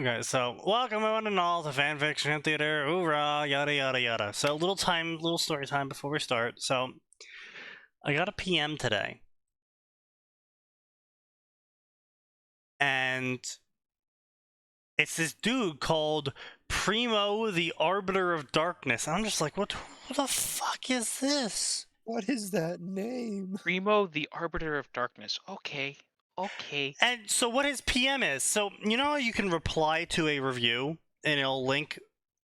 Okay, so welcome everyone and all to Fanfiction Theater, hoorah, yada yada yada. So little story time before we start. So I got a PM today, and it's this dude called Primo, the Arbiter of Darkness. And I'm just like, what the fuck is this? What is that name? Primo, the Arbiter of Darkness. Okay. And so what his PM is, so you know how you can reply to a review and it'll link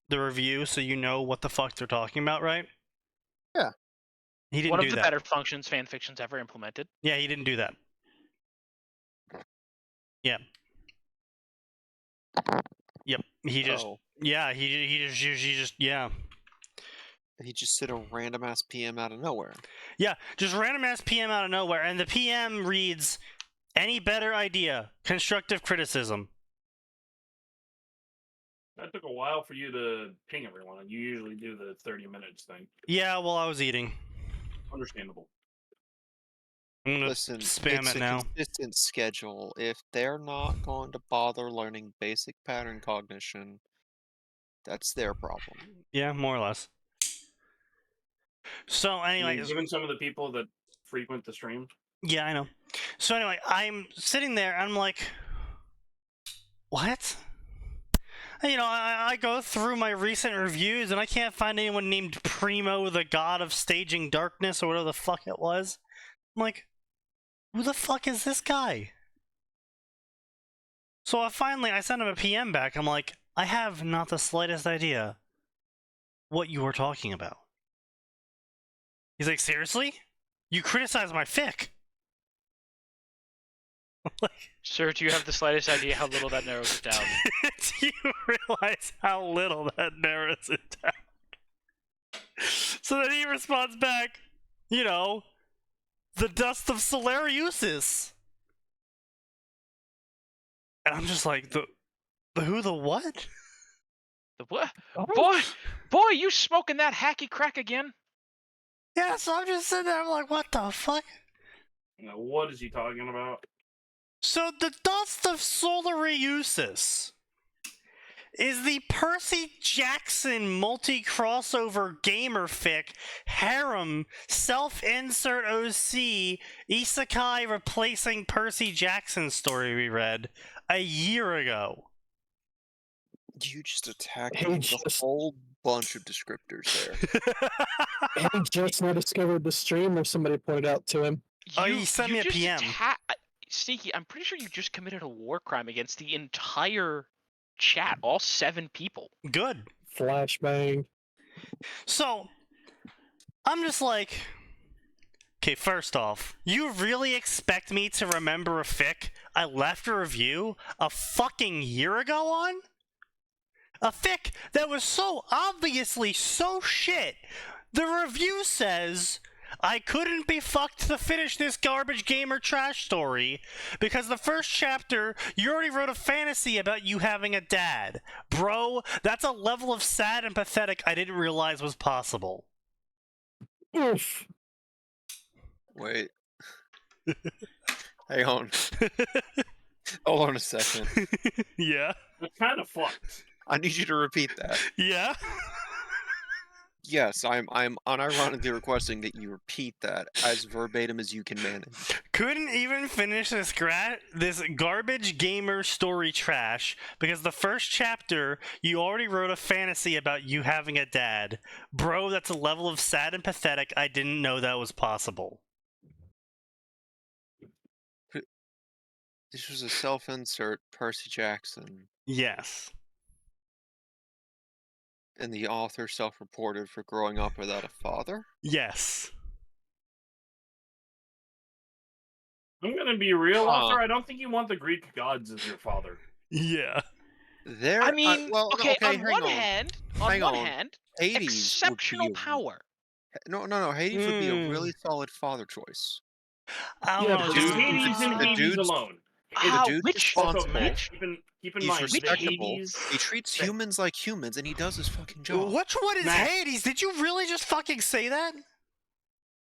the review so you know what the fuck they're talking about, right? Yeah. He didn't One do of the that. better functions fanfiction's ever implemented. Yeah, he didn't do that. Yeah. Yep. He just. Oh. Yeah. He just. Yeah. He just sent a random ass PM out of nowhere. Yeah. Just random ass PM out of nowhere, and the PM reads, "Any better idea? Constructive criticism." That took a while for you to ping everyone, and you usually do the 30 minutes thing. Yeah. Well, I was eating. Understandable. I'm gonna Listen, spam it's it a now. consistent schedule. If they're not going to bother learning basic pattern cognition, that's their problem. Yeah, more or less. So, anyways, Given some of the people that frequent the stream. Yeah, I know. So anyway, I'm sitting there, and I'm like, what? You know, I go through my recent reviews, and I can't find anyone named Primo, the god of staging darkness, or whatever the fuck it was. I'm like, who the fuck is this guy? So I sent him a PM back. I'm like, I have not the slightest idea what you were talking about. He's like, seriously? You criticize my fic? Like, sir, do you have the slightest idea how little that narrows it down? Do you realize how little that narrows it down? So then he responds back, you know, the dust of Solareusis. And I'm just like, the who, the what? The what? Boy, you smoking that hacky crack again? Yeah, so I'm just sitting there, I'm like, what the fuck? You know, what is he talking about? So the dust of Solareusis is the Percy Jackson multi-crossover gamer fic harem self-insert OC isekai replacing Percy Jackson story we read a year ago. You just attacked him with a whole bunch of descriptors there. He just now discovered the stream, or somebody pointed out to him. He sent me a PM. Sneaky, I'm pretty sure you just committed a war crime against the entire chat, all 7 people. Good. Flashbang. So, I'm just like, okay, first off, you really expect me to remember a fic I left a review a fucking year ago on? A fic that was so obviously so shit. The review says, I couldn't be fucked to finish this garbage gamer trash story because the first chapter, you already wrote a fantasy about you having a dad. Bro, that's a level of sad and pathetic I didn't realize was possible. Oof. Wait. Hang on. Hold on a second. Yeah? That's kind of fucked. I need you to repeat that. Yeah? Yes, I'm unironically requesting that you repeat that as verbatim as you can manage. Couldn't even finish this garbage gamer story trash because the first chapter, you already wrote a fantasy about you having a dad. Bro, that's a level of sad and pathetic I didn't know that was possible. This was a self-insert Percy Jackson. Yes. And the author self-reported for growing up without a father? Yes. I'm gonna be real, author. I don't think you want the Greek gods as your father. Yeah. I mean, okay, on one hand, Hades exceptional power. No, Hades would be a really solid father choice. I don't know. Just Hades and Hades alone. The dude's responsible. Keep in He's mind, respectable. Hades, he treats humans like humans, and he does his fucking job. Which one is Hades? Did you really just fucking say that?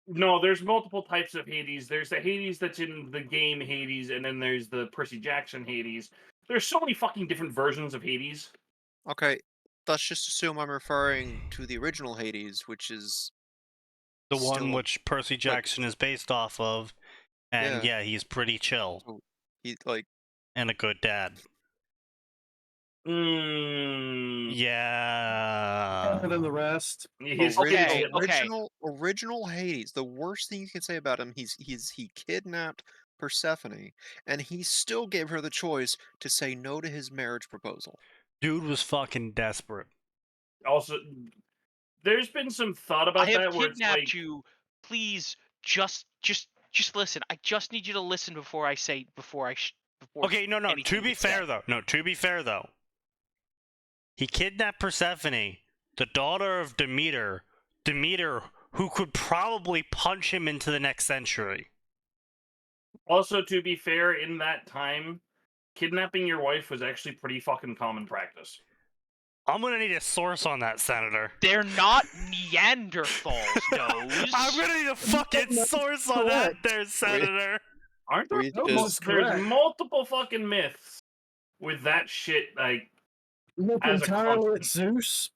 No, there's multiple types of Hades. There's the Hades that's in the game Hades, and then there's the Percy Jackson Hades, There's so many fucking different versions of Hades. Okay, let's just assume I'm referring to the original Hades, which is The still one a- which Percy Jackson is based off of, and Yeah. he's pretty chill so he like and a good dad. Yeah. Better than the rest. His Okay, original Hades. The worst thing you can say about him, he kidnapped Persephone, and he still gave her the choice to say no to his marriage proposal. Dude was fucking desperate. Also, there's been some thought about I have that where it's kidnapped like, you. Please, just listen. I just need you to listen before I say before Okay, no. To anything be gets said. fair though, he kidnapped Persephone, the daughter of Demeter, who could probably punch him into the next century. also to be fair, in that time, kidnapping your wife was actually pretty fucking common practice. I'm gonna need a source on that, Senator. They're not Neanderthals, Nose. I'm gonna need a fucking No, source on that, correct. there, Senator. Aren't there? We No, just- this is There's correct. multiple fucking myths with that shit. Like, Look as a entirely at constant. Zeus.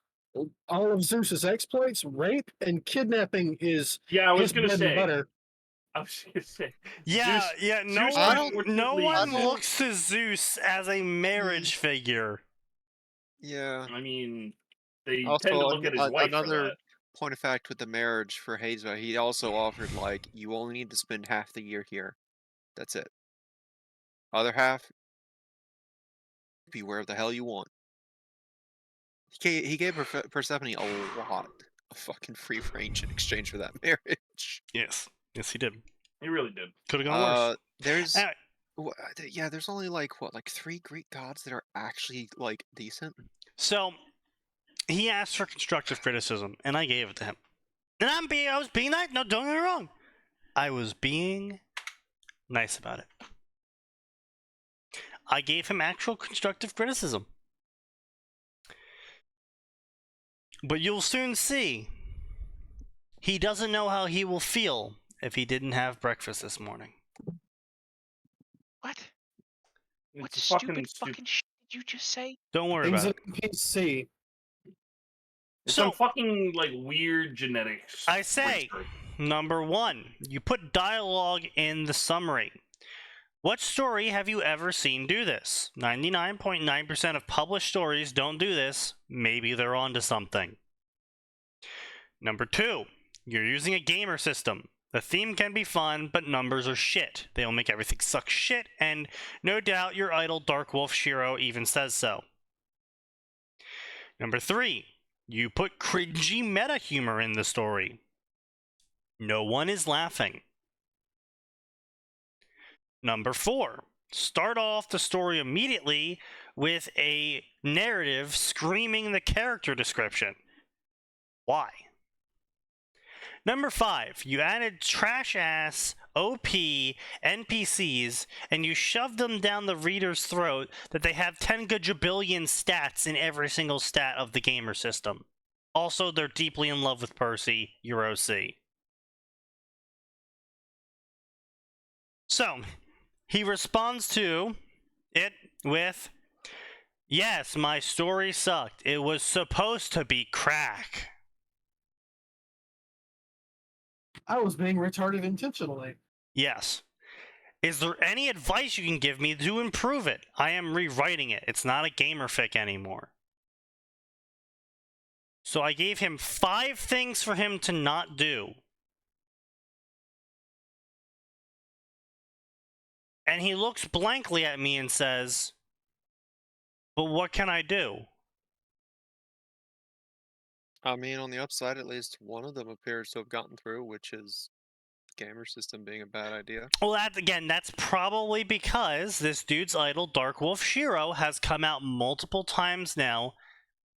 All of Zeus's exploits, rape and kidnapping is yeah, I was his gonna bread and say. butter. I was gonna say. Yeah, Zeus- yeah. No Zeus one, unfortunately- looks to Zeus as a marriage figure. Yeah. I mean, they Also, tend to look at his wife for another that. point of fact with the marriage for Hades, he also offered like you only need to spend half the year here. That's it. Other half, be wherever the hell you want. He gave Persephone a lot of fucking free range in exchange for that marriage. Yes, he did. He really did. Could have gone worse. There's Anyway, there's only like 3 Greek gods that are actually like decent. so he asked for constructive criticism, and I gave it to him. And I was being nice. No, don't get me wrong. I was being nice about it. I gave him actual constructive criticism. But you'll soon see. He doesn't know how he will feel if he didn't have breakfast this morning. What? What It's stupid fucking shit did you just say? Don't worry Things about in it. PC. It's So- some fucking like weird genetics. I say, research. number 1, you put dialogue in the summary. What story have you ever seen do this? 99.9% of published stories don't do this. Maybe they're onto something. Number 2, you're using a gamer system. The theme can be fun, but numbers are shit. They'll make everything suck shit, and no doubt your idol Dark Wolf Shiro even says so. Number 3, you put cringy meta humor in the story. No one is laughing. Number 4, start off the story immediately with a narrative screaming the character description. Why? Number 5, you added trash-ass OP NPCs and you shoved them down the reader's throat that they have 10 gajillion stats in every single stat of the gamer system. Also, they're deeply in love with Percy, your OC. So, he responds to it with, "Yes, my story sucked. It was supposed to be crack." I was being retarded intentionally. Yes. Is there any advice you can give me to improve it? I am rewriting it. It's not a gamer fic anymore. So I gave him 5 things for him to not do. And he looks blankly at me and says, "But what can I do?" I mean, on the upside, at least one of them appears to have gotten through, which is gamer system being a bad idea. Well, that's probably because this dude's idol, Dark Wolf Shiro, has come out multiple times now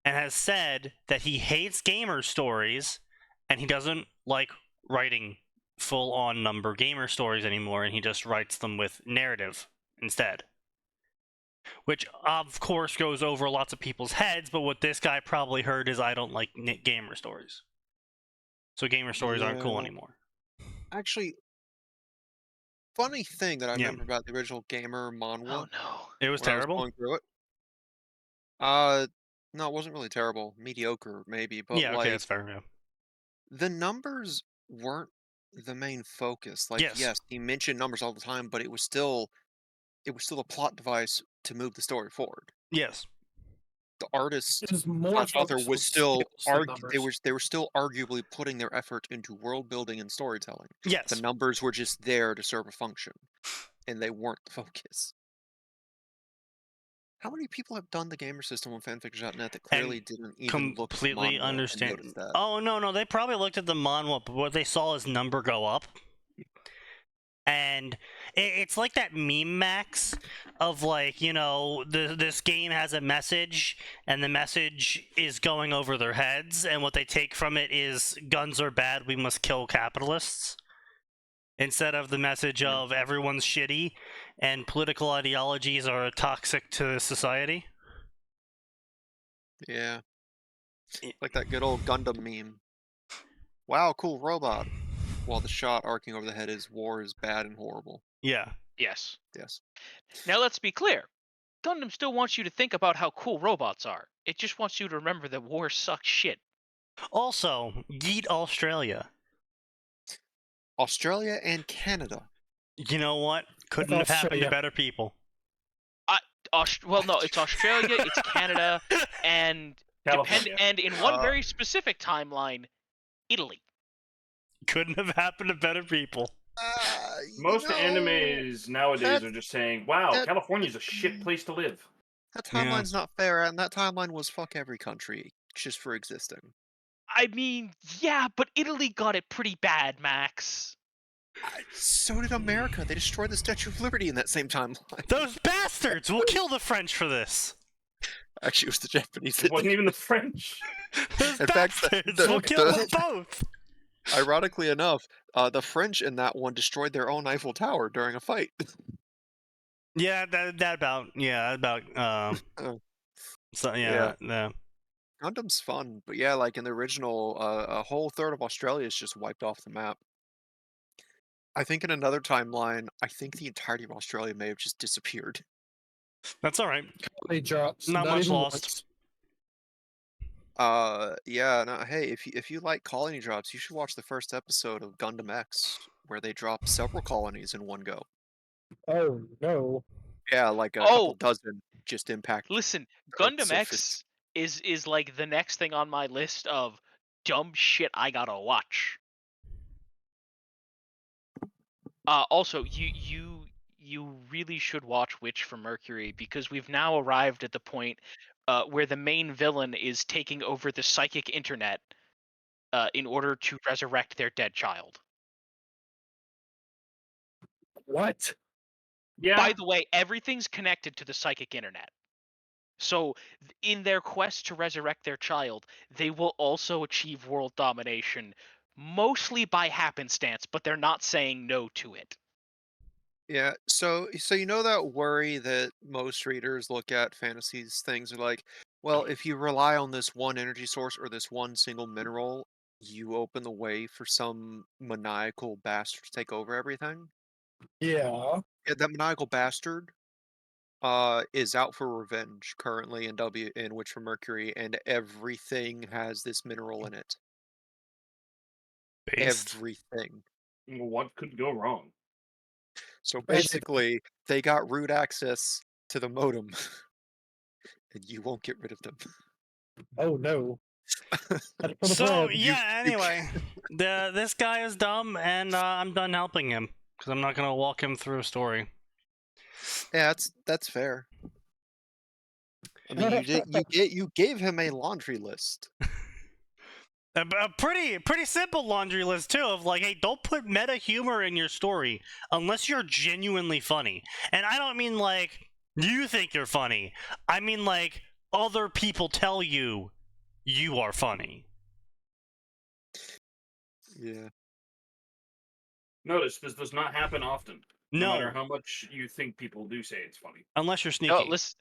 and has said that he hates gamer stories and he doesn't like writing full-on number gamer stories anymore, and he just writes them with narrative instead. Which, of course, goes over lots of people's heads, but what this guy probably heard is, I don't like gamer stories. So gamer stories aren't cool Yeah. anymore. Actually, funny thing that I Yeah. remember about the original Gamer Manhwa Oh no. It was when I was terrible. going through it. No, it wasn't really terrible. Mediocre, maybe, but Yeah, okay, that's fair. Yeah. the numbers weren't the main focus. Like, Yes. yes, he mentioned numbers all the time, but it was still a plot device to move the story forward. Yes. The artist It is more slash author focused on was still skills than numbers. they were still arguably putting their effort into world building and storytelling. The Yes. numbers were just there to serve a function, and they weren't the focus. How many people have done the gamer system on fanfiction.net that clearly didn't even look at the Completely manhwa and understand. notice that? Oh no, they probably looked at the manhwa, but what they saw is number go up. And it's like that meme, Max, of like, you know, this game has a message, and the message is going over their heads, and what they take from it is guns are bad, we must kill capitalists. Instead of the message of everyone's shitty, and political ideologies are toxic to society. Yeah. Like that good old Gundam meme. Wow, cool robot. While the shot arcing over the head is war is bad and horrible. Yeah. Yes. Yes. Now let's be clear. Gundam still wants you to think about how cool robots are. It just wants you to remember that war sucks shit. Also, yeet Australia. Australia and Canada. You know what? Couldn't have happened to Australia. better people. Well, no, it's Australia, it's Canada, and California. in one very specific timeline, Italy. Couldn't have happened to better people. Most animes nowadays are just saying, "Wow, that- California's a shit place to live." That timeline's not fair, and that timeline was fuck every country just for existing. I mean, yeah, but Italy got it pretty bad, Max. So did America. They destroyed the Statue of Liberty in that same timeline. Those bastards! We'll kill the French for this. Actually, it was the Japanese. It wasn't even the French. Those In fact, bastards! the- We'll kill the- them both. Ironically enough, the French in that one destroyed their own Eiffel Tower during a fight. Yeah, that about. Oh. So Yeah. yeah. Gundam's fun, but yeah, like in the original, a whole third of Australia is just wiped off the map. I think in another timeline, I think the entirety of Australia may have just disappeared. That's all right. They drops. Not much even lost. once. Yeah, no, hey, if you like colony drops, you should watch the first episode of Gundam X, where they drop several colonies in one go. Oh no. Yeah, like a Oh! couple dozen just impact. Listen, Earth's Gundam surface. X is like the next thing on my list of dumb shit I gotta watch. Also, you really should watch Witch from Mercury, because we've now arrived at the point where the main villain is taking over the psychic internet in order to resurrect their dead child. What? Yeah. By the way, everything's connected to the psychic internet. So, in their quest to resurrect their child, they will also achieve world domination, mostly by happenstance, but they're not saying no to it. Yeah, so you know that worry that most readers look at fantasies things are like, well, if you rely on this one energy source or this one single mineral, you open the way for some maniacal bastard to take over everything. Yeah. Yeah, that maniacal bastard is out for revenge currently in Witch from Mercury, and everything has this mineral in it. Based. Everything. What could go wrong? So Basically. basically, they got root access to the modem, and you won't get rid of them. Oh no. Head for the So bread. yeah. Anyway, this guy is dumb, and I'm done helping him because I'm not gonna walk him through a story. Yeah, that's fair. I mean, you gave him a laundry list. A pretty simple laundry list too of like, hey, don't put meta humor in your story unless you're genuinely funny. And I don't mean like you think you're funny. I mean like other people tell you you are funny. Yeah. Notice this does not happen often. No No, matter how much you think people do say it's funny. unless you're sneaky. No, listen.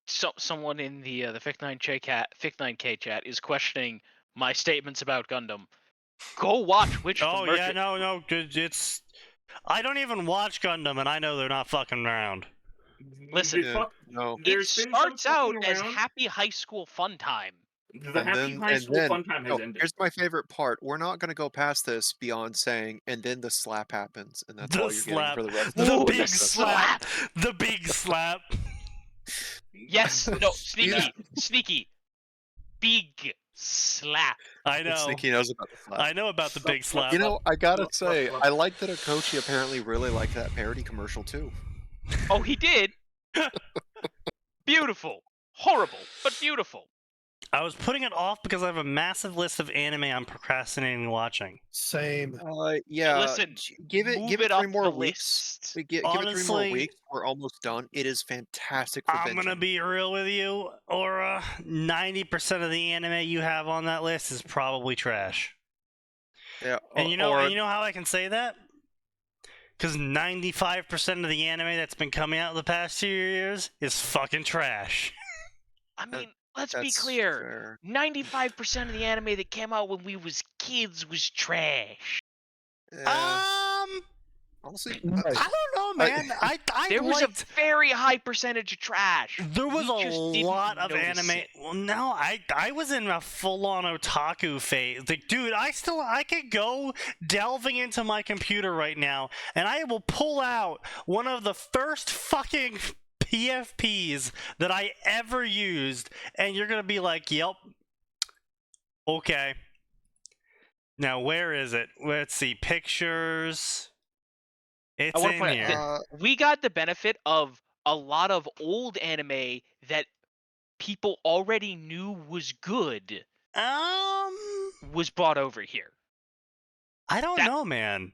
Someone in the Fic9K chat is questioning my statements about Gundam. Go watch Witch from Oh Mercury. yeah, no, 'cause it's I don't even watch Gundam, and I know they're not fucking around. Listen, The Yeah, fuck- no. it there's been some starts out fucking as around. happy high school fun time. The happy high school fun time has ended. Here's my favorite part. We're not going to go past this beyond saying, and then the slap happens, and that's The all you're slap. getting for the rest of The Ooh, the big the slap. The big slap. Yes, no, sneaky, big slap. I know. Sneaky knows about the slap. I know about the big slap. You know, I gotta say, I like that Okochi apparently really liked that parody commercial too. Oh, he did. Beautiful, horrible, but beautiful. I was putting it off because I have a massive list of anime I'm procrastinating watching. Same. Yeah. Listen, give it move 3 up more the weeks. list. Give it 3 more Honestly, weeks. We're almost done. It is fantastic for I'm gonna binging. be real with you, Aura. 90% of the anime you have on that list is probably trash. Yeah. And you know how I can say that? Because 95% of the anime that's been coming out the past 2 years is fucking trash. I mean, let's be that's clear. fair. 95% of the anime that came out when we was kids was trash. Honestly, Right. I don't know, man. I There was liked... a very high percentage of trash. There was We just a didn't lot of notice anime. it. Well, no, I was in a full-on otaku phase. Like, dude, I could go delving into my computer right now, and I will pull out one of the first fucking PFPs that I ever used, and you're gonna be like, "Yep, okay." Now, where is it? Let's see, pictures. It's I want to in point out here. that we got the benefit of a lot of old anime that people already knew was good was brought over here. I don't know, man.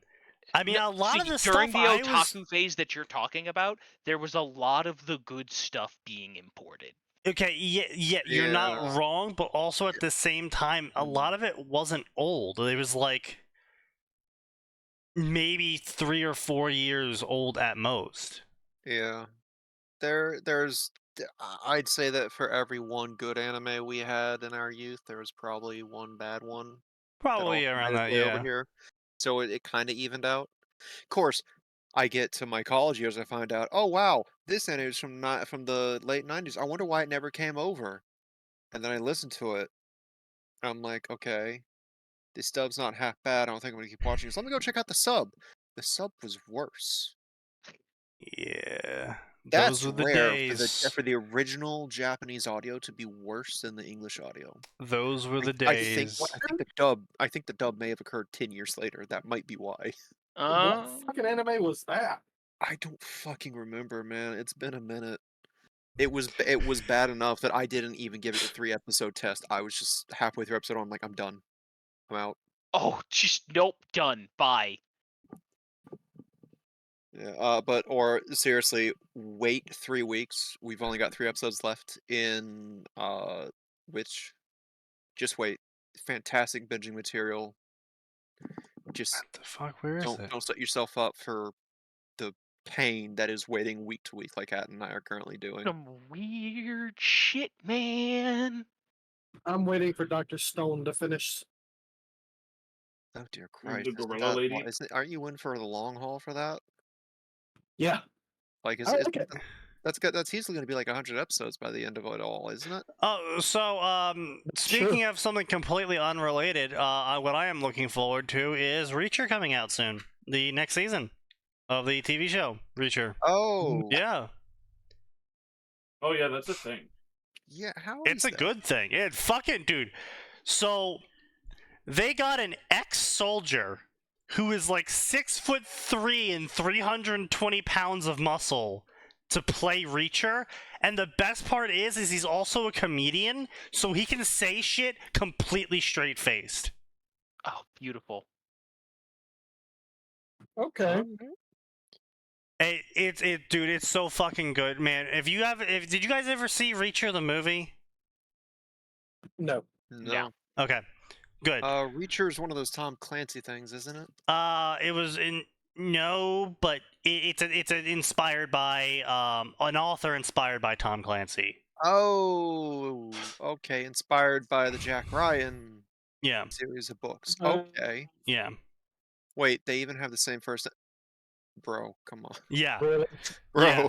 I mean, a lot of the during stuff the I was... otaku phase that you're talking about, there was a lot of the good stuff being imported. Okay, yeah, you're not wrong, but also at the same time, a lot of it wasn't old. It was like maybe 3 or 4 years old at most. Yeah. There's I'd say that for every one good anime we had in our youth, there was probably one bad one. Probably around that, Over yeah. here. So it kind of evened out. Of course, I get to my college years, I find out, oh wow, this anime is from the late '90s. I wonder why it never came over. And then I listen to it, and I'm like, okay, this dub's not half bad. I don't think I'm gonna keep watching this. Let me go check out the sub. The sub was worse. Yeah. That's Those were the rare days. for the original Japanese audio to be worse than the English audio. Those were the I think days. I think the dub may have occurred 10 years later. That might be why. What fucking anime was that? I don't fucking remember, man. It's been a minute. It was bad enough that I didn't even give it the 3-episode test. I was just halfway through episode 1, I'm like, I'm done. I'm out. Oh, just nope, done. Bye. Yeah, or seriously, wait 3 weeks. We've only got 3 episodes left in which just wait. Fantastic binging material. Just What the fuck? Where is it? don't set yourself up for the pain that is waiting week to week like Atin and I are currently doing. Some weird shit, man. I'm waiting for Dr. Stone to finish. Oh dear Christ! The gorilla lady. Aren't you in for the long haul for that? Yeah. Like, I like it. that's easily going to be like 100 episodes by the end of it all, isn't it? Oh, so speaking of something completely unrelated, what I am looking forward to is Reacher coming out soon. The next season of the TV show Reacher. Oh, Yeah. Oh yeah, that's a thing. yeah. How It's is a that? good thing. It fucking dude. So they got an ex-soldier who is like 6'3" and 320 pounds of muscle to play Reacher, and the best part is he's also a comedian, so he can say shit completely straight-faced. Oh, beautiful. Okay. Dude, it's so fucking good, man. Did you guys ever see Reacher the movie? No. No. Okay, good. Reacher is one of those Tom Clancy things, isn't it? It was no, but it's inspired by an author inspired by Tom Clancy. Oh, okay. Inspired by the Jack Ryan Yeah, series of books. Uh, Okay. yeah. Wait, they even have the same first. Bro, come on. Yeah. Really? Bro. Yeah.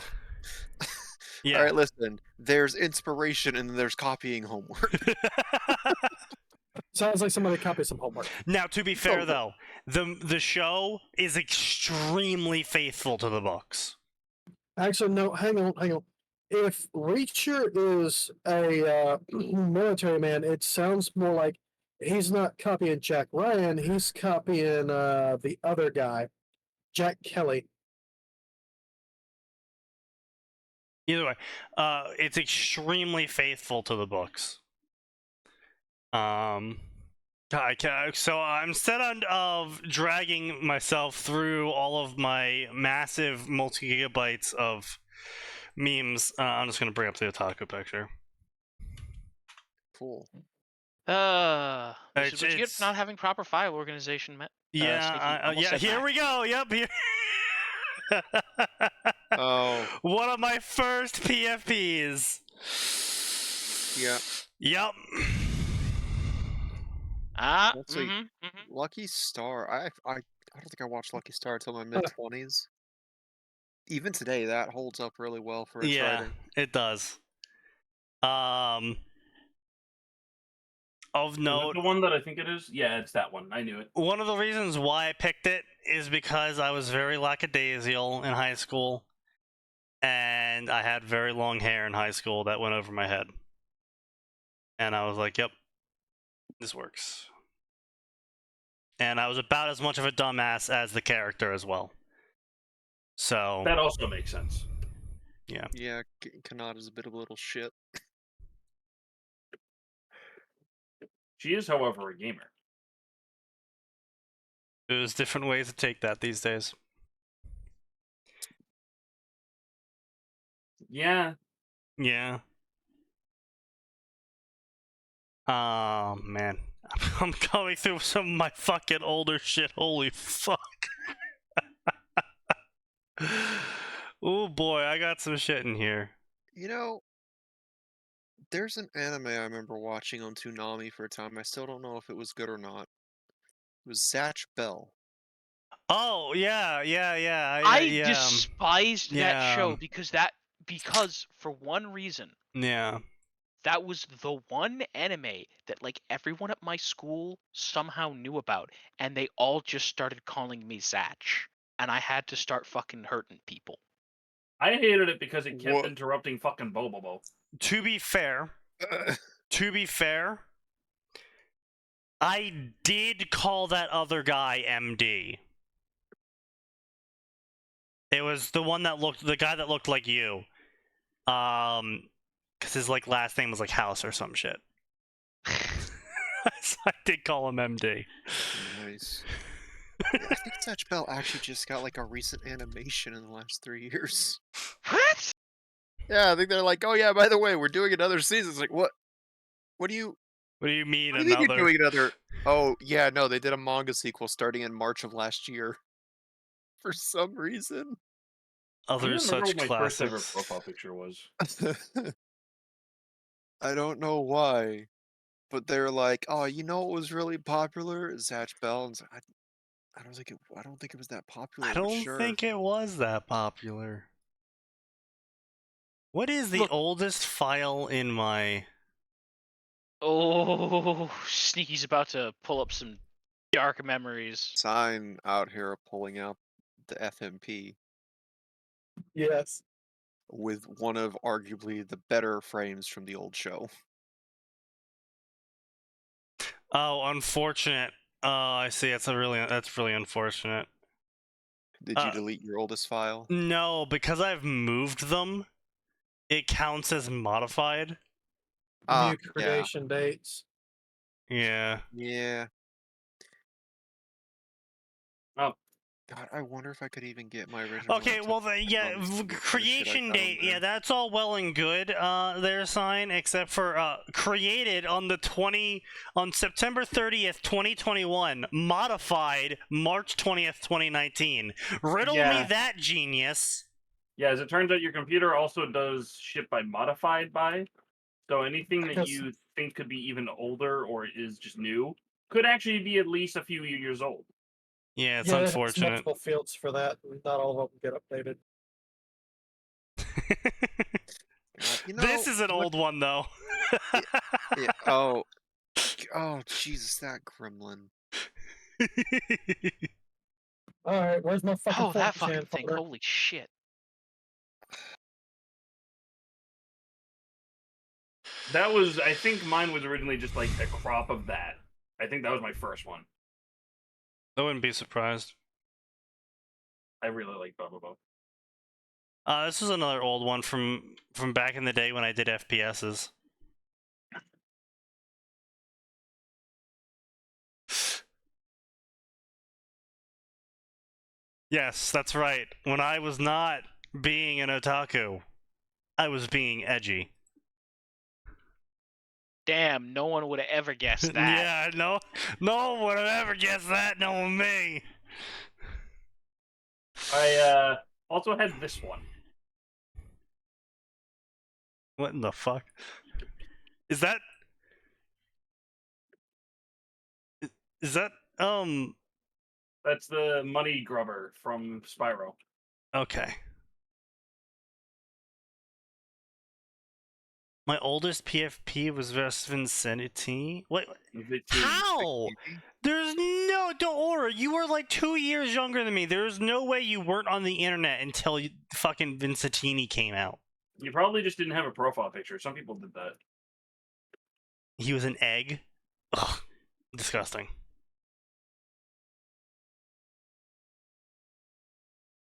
Yeah. All right, listen. There's inspiration and then there's copying homework. Sounds like somebody copied some homework. Now, to be fair, Totally. though, the show is extremely faithful to the books. Actually, no, hang on. If Reacher is a military man, it sounds more like he's not copying Jack Ryan, he's copying the other guy, Jack Kelly. Either way, it's extremely faithful to the books. So instead of dragging myself through all of my massive multi-gigabytes of memes, I'm just gonna bring up the otaku picture. Cool. This is what you get It's- for not having proper file organization. Yeah, Sneaky. yeah. Said Here Matt. we go. Yep. Here. Oh. One of my first PFPs. Yeah. Yep. Let's see. Lucky Star. I don't think I watched Lucky Star until my mid-20s. Even today, that holds up really well for its Yeah, writing. it does. Of Is it note, the one that I think it is? Yeah, it's that one. I knew it. one of the reasons why I picked it is because I was very lackadaisical in high school, and I had very long hair in high school that went over my head. And I was like, yep, this works. And I was about as much of a dumbass as the character as well. So, That also makes sense. Yeah, Kanata's a bit of a little shit. She is, however, a gamer. there's different ways to take that these days. Yeah. Yeah. Oh, man. I'm going through some of my fucking older shit. Holy fuck. Oh boy, I got some shit in here. You know, there's an anime I remember watching on Toonami for a time. I still don't know if it was good or not. It was Zatch Bell. Oh, yeah. I yeah. despised that yeah. show because for one reason, Yeah. that was the one anime that like everyone at my school somehow knew about, and they all just started calling me Zatch, and I had to start fucking hurting people. I hated it because it kept What? interrupting fucking Bobobo. To be fair, I did call that other guy MD. It was the guy that looked like you. Because his like last name was like House or some shit. So I did call him MD. Nice. Yeah, I think Zatch Bell actually just got like a recent animation in the last 3 years. What? Yeah, I think they're like, oh yeah, by the way, we're doing another season. It's like, what? What do you mean What do you mean another? you're doing another? Oh yeah, no, they did a manga sequel starting in March of last year. For some reason. I Other don't remember such what my first ever classics. profile picture was. I don't know why, but they're like, oh, you know what was really popular? Zatch Bell. And I don't think it was that popular. I but don't sure. think it was that popular. What is the Look- oldest file in my... Oh, Sneaky's about to pull up some dark memories. Sign out here pulling out the FMP Yes. with one of arguably the better frames from the old show. Oh, unfortunate. Oh, I see. That's really unfortunate. Did you delete your oldest file? No, because I've moved them, it counts as modified. New creation dates. Yeah. Yeah. Oh. God, I wonder if I could even get my original. Okay, laptop well, to run some of the shit I creation got on date, there. yeah, that's all well and good, their sign, except for, created on on September 30th, 2021, modified March 20th, 2019. Riddle me Yeah. that, genius. Yeah, as it turns out, your computer also does ship by modified by. So anything that Because- you think could be even older or is just new could actually be at least a few years old. Yeah, it's yeah, there's unfortunate. multiple fields for that, and not all of them get updated. This is an old one, though. Yeah, oh, Jesus, that gremlin. All right, where's my fucking Oh, that 4chan fucking thing! folder? Holy shit! That was, I think mine was originally just like a crop of that. I think that was my first one. I wouldn't be surprised. I really like blah blah blah. This is another old one from back in the day when I did FPSs. Yes, that's right. When I was not being an otaku, I was being edgy. Damn, no one would have ever guessed that. Yeah, no one would have ever guessed that, knowing me. I also had this one. What in the fuck? Is that That's the money grubber from Spyro. okay. My oldest PFP was Vicinity. Wait, how? There's no, don't worry. You were like 2 years younger than me. There's no way you weren't on the internet until fucking Vincentini came out. You probably just didn't have a profile picture. Some people did that. He was an egg. Ugh, disgusting.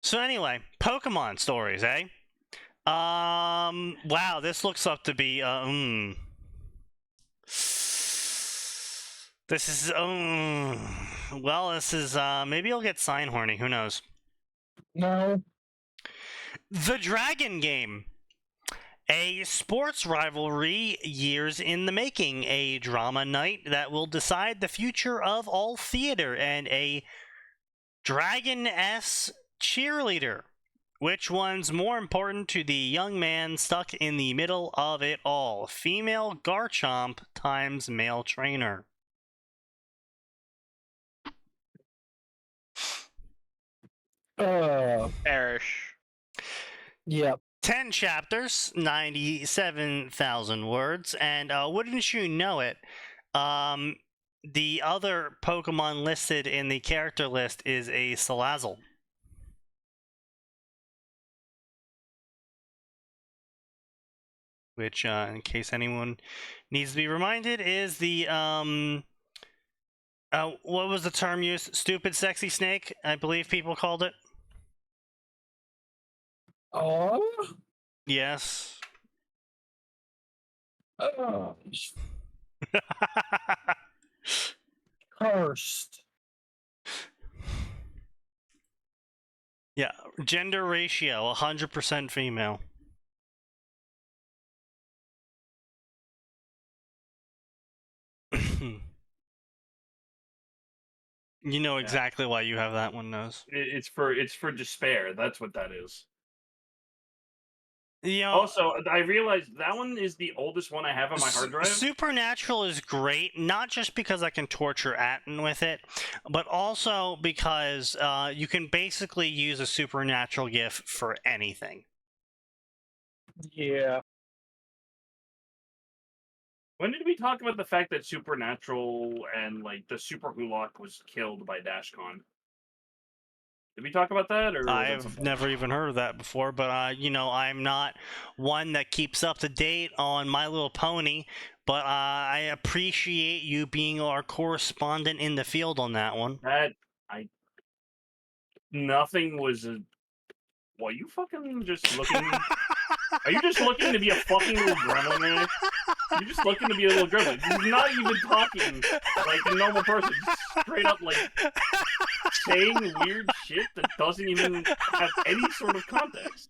So anyway, Pokemon stories, eh? Wow, this looks up to be, This is, well, this is, maybe I'll get sign horny, who knows? No. The Dragon Game. A sports rivalry years in the making, a drama night that will decide the future of all theater, and a Dragon-S cheerleader. Which one's more important to the young man stuck in the middle of it all? Female Garchomp times male trainer. Perish. Yep. 10 chapters, 97,000 words, and wouldn't you know it, the other Pokemon listed in the character list is a Salazzle. Which, in case anyone needs to be reminded, is the, what was the term used? Stupid sexy snake, I believe people called it. Oh. Yes. Oh. Cursed. Yeah, gender ratio, 100% female. You know exactly why you have that one, Nose. It's for despair. That's what that is. You know, Also, I realized that one is the oldest one I have on my hard drive. Supernatural is great, not just because I can torture Atin with it, but also because you can basically use a Supernatural GIF for anything. Yeah. When did we talk about the fact that Supernatural and like the Super Gulak was killed by DashCon? Did we talk about that? Or I've never even heard of that before, but you know, I'm not one that keeps up to date on My Little Pony, but I appreciate you being our correspondent in the field on that one. Nothing was a. Well, you fucking just looking. Are you just looking to be a fucking little gremlin, man? You're just looking to be a little gremlin. You're not even talking like a normal person. Just straight up, like, saying weird shit that doesn't even have any sort of context.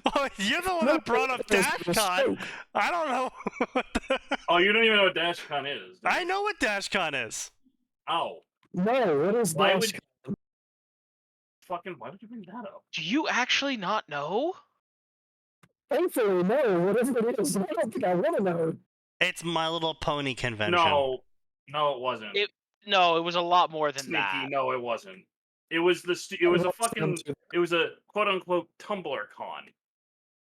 Oh, you're the one that brought up DashCon. I don't know. Oh, you don't even know what DashCon is. I know what DashCon is. Oh. No, what is DashCon? Why would you bring that up? Do you actually not know? Thankfully, no. Whatever it is, I don't think I want to know. It's My Little Pony convention. No, it wasn't. No, it was a lot more than Sneaky. that. No, it wasn't. It was it was a fucking. It was a quote unquote Tumblr con,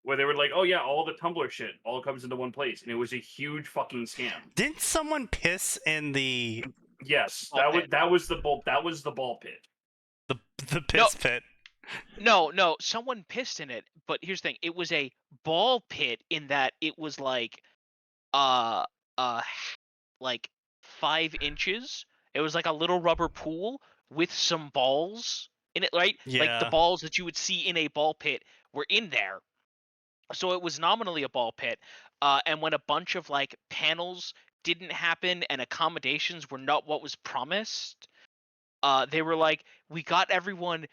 where they were like, "Oh yeah, all the Tumblr shit all comes into one place," and it was a huge fucking scam. Didn't someone piss in the Yes, Ball pit. that was the ball pit. the piss pit? No, someone pissed in it. But here's the thing: it was a ball pit in that it was like, uh, like 5 inches. It was like a little rubber pool with some balls in it, right? Like the Yeah. balls that you would see in a ball pit were in there. So it was nominally a ball pit. And when a bunch of like panels didn't happen and accommodations were not what was promised, they were like, we got everyone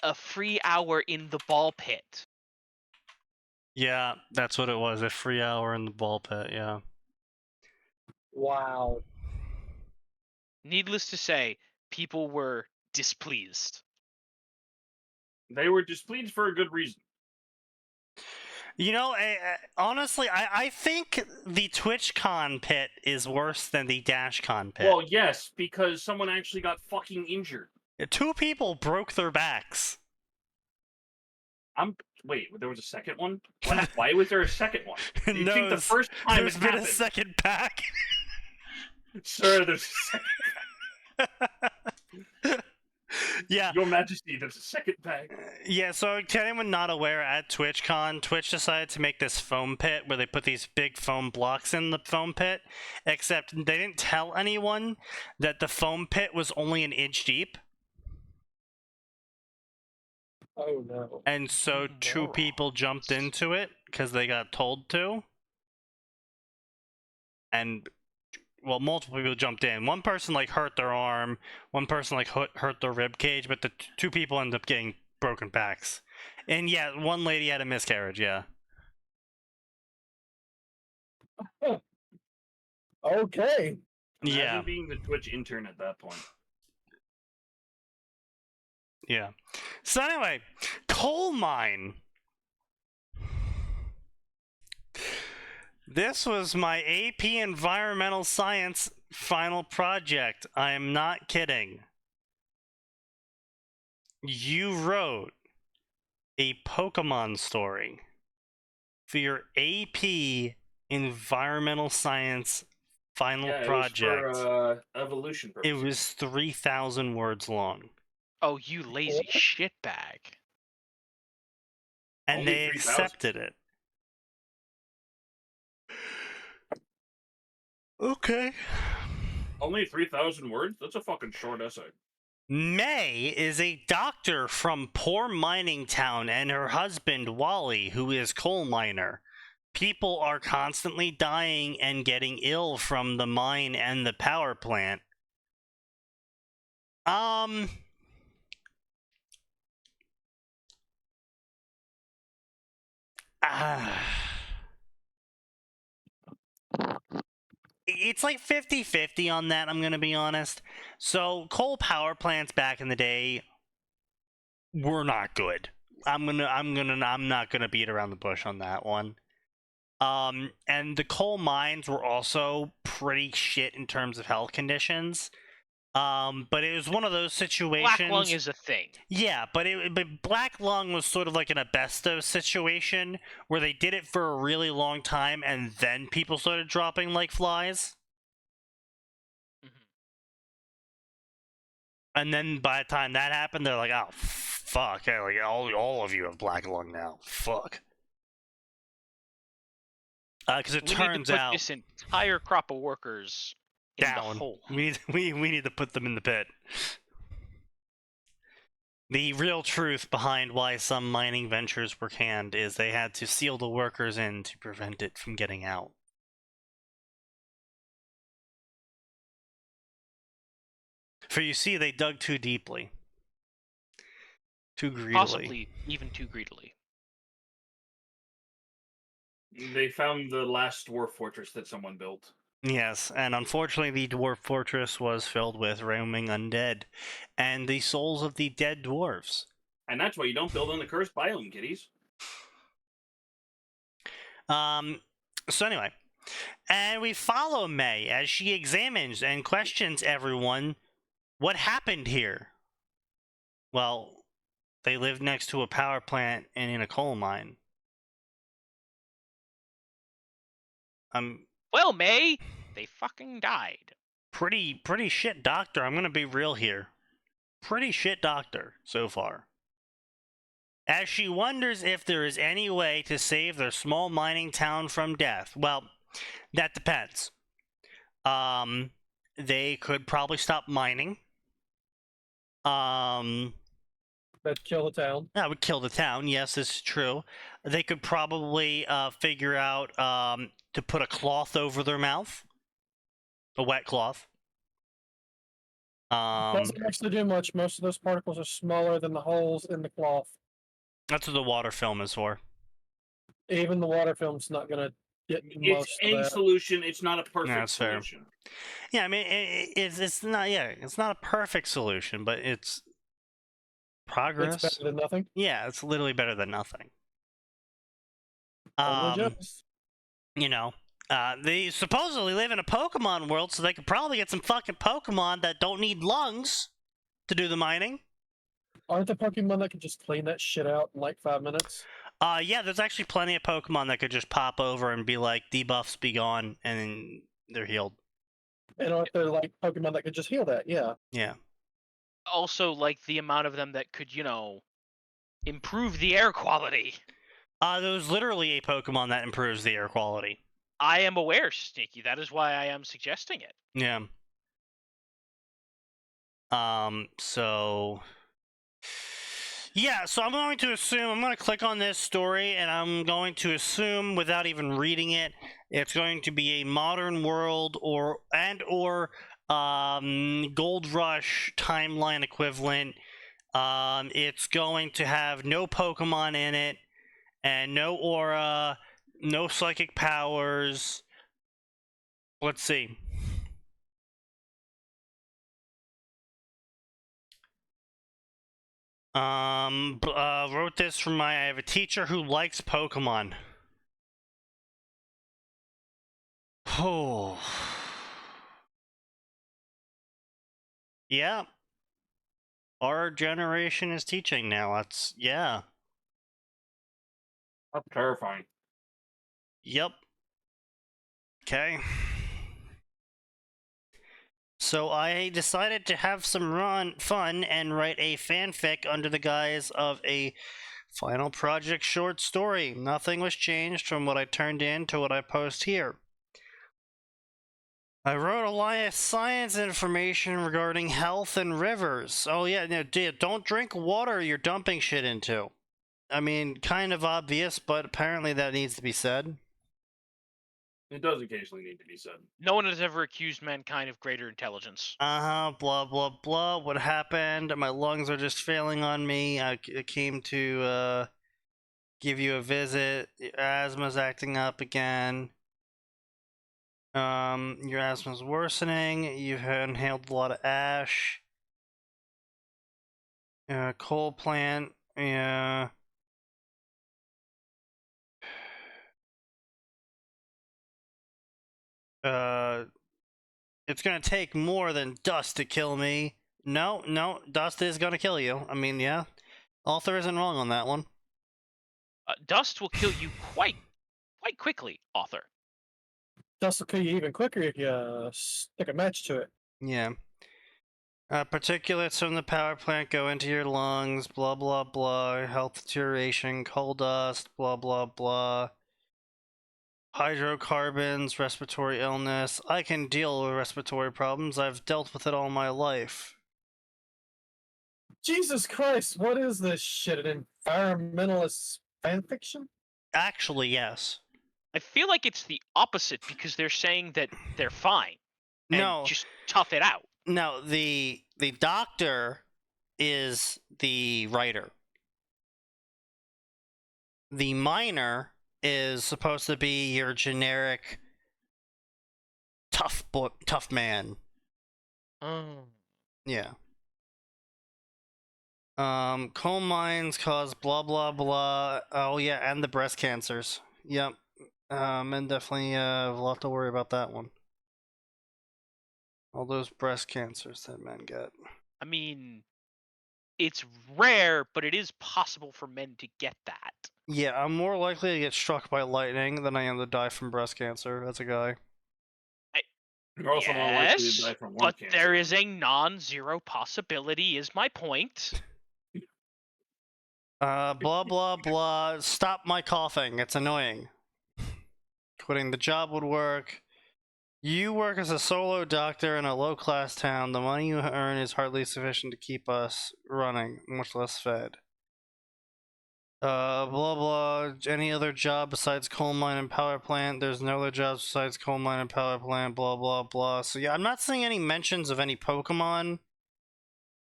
a free hour in the ball pit. Yeah, that's what it was. A free hour in the ball pit. Yeah. Wow. Needless to say, people were displeased. They were displeased for a good reason. You know, honestly, I think the TwitchCon pit is worse than the DashCon pit. Well, yes, because someone actually got fucking injured. 2 people broke their backs. Wait, there was a second one? Why was there a second one? Do you think the first time there's it been happened? a second back. Sir, there's a second. Yeah. Your Majesty, there's a second bag. Yeah, so to anyone not aware, at TwitchCon, Twitch decided to make this foam pit where they put these big foam blocks in the foam pit, except they didn't tell anyone that the foam pit was only an inch deep. Oh no. And so 2 people jumped into it because they got told to. And, well, multiple people jumped in. One person, like, hurt their arm. One person, like, hurt their rib cage. But the 2 people ended up getting broken backs. And, yeah, one lady had a miscarriage, yeah. Okay. Yeah. Imagine being the Twitch intern at that point. Yeah. So anyway, coal mine. This was my AP Environmental Science final project. I am not kidding. You wrote a Pokemon story for your AP Environmental Science final project. It was for evolution It purposes. was 3,000 words long. Oh, you lazy shitbag. And Only they 3,000? accepted it. Okay. Only 3,000 words? That's a fucking short essay. May is a doctor from poor mining town and her husband Wally, who is coal miner. People are constantly dying and getting ill from the mine and the power plant. It's like 50-50 on that, I'm gonna be honest. So coal power plants back in the day were not good. I'm not gonna beat around the bush on that one. And the coal mines were also pretty shit in terms of health conditions. But it was one of those situations. Black lung is a thing. Yeah, but black lung was sort of like an asbestos situation where they did it for a really long time and then people started dropping like flies. Mhm. And then by the time that happened, they're like, "Oh, fuck! Like all of you have black lung now. Fuck." Because it We turns need to put out this entire crop of workers in the down. hole. We need to put them in the pit. The real truth behind why some mining ventures were canned is they had to seal the workers in to prevent it from getting out. For you see, they dug too deeply. Too greedily. Possibly even too greedily. They found the last dwarf fortress that someone built. Yes, and unfortunately the dwarf fortress was filled with roaming undead, and the souls of the dead dwarves. And that's why you don't build on the cursed biome, kiddies. So anyway, And we follow May as she examines and questions everyone. What happened here? Well, they lived next to a power plant and in a coal mine. Well, May, they fucking died. Pretty shit doctor. I'm gonna be real here. Pretty shit doctor so far. As she wonders if there is any way to save their small mining town from death. Well, that depends. They could probably stop mining. That'd kill the town. That would kill the town. Yes, this is true. They could probably figure out to put a cloth over their mouth, a wet cloth. Doesn't actually do much. Most of those particles are smaller than the holes in the cloth. That's what the water film is for. Even the water film's not going to get It's most a of that. solution. It's not a perfect That's fair. solution. Yeah, I mean it's not. Yeah, it's not a perfect solution, but it's progress. It's better than nothing. Yeah, it's literally better than nothing. Only just. You know, they supposedly live in a Pokemon world, so they could probably get some fucking Pokemon that don't need lungs to do the mining. Aren't the Pokemon that can just clean that shit out in like 5 minutes? Yeah, there's actually plenty of Pokemon that could just pop over and be like, debuffs be gone, and then they're healed. And aren't there like Pokemon that could just heal that? Yeah. Yeah. Also, like the amount of them that could, improve the air quality. There's literally a Pokemon that improves the air quality. I am aware, Sneaky. That is why I am suggesting it. Yeah. So... Yeah, so I'm going to click on this story, and I'm going to assume, without even reading it, it's going to be a modern world or Gold Rush timeline equivalent. It's going to have no Pokemon in it, and no aura, no psychic powers. Let's see. Wrote this from I have a teacher who likes Pokemon. Oh. Yeah. Our generation is teaching now. Yeah. That's terrifying. Yep. Okay. So I decided to have some fun and write a fanfic under the guise of a final project short story. Nothing was changed from what I turned in to what I post here. I wrote a line of science information regarding health and rivers. Oh yeah, no, don't drink water you're dumping shit into. I mean, kind of obvious, but apparently that needs to be said. It does occasionally need to be said. No one has ever accused mankind of greater intelligence. Blah, blah, blah. What happened? My lungs are just failing on me. I came to, give you a visit. Your asthma's acting up again. Your asthma's worsening. You've inhaled a lot of ash. Coal plant. Yeah. It's gonna take more than dust to kill me. No, dust is gonna kill you. I mean, yeah. Author isn't wrong on that one. Dust will kill you quite quickly, author. Dust will kill you even quicker if you stick a match to it. Yeah. Particulates from the power plant go into your lungs, blah, blah, blah. Health deterioration, coal dust, blah, blah, blah. Hydrocarbons, respiratory illness. I can deal with respiratory problems. I've dealt with it all my life. Jesus Christ, what is this shit? An environmentalist fanfiction? Actually, yes. I feel like it's the opposite because they're saying that they're fine. And No. just tough it out. No, the doctor is the writer. The miner is supposed to be your generic tough man. Oh. Yeah. Coal mines cause blah blah blah. Oh yeah, and the breast cancers. Yep. Men definitely have a lot to worry about that one. All those breast cancers that men get. I mean, it's rare, but it is possible for men to get that. Yeah, I'm more likely to get struck by lightning than I am to die from breast cancer as a guy. You're also more likely to Yes, die from lung but cancer. there is a non-zero possibility, is my point. Blah blah blah. Stop my coughing. It's annoying. Quitting the job would work. You work as a solo doctor in a low-class town. The money you earn is hardly sufficient to keep us running, much less fed. Blah blah. Any other job besides coal mine and power plant? There's no other jobs besides coal mine and power plant. Blah blah blah. So yeah, I'm not seeing any mentions of any Pokemon.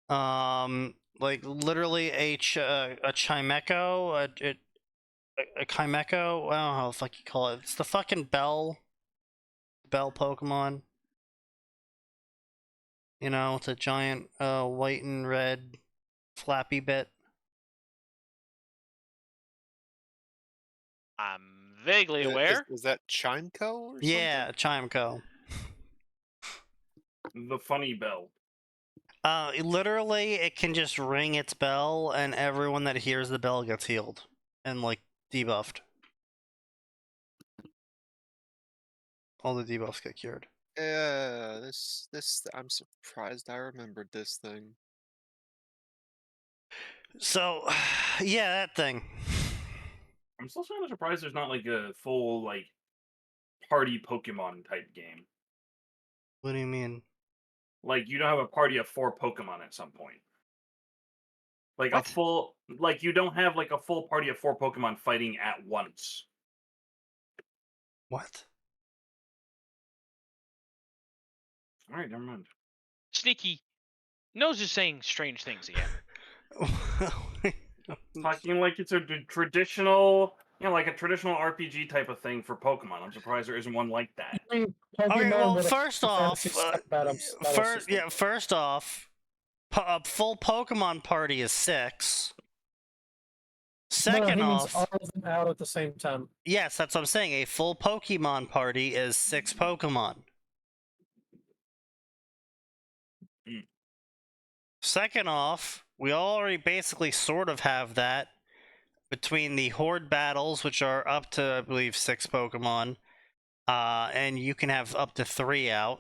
Like literally a Chimecho, a Chimecho. I don't know how the fuck you call it. It's the fucking bell Pokemon. You know, it's a giant white and red flappy bit. I'm vaguely aware. Is that Chimeco or something? Yeah, Chimeco. The funny bell. Literally, it can just ring its bell, and everyone that hears the bell gets healed and like debuffed. All the debuffs get cured. Yeah, this I'm surprised I remembered this thing. So, yeah, that thing. I'm still kind of surprised there's not like a full like party Pokemon type game. What do you mean? Like you don't have a party of 4 Pokemon at some point. Like What? a full, like you don't have like a full party of 4 Pokemon fighting at once. What? All right, never mind. Sneaky Nose is saying strange things again. Talking like it's a traditional, like a traditional RPG type of thing for Pokemon. I'm surprised there isn't one like that. Okay, well, first off, system. first off, a full Pokemon party is 6. Second he means off, all of them out at the same time. yes, that's what I'm saying. A full Pokemon party is 6 Pokemon. Second off, we already basically sort of have that between the Horde battles, which are up to, I believe, 6 Pokemon, and you can have up to 3 out.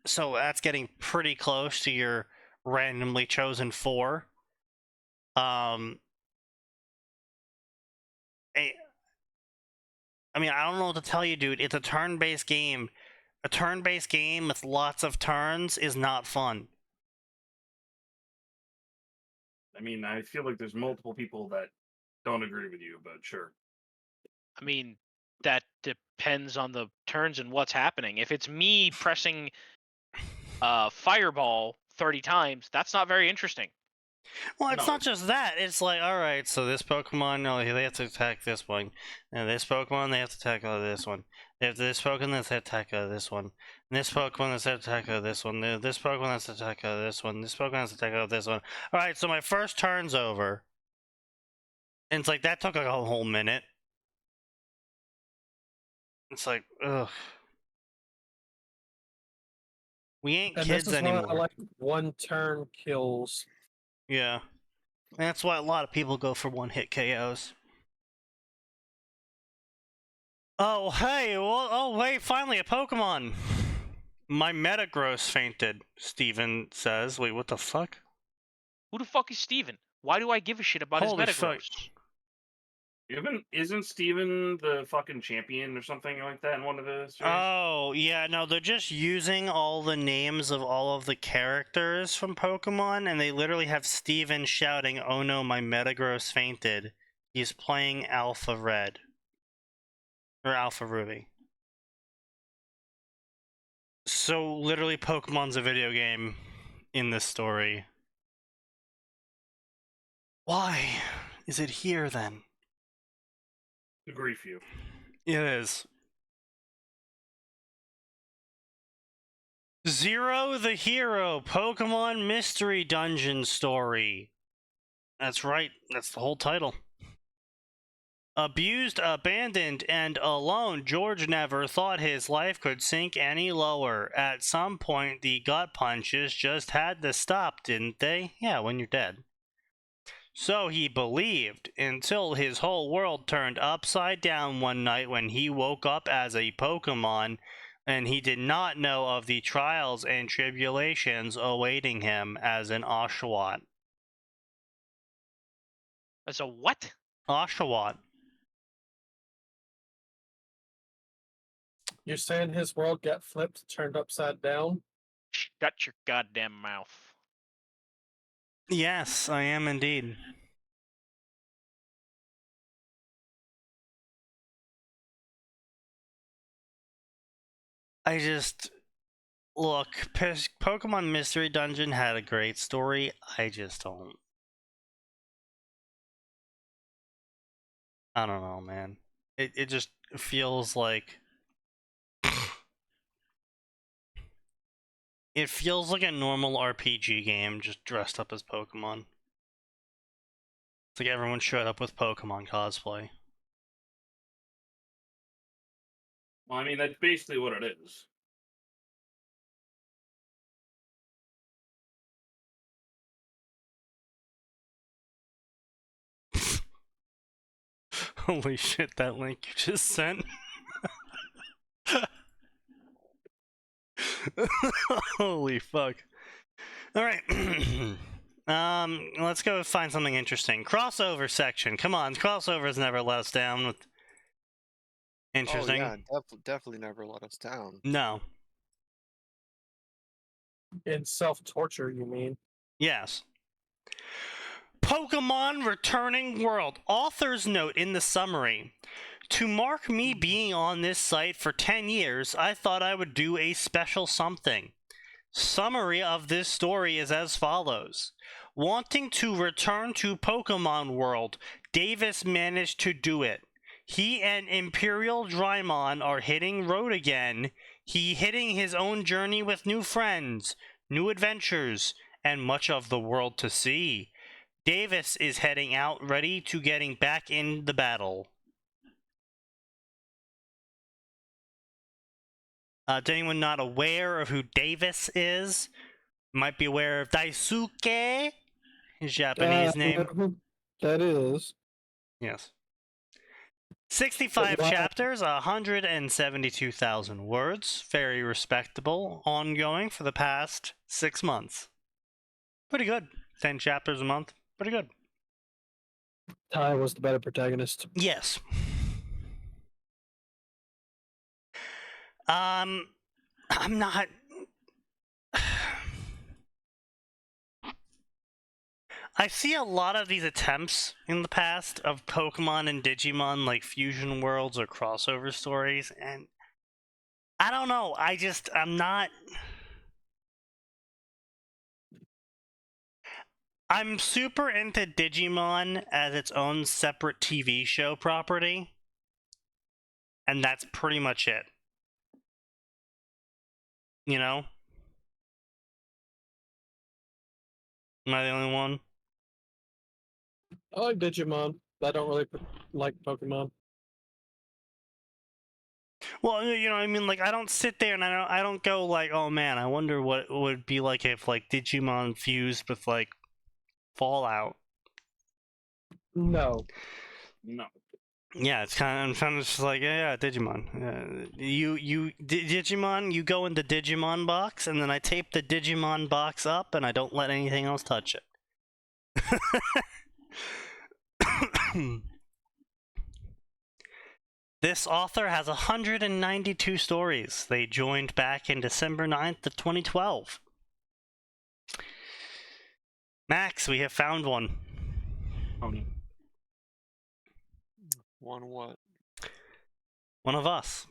So that's getting pretty close to your randomly chosen 4. I mean, I don't know what to tell you, dude. It's a turn-based game. A turn-based game with lots of turns is not fun. I mean, I feel like there's multiple people that don't agree with you, but sure. I mean, that depends on the turns and what's happening. If it's me pressing Fireball 30 times, that's not very interesting. Well, it's No. not just that. It's like, all right, so this Pokemon, no, they have to attack this one, and this Pokemon, they have to attack this one. They have this Pokemon that's attack this one, and this Pokemon that's attack this one. This Pokemon that's attack this one. This Pokemon that's attack this one. All right, so my first turn's over, and it's like that took like a whole minute. It's like, ugh. We ain't And kids this is anymore. why I like one turn kills. Yeah. And that's why a lot of people go for one-hit KOs. Oh, hey, well, oh, wait, finally, a Pokemon! My Metagross fainted, Steven says. Wait, what the fuck? Who the fuck is Steven? Why do I give a shit about Holy his fuck. Metagross? Isn't Steven the fucking champion or something like that in one of the series? Oh, yeah, no, they're just using all the names of all of the characters from Pokemon, and they literally have Steven shouting, "Oh no, my Metagross fainted." He's playing Alpha Red. Or Alpha Ruby. So, literally, Pokemon's a video game in this story. Why is it here, then? To grief you. It is. Zero the Hero Pokemon Mystery Dungeon Story. That's right. That's the whole title. Abused, abandoned, and alone, George never thought his life could sink any lower. At some point, the gut punches just had to stop, didn't they? Yeah, when you're dead. So he believed, until his whole world turned upside down one night when he woke up as a Pokemon, and he did not know of the trials and tribulations awaiting him as an Oshawott. As a what? Oshawott. You're saying his world got flipped, turned upside down? Shut your goddamn mouth. Yes, I am indeed. I just... Look, Pokemon Mystery Dungeon had a great story. I just don't... I don't know, man. It just feels like... It feels like a normal RPG game just dressed up as Pokemon. It's like everyone showed up with Pokemon cosplay. Well, I mean, that's basically what it is. Holy shit, that link you just sent. Holy fuck. Alright. Let's go find something interesting. Crossover section. Come on, crossovers never let us down with interesting. Oh yeah, definitely never let us down. No. In self-torture, you mean? Yes. Pokemon Returning World. Author's note in the summary. To mark me being on this site for 10 years, I thought I would do a special something. Summary of this story is as follows. Wanting to return to Pokemon World, Davis managed to do it. He and Imperial Drymon are hitting road again. He hitting his own journey with new friends, new adventures, and much of the world to see. Davis is heading out, ready to getting back in the battle. To anyone not aware of who Davis is, might be aware of Daisuke, his Japanese name. That is. Yes. 65 Wow. chapters, 172,000 words. Very respectable. Ongoing for the past 6 months. Pretty good. 10 chapters a month. Pretty good. Ty was the better protagonist. Yes. I'm not... I see a lot of these attempts in the past of Pokemon and Digimon, like fusion worlds or crossover stories, and I don't know, I'm not... I'm super into Digimon as its own separate TV show property, and that's pretty much it. You know? Am I the only one? I like Digimon, but I don't really like Pokemon. Well, you know, I mean, like, I don't sit there and I don't go like, oh man, I wonder what it would be like if, like, Digimon fused with, like, Fallout. No. No. Yeah, it's kind of just like, yeah, Digimon. Digimon, you go in the Digimon box, and then I tape the Digimon box up, and I don't let anything else touch it. This author has 192 stories. They joined back in December 9th of 2012. Max, we have found one. One what? One of us.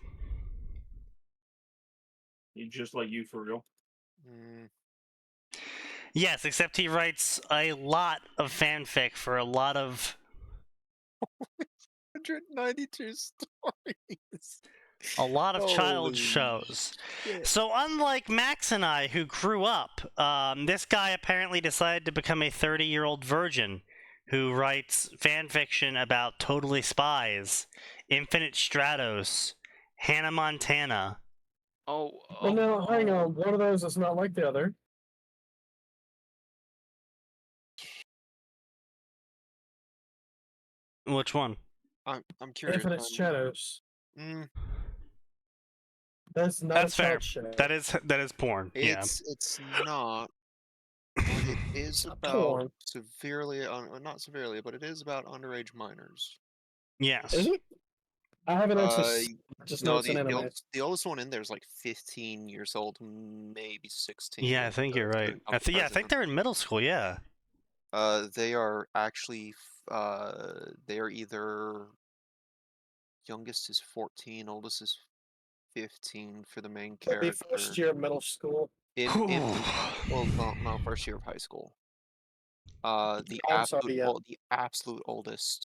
He's just like you for real. Yes, except he writes a lot of fanfic for a lot of... 192 stories. A lot of child Holy shows. shit. So unlike Max and I, who grew up, this guy apparently decided to become a 30-year-old virgin. who writes fan fiction about Totally Spies, Infinite Stratos, Hannah Montana. Oh, Well, now, hang on. One of those is not like the other. Which one? I'm curious. Infinite Shadows. Mm, That's not That's a fair. child show. That is porn. Yeah. it's not. But it is about porn. severely, not severely, but it is about underage minors. Yes. Is it? I haven't actually Uh, seen it, just know No, it's an anime. the oldest one in there is like 15 years old, maybe 16. Yeah, I with think the you're right. student I council think I think president. they're in middle school. Yeah. They are actually, they are either youngest is 14, oldest is 15 for the main Maybe character. first year of middle school. Well, no, first year of high school. The Oh, I'm sorry, yeah. the absolute oldest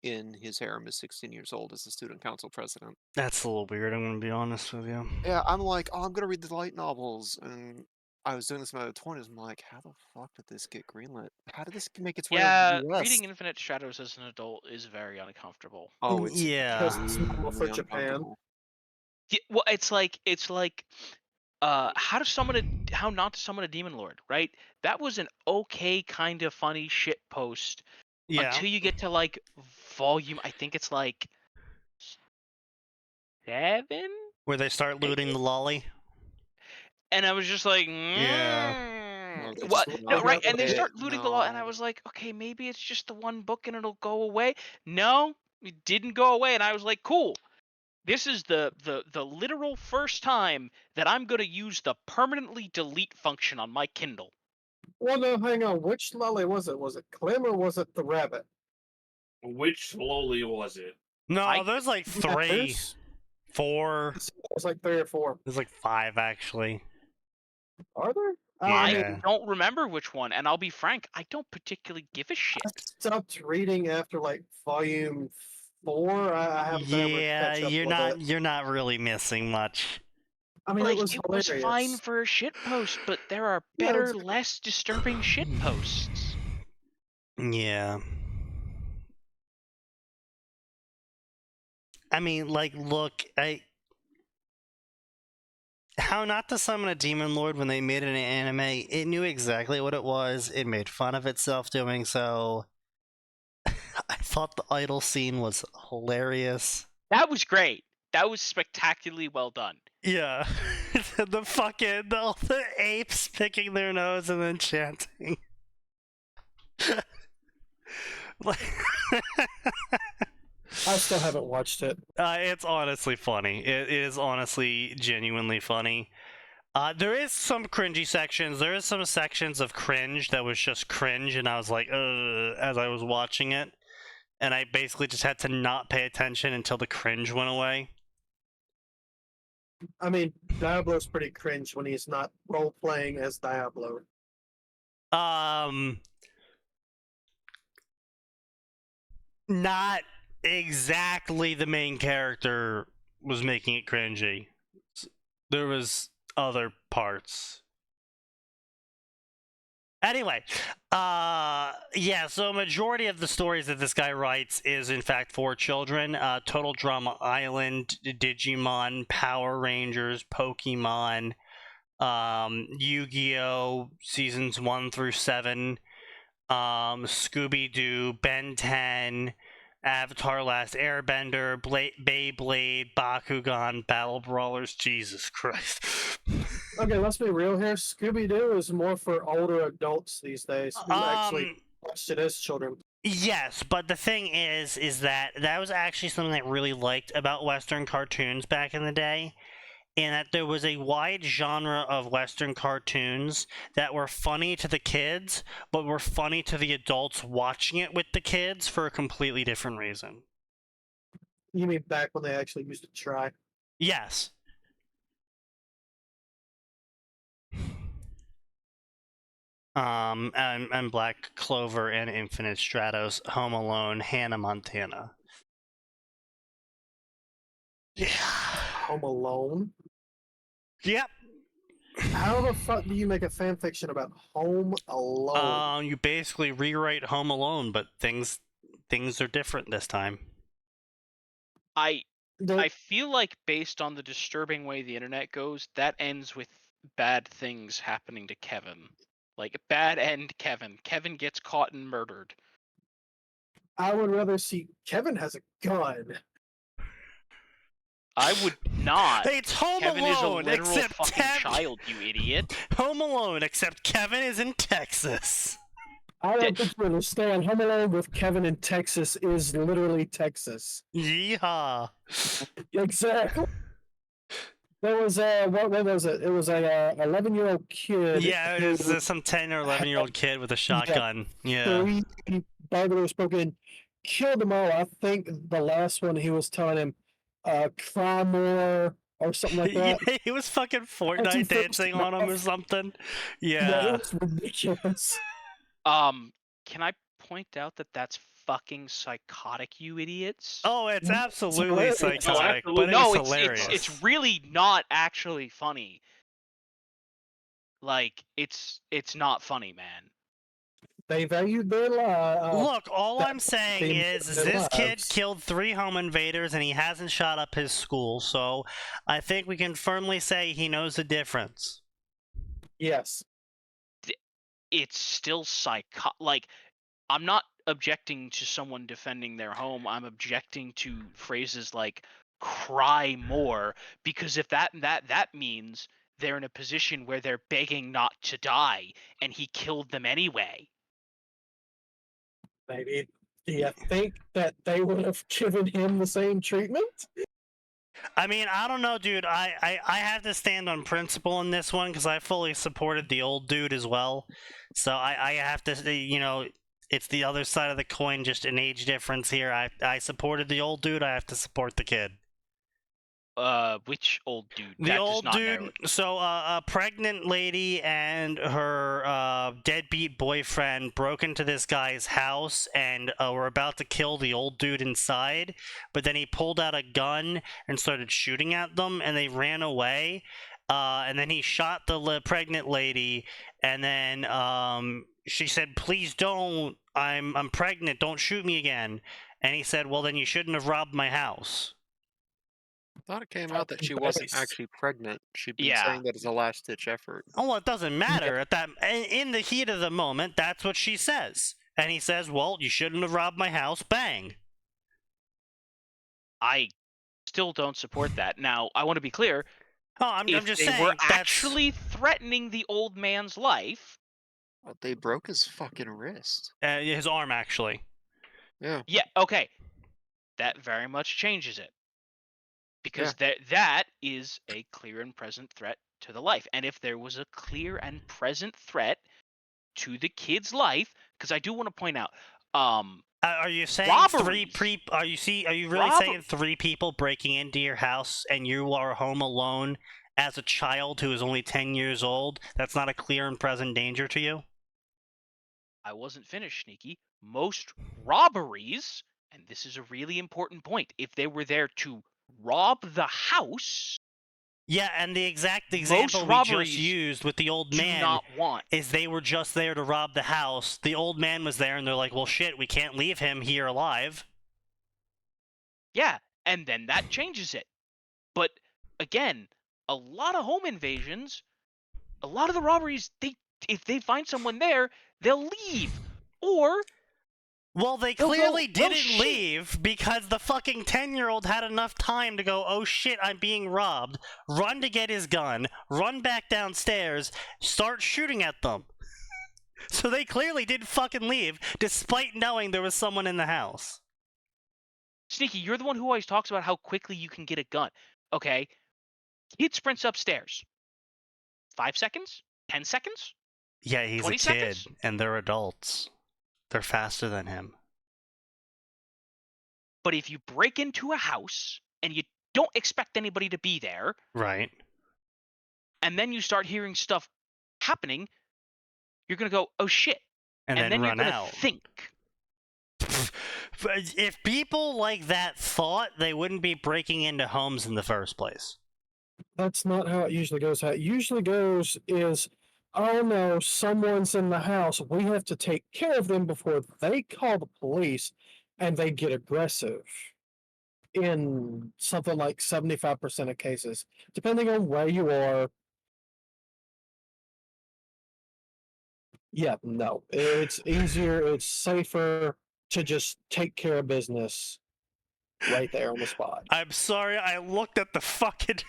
in his harem is 16 years old as the student council president. That's a little weird. I'm gonna be honest with you. Yeah, I'm like, oh, I'm gonna read the light novels, and I was doing this in my 20s. I'm like, how the fuck did this get greenlit? How did this make its way over yeah, to the US? reading Infinite Shadows as an adult is very uncomfortable. Oh, it's Yeah. Because it's normal for really Japan. uncomfortable. Yeah, well, it's like how not to summon a demon lord, right? That was an okay kind of funny shit post Yeah. until you get to like volume. I think it's like 7, Where they start looting the lolly. and I was just like, No, they what? just No, love right? it. And they They- start looting the law, and I no. was like, okay, maybe it's just the one book and it'll go away. No, it didn't go away, and I was like, cool. This is the literal first time that I'm gonna use the permanently delete function on my Kindle. Well, no, hang on. Which lolly was it? Was it Clem or was it the rabbit? Which lolly was it? No, there's like 3, Matters? 4. It was like 3 or 4. There's like 5 actually. Are there? I Yeah. don't remember which one, and I'll be frank, I don't particularly give a shit. I stopped reading after like volume 4. I haven't been able to Yeah, catch up you're with not it. you're not really missing much. I mean, Like, it was hilarious. fine for a shit post, but there are Yeah, it better, was- less disturbing shit posts. Yeah. I mean, like, look, How Not to Summon a Demon Lord, when they made it an anime, it knew exactly what it was. It made fun of itself doing so. I thought the idol scene was hilarious. That was great. That was spectacularly well done. Yeah. the apes picking their nose and then chanting. Like, I still haven't watched it. it's honestly funny. It is honestly genuinely funny. There is some cringy sections. There is some sections of cringe that was just cringe, and I was like, as I was watching it. And I basically just had to not pay attention until the cringe went away. I mean, Diablo's pretty cringe when he's not role playing as Diablo. Not exactly the main character was making it cringy. There was other parts. Anyway, yeah, so majority of the stories that this guy writes is in fact for children. Total Drama Island, Digimon, Power Rangers, Pokemon, Yu-Gi-Oh! Seasons 1 through 7, Scooby-Doo, Ben 10, Avatar Last Airbender, Beyblade, Bakugan, Battle Brawlers, Jesus Christ. Okay, let's be real here. Scooby-Doo is more for older adults these days who actually watched it as children. Yes, but the thing is that was actually something I really liked about Western cartoons back in the day, in that there was a wide genre of Western cartoons that were funny to the kids, but were funny to the adults watching it with the kids for a completely different reason. You mean back when they actually used to try? Yes. And Black Clover and Infinite Stratos, Home Alone, Hannah Montana. Yeah. Home Alone? Yep. How the fuck do you make a fan fiction about Home Alone? You basically rewrite Home Alone, but things are different this time. I feel like based on the disturbing way the internet goes, that ends with bad things happening to Kevin. Like bad end Kevin. Kevin gets caught and murdered. I would rather see Kevin has a gun. I would not. It's Home Kevin is a Alone, literal except fucking child, you idiot. Home Alone, except Kevin is in Texas. I don't think you understand. Home Alone with Kevin in Texas is literally Texas. Yeehaw. Exactly. There was a what was it? It was a 11-year-old kid. Yeah, it was some 10 or 11-year-old kid with a shotgun. Yeah. Three burglars broke in, killed them all. I think the last one he was telling him, cry more or something like Yeah, that. he was fucking Fortnite dancing on him or something. Yeah, Yeah. it was ridiculous. Can I point out that that's fucking psychotic, you idiots? Oh, it's absolutely hilarious. psychotic, No, but No, it's hilarious. it's really not actually funny. Like it's not funny, man. They valued their life. Look, all I'm saying they is their this kid lives. killed 3 home invaders and he hasn't shot up his school, so I think we can firmly say he knows the difference. Yes. It's still like I'm not objecting to someone defending their home. I'm objecting to phrases like cry more, because if that means they're in a position where they're begging not to die and he killed them anyway. Maybe. Do you think that they would have given him the same treatment? I mean, I don't know, dude. I have to stand on principle in this one because I fully supported the old dude as well. So I have to, you know, it's the other side of the coin, just an age difference here. I supported the old dude. I have to support the kid. Which old dude? The That does old not dude. narrow it. So a pregnant lady and her deadbeat boyfriend broke into this guy's house and were about to kill the old dude inside, but then he pulled out a gun and started shooting at them, and they ran away. And then he shot the pregnant lady, and then she said, "Please don't. I'm pregnant. Don't shoot me again." And he said, "Well, then you shouldn't have robbed my house." I thought it came out that she wasn't Nice. actually pregnant. She'd been Yeah. saying that as a last-ditch effort. Oh, well, it doesn't matter. At that, in the heat of the moment, that's what she says. And he says, "Well, you shouldn't have robbed my house." Bang. I still don't support that. Now, I want to be clear. Oh, I'm If just they saying were that's actually threatening the old man's life, They broke his fucking wrist. his arm, actually. Yeah. yeah, okay, that very much changes it, because that is a clear and present threat to the life. And if there was a clear and present threat to the kid's life, because I do want to point out, Are you saying robberies. Are you really saying 3 people breaking into your house and you are home alone as a child who is only 10 years old? That's not a clear and present danger to you? I wasn't finished, Sneaky. Most robberies, and this is a really important point, if they were there to rob the house, Yeah, and the exact example we just robberies used with the old do man not want. is they were just there to rob the house. The old man was there, and they're like, "Well, shit, we can't leave him here alive." Yeah, and then that changes it. But again, a lot of home invasions, a lot of the robberies, if they find someone there, they'll leave. Or Well, they they'll go, clearly "Well, didn't shit." leave because the fucking 10-year-old had enough time to go, "Oh shit, I'm being robbed," run to get his gun, run back downstairs, start shooting at them. So they clearly didn't fucking leave, despite knowing there was someone in the house. Sneaky, you're the one who always talks about how quickly you can get a gun. Okay, kid sprints upstairs. 5 seconds? 10 seconds? Yeah, he's a 20 kid, seconds? and they're adults. They're faster than him. But if you break into a house and you don't expect anybody to be there, Right. and then you start hearing stuff happening, you're going to go, "Oh shit." And then you're run going to out. think. If people like that thought, they wouldn't be breaking into homes in the first place. That's not how it usually goes. How it usually goes is, oh no, someone's in the house. We have to take care of them before they call the police, and they get aggressive. In something like 75% of cases, depending on where you are. Yeah, no, it's easier, it's safer to just take care of business right there on the spot. I'm sorry, I looked at the fucking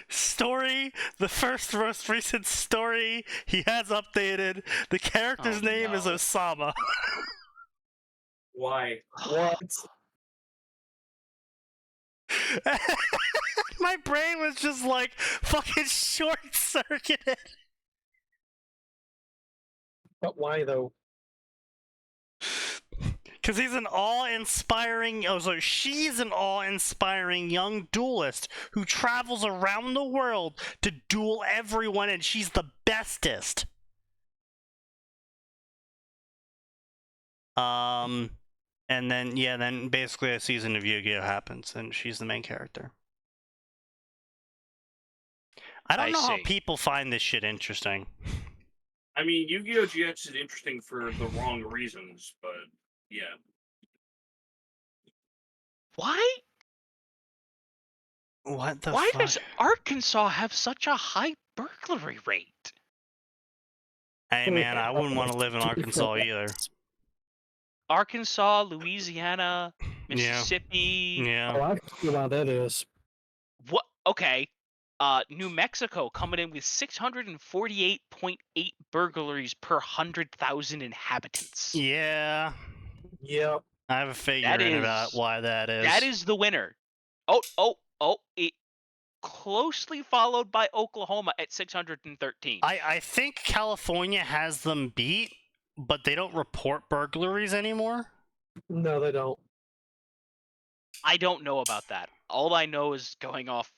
story, the most recent story he has updated. The character's Oh, name is no. Osama. Why? What? My brain was just like fucking short circuited. But why though? Because he's an awe-inspiring, she's an awe-inspiring young duelist who travels around the world to duel everyone, and she's the bestest. And then basically a season of Yu-Gi-Oh happens, and she's the main character. I don't know how people find this shit interesting. I mean, Yu-Gi-Oh! GX is interesting for the wrong reasons, but yeah. Why? What the Why fuck? does Arkansas have such a high burglary rate? Hey man, I wouldn't want to live in Arkansas either. Arkansas, Louisiana, Mississippi. Yeah. Oh, I can see why that is. What? Okay. New Mexico coming in with 648.8 burglaries per 100,000 inhabitants. Yeah. Yep. I have a figure about why that is. That is the winner. It closely followed by Oklahoma at 613. I think California has them beat, but they don't report burglaries anymore. No, they don't. I don't know about that. All I know is going off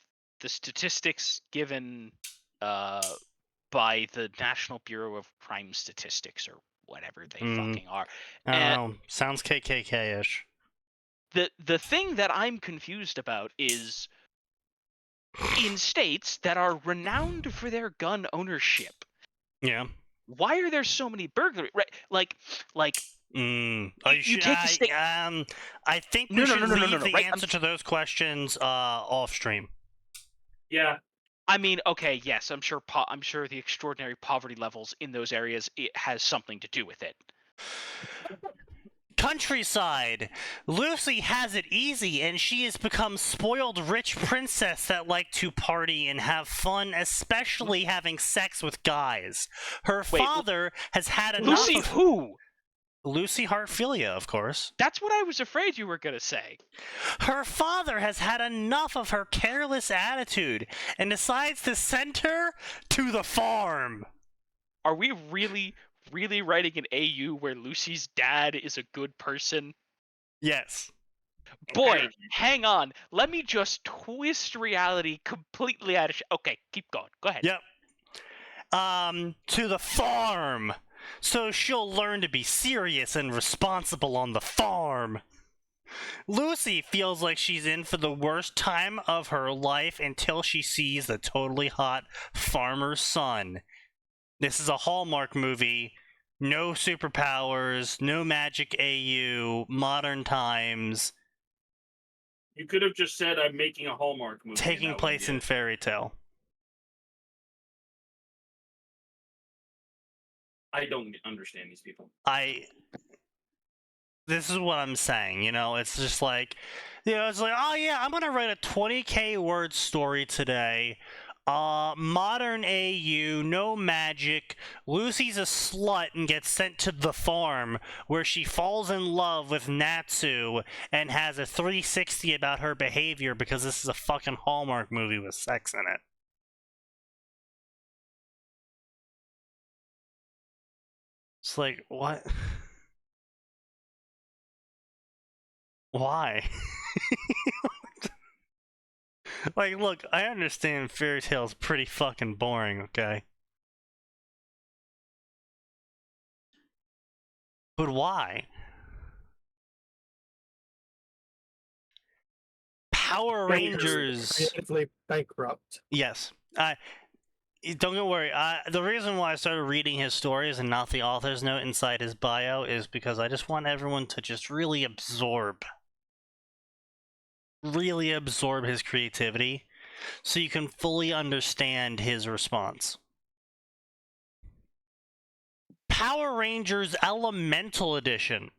the statistics given by the National Bureau of Crime Statistics or whatever they fucking are. I don't know. Sounds KKK-ish. The thing that I'm confused about is in states that are renowned for their gun ownership. Yeah. Why are there so many burglaries? Right, like. You take the state. I think we should leave the answer to those questions off stream. Yeah. I mean, okay, yes, I'm sure the extraordinary poverty levels in those areas it has something to do with it. Countryside. Lucy has it easy, and she has become spoiled rich princess that like to party and have fun, especially having sex with guys. Her father has had enough. Lucy who? Lucy Hartfilia, of course. That's what I was afraid you were going to say. Her father has had enough of her careless attitude and decides to send her to the farm. Are we really writing an AU where Lucy's dad is a good person? Yes. Boy, hang on. Let me just twist reality completely out of Okay, keep going. Go ahead. Yep. To the farm. So she'll learn to be serious and responsible on the farm. Lucy feels like she's in for the worst time of her life until she sees the totally hot farmer's son. This is a Hallmark movie. No superpowers, no magic AU, modern times. You could have just said I'm making a Hallmark movie. Taking place in fairy tale. I don't understand these people. This is what I'm saying, it's just like, it's like, oh yeah, I'm gonna write a 20k word story today. Modern AU, no magic. Lucy's a slut and gets sent to the farm where she falls in love with Natsu and has a 360 about her behavior because this is a fucking Hallmark movie with sex in it. It's like, what? Why? Like, look, I understand fairy tale's pretty fucking boring, okay? But why? Power Rangers. Creatively bankrupt. Yes. Don't worry. The reason why I started reading his stories and not the author's note inside his bio is because I just want everyone to just really absorb his creativity so you can fully understand his response. Power Rangers Elemental Edition.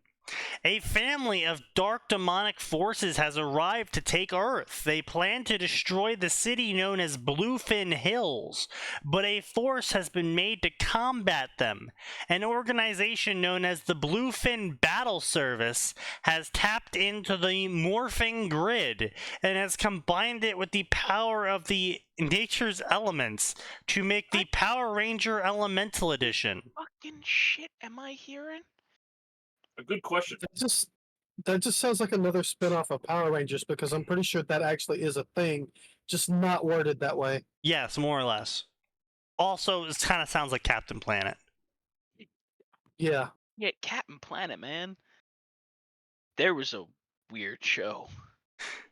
A family of dark demonic forces has arrived to take Earth. They plan to destroy the city known as Bluefin Hills, but a force has been made to combat them. An organization known as the Bluefin Battle Service has tapped into the morphing grid and has combined it with the power of the nature's elements to make the Power Ranger Elemental Edition. Fucking shit am I hearing? A good question. That just sounds like another spin-off of Power Rangers because I'm pretty sure that actually is a thing, just not worded that way. Yes, more or less. Also, it kind of sounds like Captain Planet. Yeah. Yeah, Captain Planet, man. There was a weird show.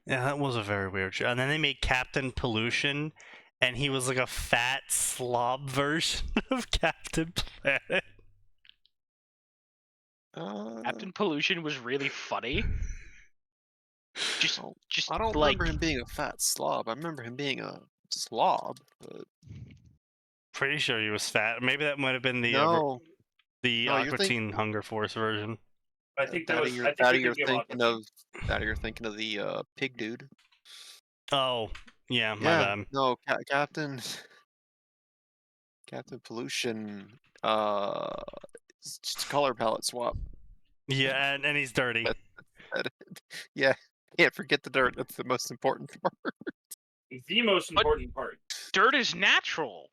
Yeah, that was a very weird show. And then they made Captain Pollution, and he was like a fat slob version of Captain Planet. Captain Pollution was really funny. Just I don't like remember him being a fat slob. I remember him being a slob. But Pretty sure he was fat. Maybe that might have been the no, the No, you're Aqua Teen Hunger Force version. I think that Daddy, was. you're, I think Daddy, you're you're thinking thinking of Daddy, you're thinking of the pig dude. Oh, yeah, my Yeah, bad. no, Captain Pollution. It's just a color palette swap. Yeah, and he's dirty. Yeah, can't forget the dirt. That's the most important part. the most important part. dirt is natural.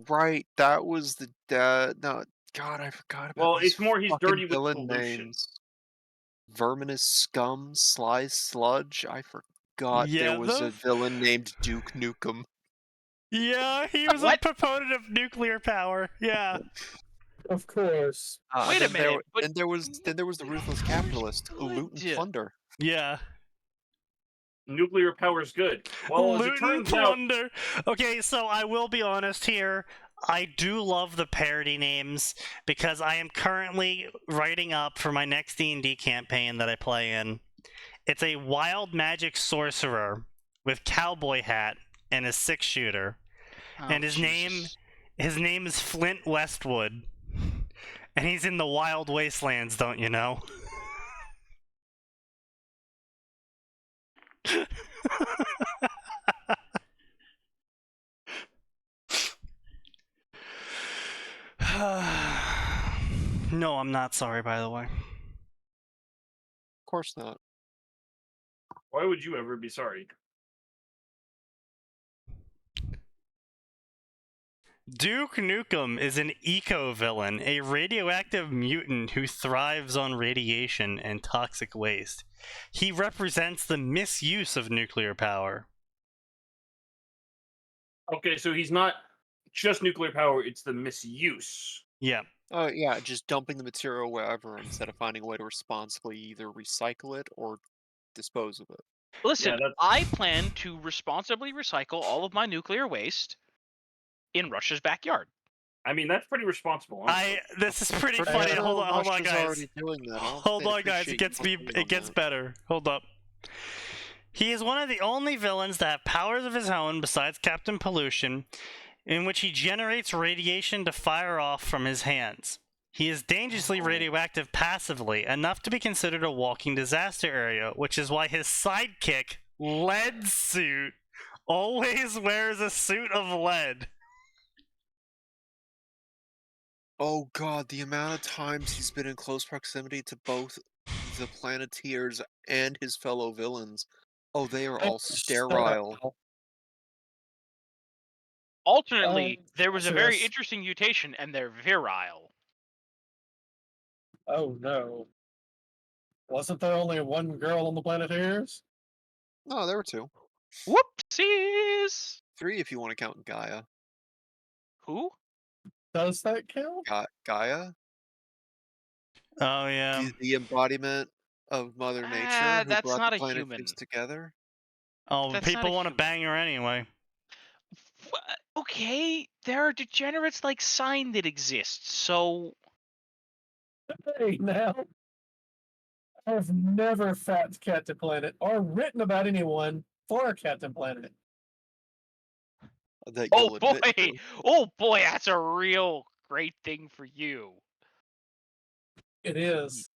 Right, that was the no, God, I forgot about. Well, these it's more he's fucking dirty with villain pollution. names. Verminous Scum, Sly Sludge. I forgot Yeah, there was a villain named Duke Nukem. Yeah, he was a What? proponent of nuclear power. Yeah. Of course. Wait a Then there, minute, but then there was the ruthless capitalist, Loot and good. Plunder. Yeah. Nuclear power is good. Well, as it Loot and turns out, plunder. Okay, so I will be honest here. I do love the parody names because I am currently writing up for my next D&D campaign that I play in. It's a wild magic sorcerer with cowboy hat and a 6-shooter. Oh, And his name is Flint Westwood. And he's in the Wild Wastelands, don't you know? No, I'm not sorry, by the way. Of course not. why would you ever be sorry? Duke Nukem is an eco-villain, a radioactive mutant who thrives on radiation and toxic waste. He represents the misuse of nuclear power. Okay, so he's not just nuclear power; it's the misuse. Yeah. Oh yeah, just dumping the material wherever instead of finding a way to responsibly either recycle it or dispose of it. Listen, Yeah, that's- I plan to responsibly recycle all of my nuclear waste in Russia's backyard. I mean, that's pretty responsible. honestly. This is pretty Pretty funny. sure Hold on, Russia's guys. already doing that. I don't Hold think on, they guys. It appreciate you it gets on that. better. Hold up. He is one of the only villains that have powers of his own besides Captain Pollution, in which he generates radiation to fire off from his hands. He is dangerously radioactive passively, enough to be considered a walking disaster area, which is why his sidekick, Lead Suit, always wears a suit of lead. Oh god, the amount of times he's been in close proximity to both the Planeteers and his fellow villains. Oh, they are all sterile. Alternately, there was a so very that's- interesting mutation, and they're virile. Oh no. Wasn't there only one girl on the Planeteers? No, there were 2. Whoopsies! 3 if you want to count Gaia. Who? Does that count? Gaia? Oh, yeah. The embodiment of Mother Nature who that's brought not the a planet human. things together. Oh, That's not people a want to human. bang her anyway. Okay, there are degenerates like Sign that exist, so Hey, now. I've never fapped Captain Planet or written about anyone for Captain Planet. That oh you'll admit boy, to. oh boy, that's a real great thing for you. It is.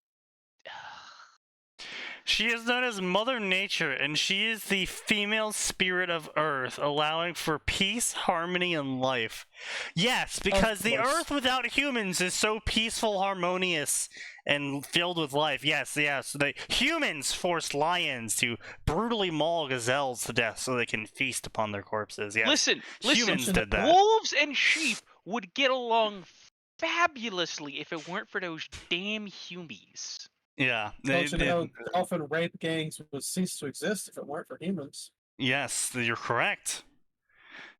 She is known as Mother Nature, and she is the female spirit of Earth, allowing for peace, harmony, and life. Yes, because the course. Earth without humans is so peaceful, harmonious, and filled with life. Yes. The humans forced lions to brutally maul gazelles to death so they can feast upon their corpses. Yes, Listen, humans did that. wolves and sheep would get along fabulously if it weren't for those damn humies. Yeah. Don't you know dolphin rape gangs would cease to exist if it weren't for humans? Yes, you're correct.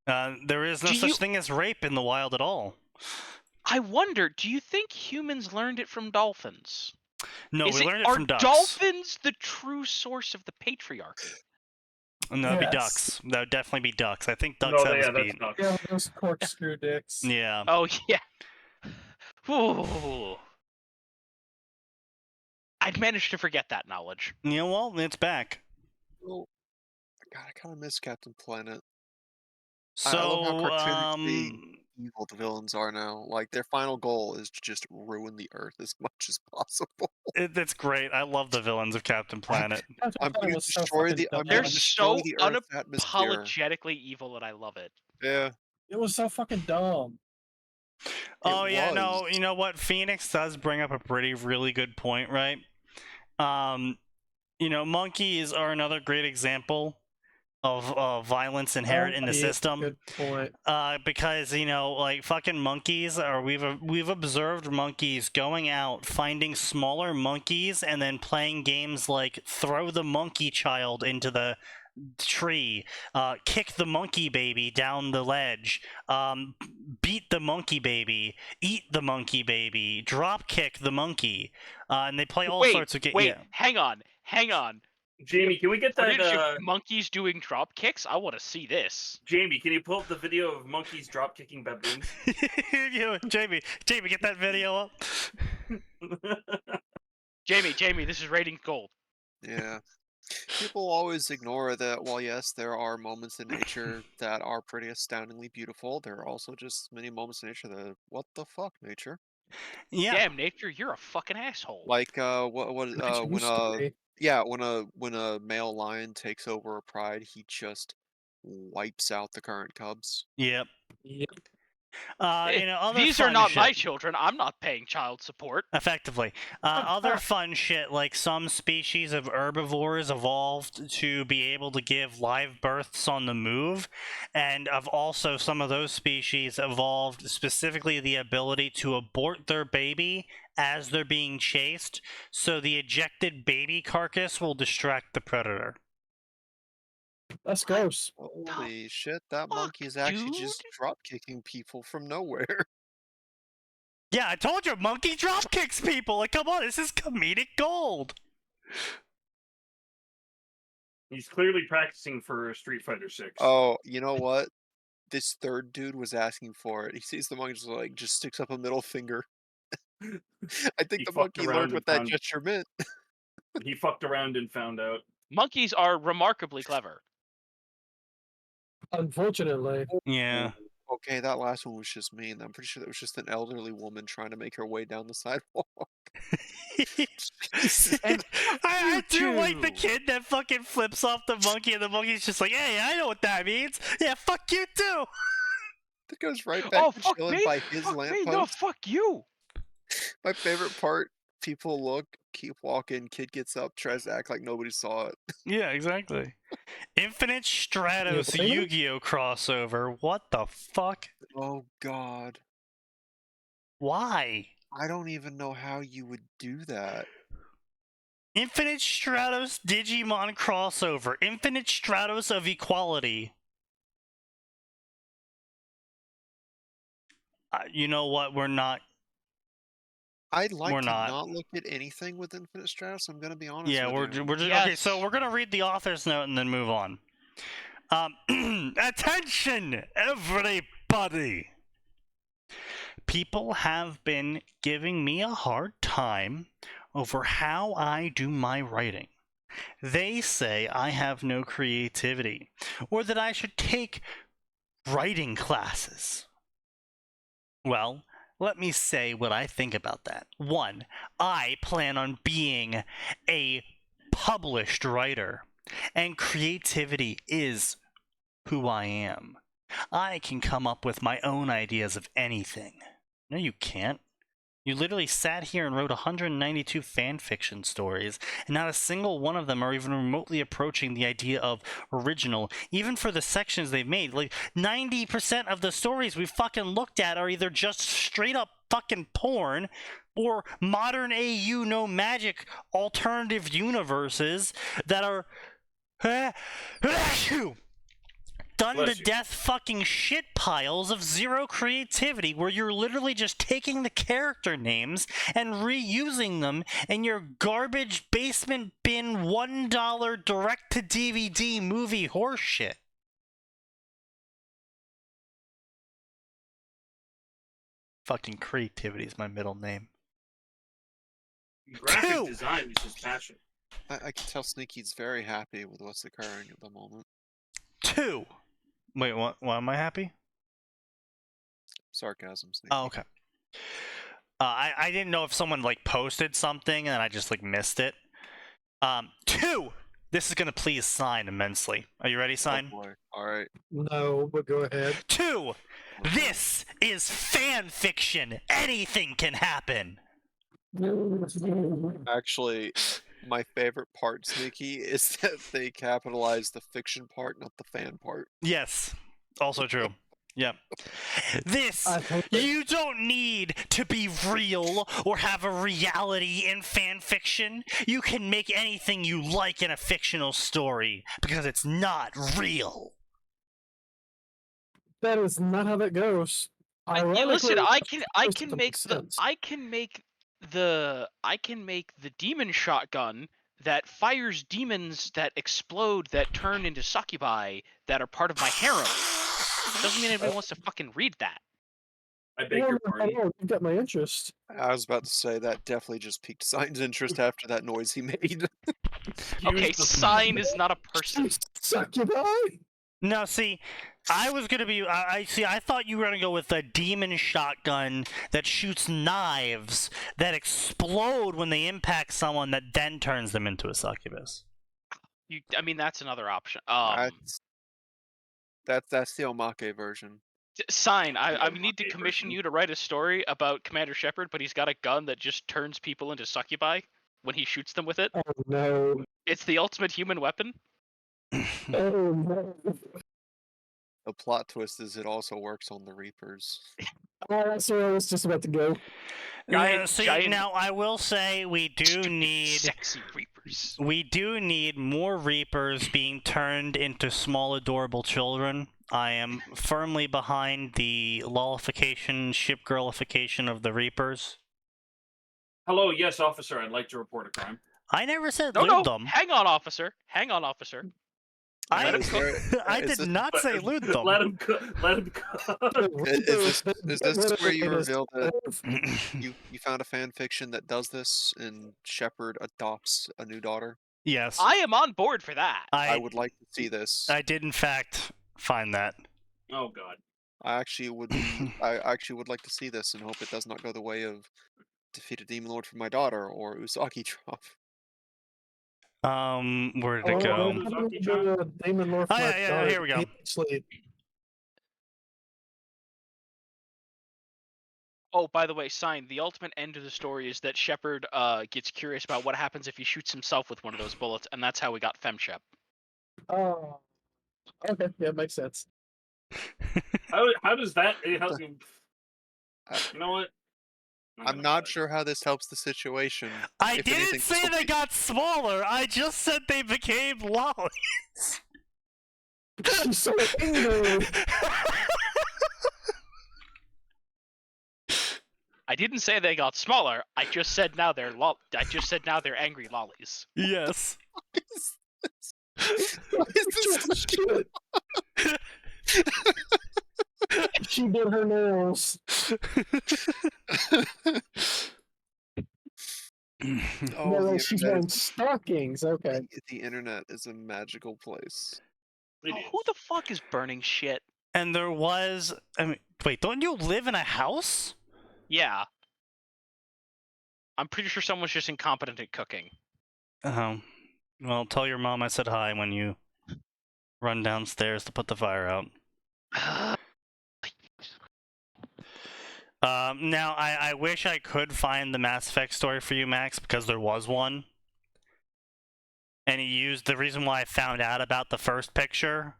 There is no Do such you- thing as rape in the wild at all. I wonder, do you think humans learned it from dolphins? No, we learned it are from ducks. dolphins the true source of the patriarchy? And that would be Yes. ducks. That would definitely be ducks. I think ducks No, have yeah, us that's beat. nuts. Yeah, those corkscrew dicks. Yeah. Oh yeah. Ooh. I'd managed to forget that knowledge. Yeah, well, it's back. Oh, God, I kind of miss Captain Planet. So, I love how cartoonishly evil the villains are now. Like, their final goal is to just ruin the Earth as much as possible. it's great. I love the villains of Captain Planet. Captain I'm Planet going to was so destroy fucking the. I'm dumb. They're going to so destroy the Earth's atmosphere. unapologetically evil that I love it. Yeah, It was so fucking dumb. Oh it yeah, was. no, you know what? Phoenix does bring up a really good point, right? Monkeys are another great example of violence inherent in the Yeah, system. Good point. Because like fucking monkeys, or we've observed monkeys going out finding smaller monkeys and then playing games like throw the monkey child into the tree, kick the monkey baby down the ledge, beat the monkey baby, eat the monkey baby, drop kick the monkey, and they play all sorts of games. Wait, Yeah. hang on. Jamie, can we get that? Footage of monkeys doing drop kicks? I want to see this. Jamie, can you pull up the video of monkeys drop kicking baboons? Jamie, get that video up. Jamie, this is rating gold. Yeah. People always ignore that while yes, there are moments in nature that are pretty astoundingly beautiful, there are also just many moments in nature that what the fuck, nature? Yeah. Damn, nature, you're a fucking asshole. Like Nature when used to be. yeah, when a male lion takes over a pride, he just wipes out the current cubs. Yep. Yep. Other These are fun not shit. my children. I'm not paying child support. Effectively. Other fun shit, like some species of herbivores evolved to be able to give live births on the move, and also some of those species evolved specifically the ability to abort their baby as they're being chased, so the ejected baby carcass will distract the predator. That's gross. Holy shit, that fuck, monkey is actually dude? just drop kicking people from nowhere. Yeah, I told you, monkey drop kicks people. Like, come on, this is comedic gold. He's clearly practicing for Street Fighter 6. Oh, you know what? This third dude was asking for it. He sees the monkey just sticks up a middle finger. I think He the fucked monkey around learned and what that found- gesture meant. He fucked around and found out. Monkeys are remarkably clever. Unfortunately. Yeah. Okay, that last one was just mean. I'm pretty sure that was just an elderly woman trying to make her way down the sidewalk. And I do like the too. kid that fucking flips off the monkey, and the monkey's just like, hey, I know what that means. Yeah, fuck you too. That goes right back Oh, to fuck chilling me. by his Fuck me. lamppost. No, fuck you. My favorite part, people look, keep walking, kid gets up, tries to act like nobody saw it. Yeah, exactly. Infinite Stratos blame him? Yu-Gi-Oh crossover. What the fuck? Oh god. Why? I don't even know how you would do that. Infinite Stratos Digimon crossover. Infinite Stratos of Equality. You know what? We're not. I'd like We're to not. not look at anything with Infinite Stratus, I'm gonna be honest Yeah, with we're you. just okay. Yes. So we're gonna read the author's note and then move on. Attention, everybody! People have been giving me a hard time over how I do my writing. They say I have no creativity, or that I should take writing classes. Well, let me say what I think about that. 1, I plan on being a published writer, and creativity is who I am. I can come up with my own ideas of anything. No, you can't. You literally sat here and wrote 192 fanfiction stories, and not a single one of them are even remotely approaching the idea of original, even for the sections they've made. Like, 90% of the stories we fucking looked at are either just straight up fucking porn, or modern AU no magic alternative universes that are done to Bless you. death fucking shit piles of zero creativity, where you're literally just taking the character names and reusing them in your garbage basement bin $1 direct to DVD movie horseshit. Fucking creativity is my middle name. Graphic 2. design is his passion. I can tell Sneaky's very happy with what's occurring at the moment. 2. Wait, what? Why am I happy? Sarcasm, Sneaky. Oh, okay. I didn't know if someone like posted something and I just like missed it. 2. This is gonna please Sign immensely. Are you ready, Sign? Oh boy. Alright. No, but go ahead. 2. This is fan fiction. Anything can happen. Actually, my favorite part, Sneaky, is that they capitalize the fiction part, not the fan part. Yes. Also true. Yep. This, I hope that- you don't need to be real or have a reality in fan fiction. You can make anything you like in a fictional story because it's not real. That is not how that goes. Yeah, listen, Ironically, I supposed can to make sense. the demon shotgun that fires demons that explode that turn into succubi that are part of my harem. Doesn't mean anybody wants to fucking read that. I beg Well, your no, pardon. no, you got my interest. I was about to say that definitely just piqued Sign's interest after that noise he made. Okay, Use the- Sign is not a person. Succubi? No, see, I was gonna be. I thought you were gonna go with a demon shotgun that shoots knives that explode when they impact someone, that then turns them into a succubus. I mean, that's another option. That's the Omake version. Sign, I Yeah, need to my commission version. you to write a story about Commander Shepard, but he's got a gun that just turns people into succubi when he shoots them with it. Oh no. It's the ultimate human weapon. Oh no. The plot twist is it also works on the Reapers. Oh, that's where I was just about to go. Giant- Now I will say we do Stupid, need sexy reapers. more Reapers being turned into small adorable children. I am firmly behind the lollification, ship girlification of the Reapers. Hello, yes, officer. I'd like to report a crime. I never said No, lewd no, them. hang on, officer. Hang on, officer. I, Is there- I is did this- not say lewd them. Let him go. Let him go. Is this where you reveal that that? you found a fan fiction that does this and Shepard adopts a new daughter? Yes, I am on board for that. I would like to see this. I did in fact find that. Oh god. I actually would like to see this and hope it does not go the way of Defeat a Demon Lord for my daughter or Usagi Drop. Where did it go? Demon Lord Oh, for my yeah, daughter. here we go. Sleep. Oh, by the way, Sign, the ultimate end of the story is that Shepard gets curious about what happens if he shoots himself with one of those bullets, and that's how we got FemShep. Oh. Okay, yeah, makes sense. How does that help you? You know what? I'm not sure how this helps the situation. I If didn't anything, say this'll they be- got smaller. I just said they became lollies. I'm so angry. I didn't say they got smaller. I just said now they're angry lollies. Yes. Why is this Shit. She did her nails. Oh, No, the she's internet wearing is stockings. Okay. the internet is a magical place. It Oh, is. who the fuck is burning shit? And there was, I mean, wait, don't you live in a house? Yeah. I'm pretty sure someone's just incompetent at cooking. Oh, well, tell your mom I said hi when you run downstairs to put the fire out. Now, I wish I could find the Mass Effect story for you, Max, because there was one. And he used the reason why I found out about the first picture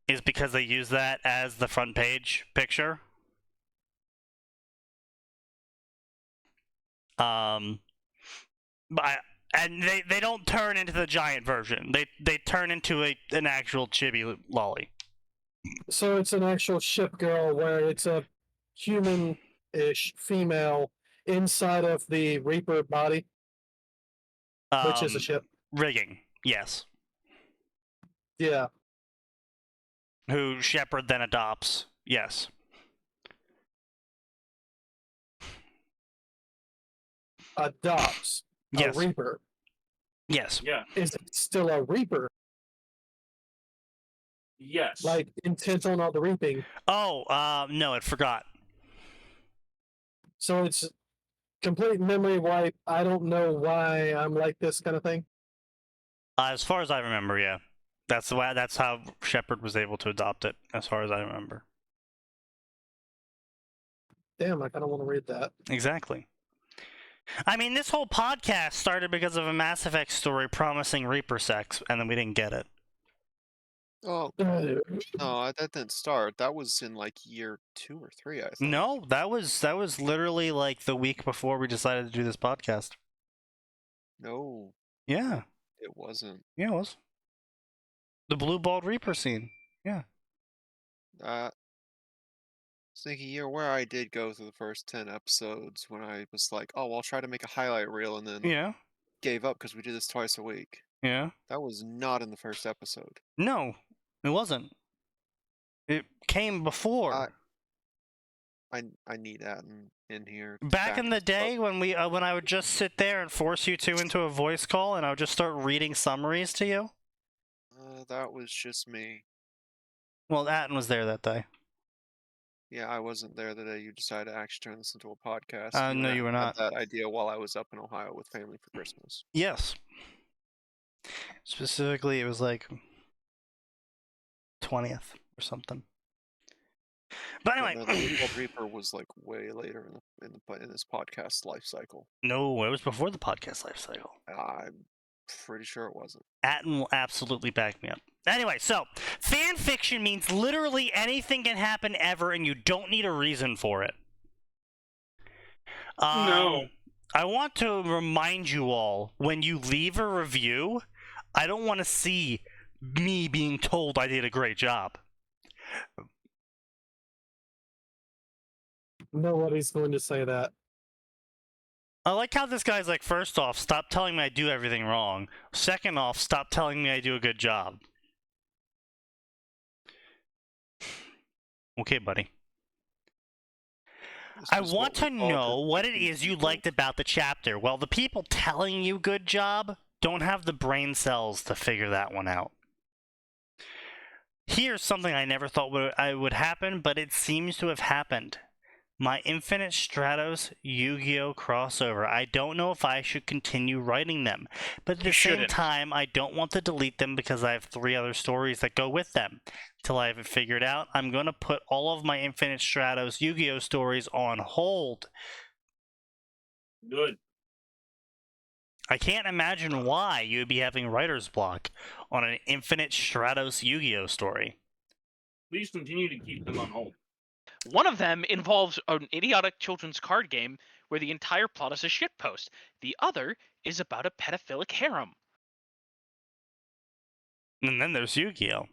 is because they used that as the front page picture. And they don't turn into the giant version. They turn into an actual chibi lolly. So it's an actual ship girl where it's a human-ish female inside of the Reaper body, which is a ship. Rigging, yes. Yeah. Who Shepard then adopts, yes. Adopts a Yes. Reaper. Yes. Yeah. Is it still a Reaper? Yes. Like intent on all the reaping. Oh, no, it forgot. So it's complete memory wipe. I don't know why I'm like this kind of thing. As far as I remember, yeah. That's how Shepard was able to adopt it, as far as I remember. Damn, I kind of want to read that. Exactly. I mean, this whole podcast started because of a Mass Effect story promising Reaper sex, and then we didn't get it. Oh, no, that didn't start. That was in like year 2 or 3, I think. No, that was literally like the week before we decided to do this podcast. No, Yeah, it wasn't. yeah, it was. The Blue Balled Reaper scene. Yeah. Sneaky, you're where I did go through the first 10 episodes when I was like, oh, I'll try to make a highlight reel, and then Yeah. gave up because we do this twice a week. Yeah. That was not in the first episode. No, it wasn't. It came before. I need that in here. to Back in the this up. day when when I would just sit there and force you two into a voice call, and I would just start reading summaries to you. That was just me. Well, Atin was there that day. Yeah, I wasn't there the day you decided to actually turn this into a podcast. No, you were had not. that idea while I was up in Ohio with family for Christmas. Yes. Specifically, it was like 20th or something. But anyway, no, the Blue Balled Reaper was like way later in this podcast life cycle. no, it was before the podcast life cycle. I'm pretty sure it wasn't. Atin will absolutely back me up. Anyway, so fan fiction means literally anything can happen ever, and you don't need a reason for it. No. I want to remind you all, when you leave a review, I don't want to see me being told I did a great job. Nobody's going to say that. I like how this guy's like, first off, stop telling me I do everything wrong. Second off, stop telling me I do a good job. Okay, buddy. This I was want what to we called know it, what it picking is you people. liked about the chapter. Well, the people telling you good job don't have the brain cells to figure that one out. Here's something I never thought would happen, but it seems to have happened. My Infinite Stratos Yu-Gi-Oh! Crossover. I don't know if I should continue writing them, but at the same shouldn't. time, I don't want to delete them because I have 3 other stories that go with them. Till I have it figured out, I'm going to put all of my Infinite Stratos Yu-Gi-Oh! Stories on hold. Good. I can't imagine why you would be having writer's block on an Infinite Stratos Yu-Gi-Oh! Story. Please continue to keep them on hold. One of them involves an idiotic children's card game where the entire plot is a shitpost. The other is about a pedophilic harem. And then there's Yu-Gi-Oh!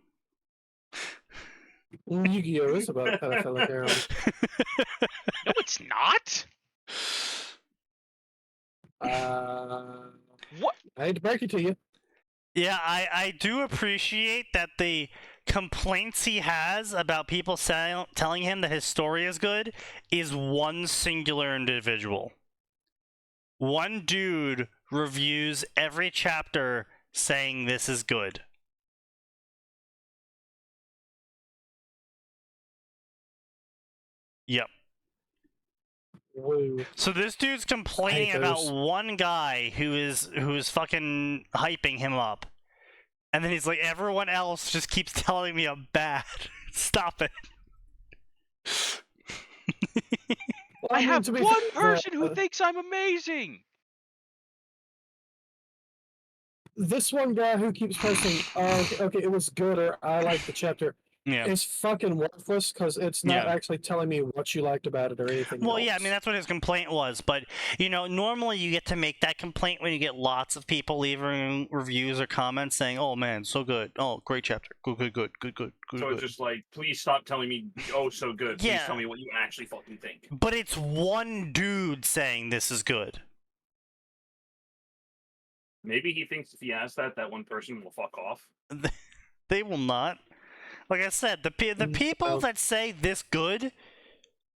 Yu-Gi-Oh! Is about a pedophilic harem. No, it's not. Uh, What? I hate to break it to you. Yeah, I do appreciate that the complaints he has about people telling him that his story is good is one singular individual. One dude reviews every chapter saying this is good. Yep. Woo. So this dude's complaining about those. one guy who is fucking hyping him up. And then he's like, everyone else just keeps telling me I'm bad. Stop it. Well, I mean, have to be one fair, person who thinks I'm amazing. this one guy who keeps posting, okay, it was good, or I liked the chapter. Yeah. It's fucking worthless because it's not Yeah. actually telling me what you liked about it or anything Well, else. yeah, I mean, that's what his complaint was. But, normally you get to make that complaint when you get lots of people leaving reviews or comments saying, oh, man, so good. Oh, great chapter. Good. So it's just like, please stop telling me, oh, so good. Please Yeah. tell me what you actually fucking think. But it's one dude saying this is good. Maybe he thinks if he asks that one person will fuck off. They will not. Like I said, the people No. that say this good,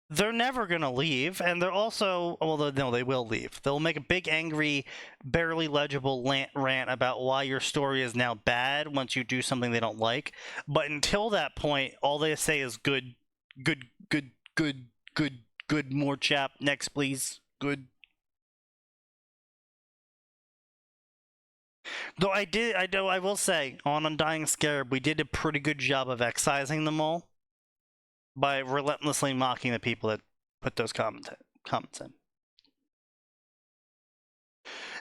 they're never gonna leave, and they're also no, they will leave. They'll make a big, angry, barely legible rant about why your story is now bad once you do something they don't like. But until that point, all they say is good, more chap, next please, good. Though I will say, on Undying Scarab, we did a pretty good job of excising them all by relentlessly mocking the people that put those comments in.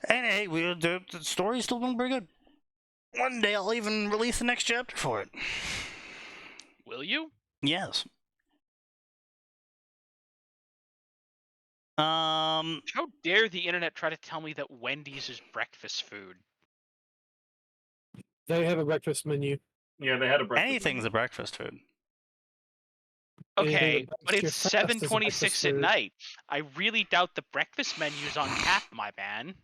And hey, the story's still going pretty good. One day I'll even release the next chapter for it. Will you? Yes. How dare the internet try to tell me that Wendy's is breakfast food? They have a breakfast menu. Yeah, they had a breakfast. Anything's a breakfast food. Anything Okay, that but makes you it's fast is a breakfast 7:26 at food. night. I really doubt the breakfast menu's on tap, my man.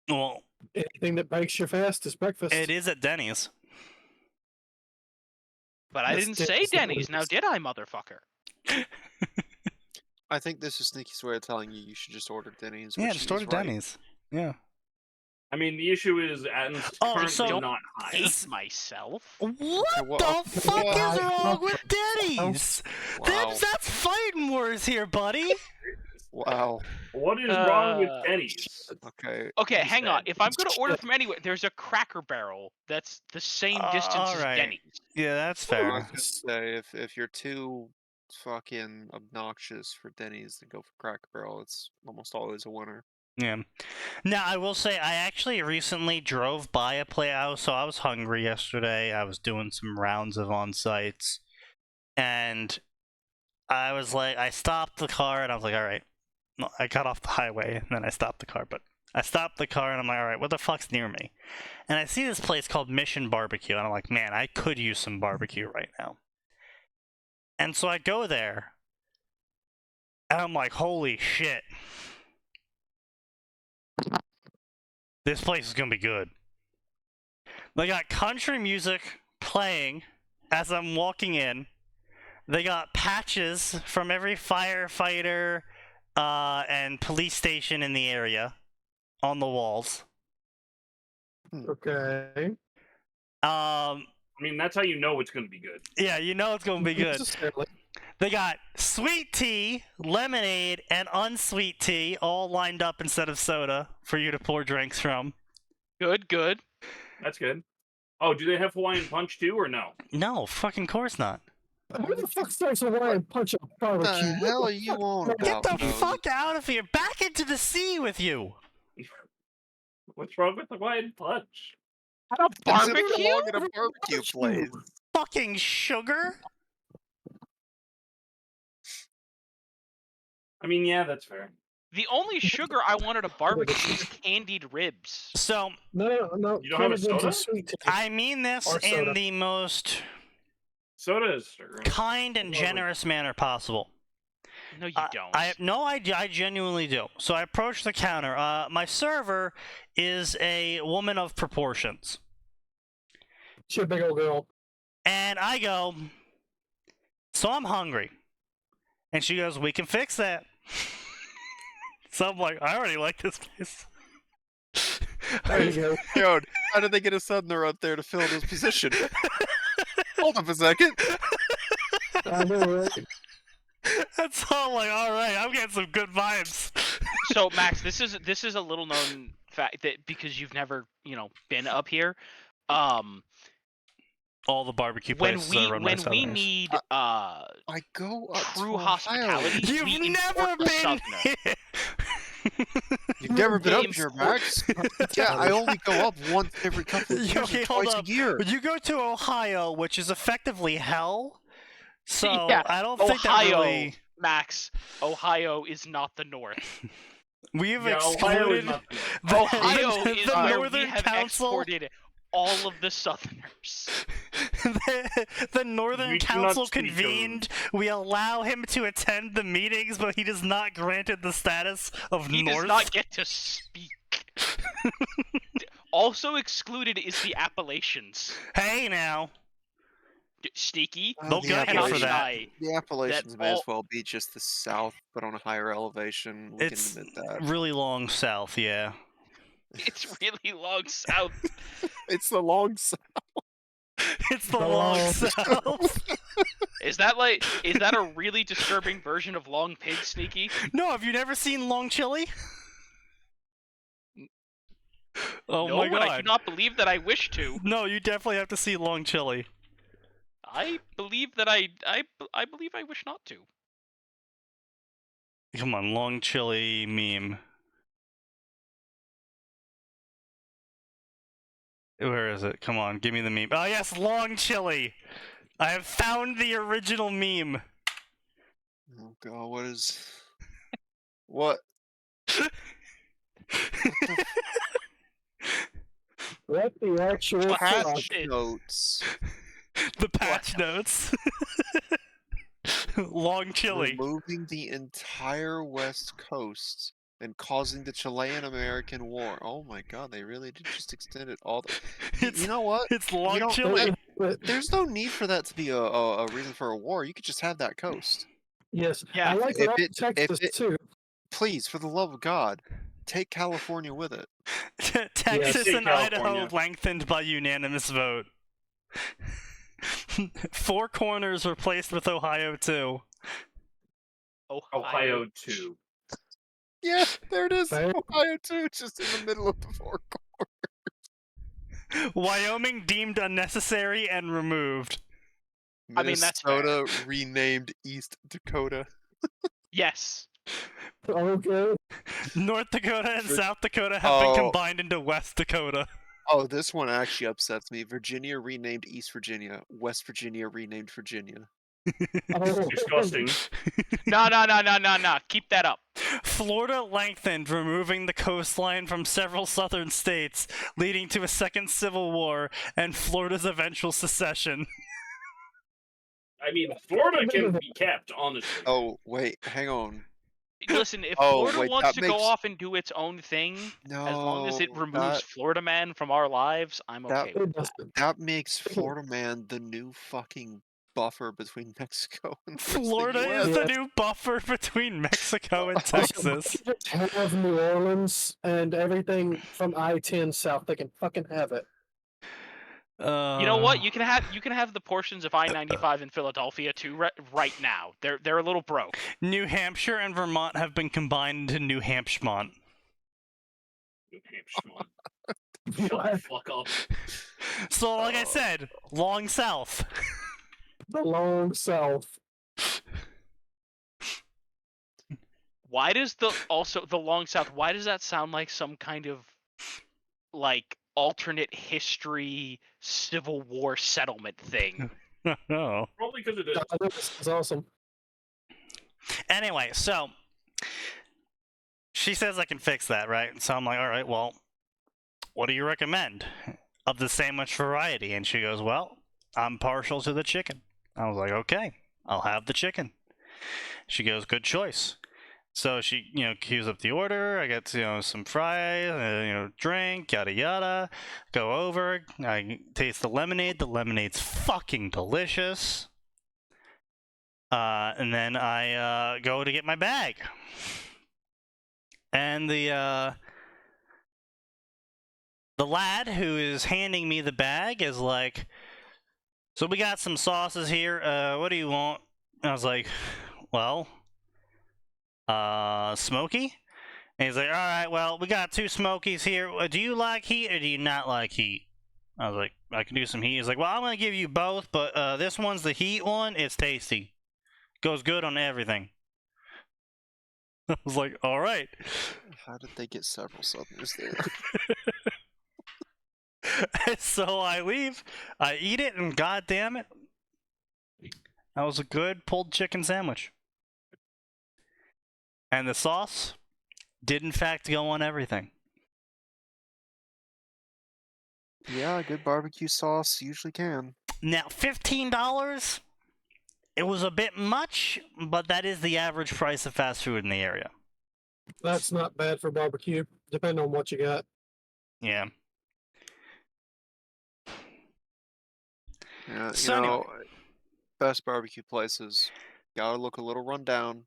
Well, Anything that breaks your fast is breakfast. it is at Denny's. But I That's didn't say Denny's, not Denny's, now Wendy's. did I, motherfucker? I think this is Sneaky's way of telling you should just order Denny's. Yeah, which just he order is right. Denny's. Yeah. I mean, the issue is Atin's Oh, currently so- not high. Hate myself. What well, the fuck is wow. wrong with Denny's? Wow. That's fighting words here, buddy. Wow. What is wrong with Uh, Denny's? Okay. Okay, He's hang on. dead. If I'm gonna order from anywhere, there's a Cracker Barrel that's the same distance as alright. Denny's. Yeah, that's I fair. was gonna say if you're too fucking obnoxious for Denny's, then go for Cracker Barrel. It's almost always a winner. Yeah. Now, I will say, I actually recently drove by a playhouse, so I was hungry yesterday. I was doing some rounds of on-sites, and I was like, I stopped the car, and I was like, alright. No, I got off the highway, and then I stopped the car, but I stopped the car, and I'm like, alright, what the fuck's near me? And I see this place called Mission Barbecue, and I'm like, man, I could use some barbecue right now. And so I go there, and I'm like, holy shit. This place is gonna be good. They got country music playing as I'm walking in. They got patches from every firefighter and police station in the area on the walls. Okay. I mean, that's how you know it's going to be good. Yeah, you know it's gonna be good. Necessarily. They got sweet tea, lemonade, and unsweet tea all lined up instead of soda for you to pour drinks from. Good, good. That's good. Oh, do they have Hawaiian Punch too, or no? No, fucking course not. Who the fuck starts Hawaiian punch a What barbecue? the hell are you on Get about? the bro? fuck out of here! Back into the sea with you! What's wrong with Hawaiian Punch? At a Does it barbecue? belong in a barbecue place? Fucking sugar? I mean, yeah, that's fair. The only sugar I want at a barbecue is candied ribs. So, No. You don't have a Canada soda? is sweet tea. I mean this Or in soda. the most Soda is sugar. kind and Lovely. generous manner possible. No, you don't. I genuinely do. So I approach the counter. My server is a woman of proportions. She's a big old girl. And I go, so I'm hungry. And she goes, we can fix that. So I'm like, I already like this place. There you go. Yo, how did they get a Suthner up there to fill this position? Hold up a second. I know, right? That's all like, all right, I'm getting some good vibes. So Max, this is a little known fact that because you've never been up here. All the barbecue When places are run by we Southerners. need I go up true to hospitality, You've we never import the been Suthner. here. You've never been up Games here, for- Max. Yeah, I only go up once every couple of years Okay, or hold twice up. a year. You go to Ohio, which is effectively hell. So Yeah, I don't think that Ohio, really. Max. Ohio is not the North. We've Yeah, Ohio is excluded not. the, Ohio the, is the where Northern we have Council. exported all of the Southerners. the Northern We do not Council speak of- convened. We allow him to attend the meetings, but he is not granted the status of He North. does not get to speak. Also excluded is the Appalachians. Hey now, Sneaky. Oh, they'll the gut you for Cannot that. deny. The Appalachians may as all- well be just the South, but on a higher elevation. We It's can admit that. really long south, yeah. It's really long south. It's the long South. It's the The long long south. Is that a really disturbing version of Long Pig, Sneaky? No, have you never seen Long Chili? Oh No, my and I do god. not believe that I wish to. No, you definitely have to see Long Chili. I believe that I believe I wish not to. Come on, Long Chili meme. Where is it? Come on, give me the meme. Oh yes, Long Chili! I have found the original meme. Oh god, what is? What? What the actual What fuck? the Patch shit? notes. The patch notes. Long Chili. Removing the entire West Coast and causing the Chilean-American War. Oh my god, they really did just extend it all. You know what? It's Long don't- Chili. There's no need for that to be a reason for a war. You could just have that coast. Yes, Yeah, I like if that it- if Texas it- too. Please, for the love of God, take California with it. Texas Yes. and Idaho California. lengthened by unanimous vote. Four corners replaced with Ohio too. Ohio 2. Yeah, there it is. Fair. Ohio too, just in the middle of the four corners. Wyoming deemed unnecessary and removed. I mean, that's fair. Minnesota renamed East Dakota. Yes. Okay. North Dakota and Vir- South Dakota have been Oh. combined into West Dakota. Oh, this one actually upsets me. Virginia renamed East Virginia. West Virginia renamed Virginia. Oh. Disgusting. No. Keep that up. Florida lengthened, removing the coastline from several southern states, leading to a second civil war and Florida's eventual secession. I mean, Florida can be kept, honestly. Oh, wait, hang on. Listen, if Oh, Florida wait, wants that to go makes- off and do its own thing, No, as long as it removes that, Florida Man from our lives, I'm that- okay with It that. doesn't. that makes Florida Man the new fucking buffer between Mexico and the rest of the Florida is US. the new buffer between Mexico and Texas. Just have New Orleans and everything from I-10 south. They can fucking have it. You know what? You can have the portions of I-95 in Philadelphia too right now. They're a little broke. New Hampshire and Vermont have been combined into New Hampshire. New Hampshire. Shut the What? fuck up. So, like I said, long south. The long south. Why does the long south? Why does that sound like some kind of like alternate history Civil War settlement thing? Oh. Probably because it is. I think this is awesome. Anyway, so she says I can fix that, right? So I'm like, all right, well, what do you recommend of the sandwich variety? And she goes, well, I'm partial to the chicken. I was like, okay, I'll have the chicken. She goes, good choice. So she, queues up the order. I get, some fries, drink, yada yada. Go over. I taste the lemonade. The lemonade's fucking delicious. And then I go to get my bag. And the lad who is handing me the bag is like, so we got some sauces here. What do you want? And I was like, well, smoky? And he's like, all right, well, we got 2 smokies here. Do you like heat or do you not like heat? I was like, I can do some heat. He's like, well, I'm going to give you both, but this one's the heat one. It's tasty. Goes good on everything. I was like, all right. How did they get several Southerners there? So I leave, I eat it, and goddamn it, that was a good pulled chicken sandwich. And the sauce did in fact go on everything. Yeah, a good barbecue sauce usually can. Now, $15, it was a bit much, but that is the average price of fast food in the area. That's not bad for barbecue, depending on what you got. Yeah. Yeah, So anyway. Best barbecue places. Gotta look a little run down.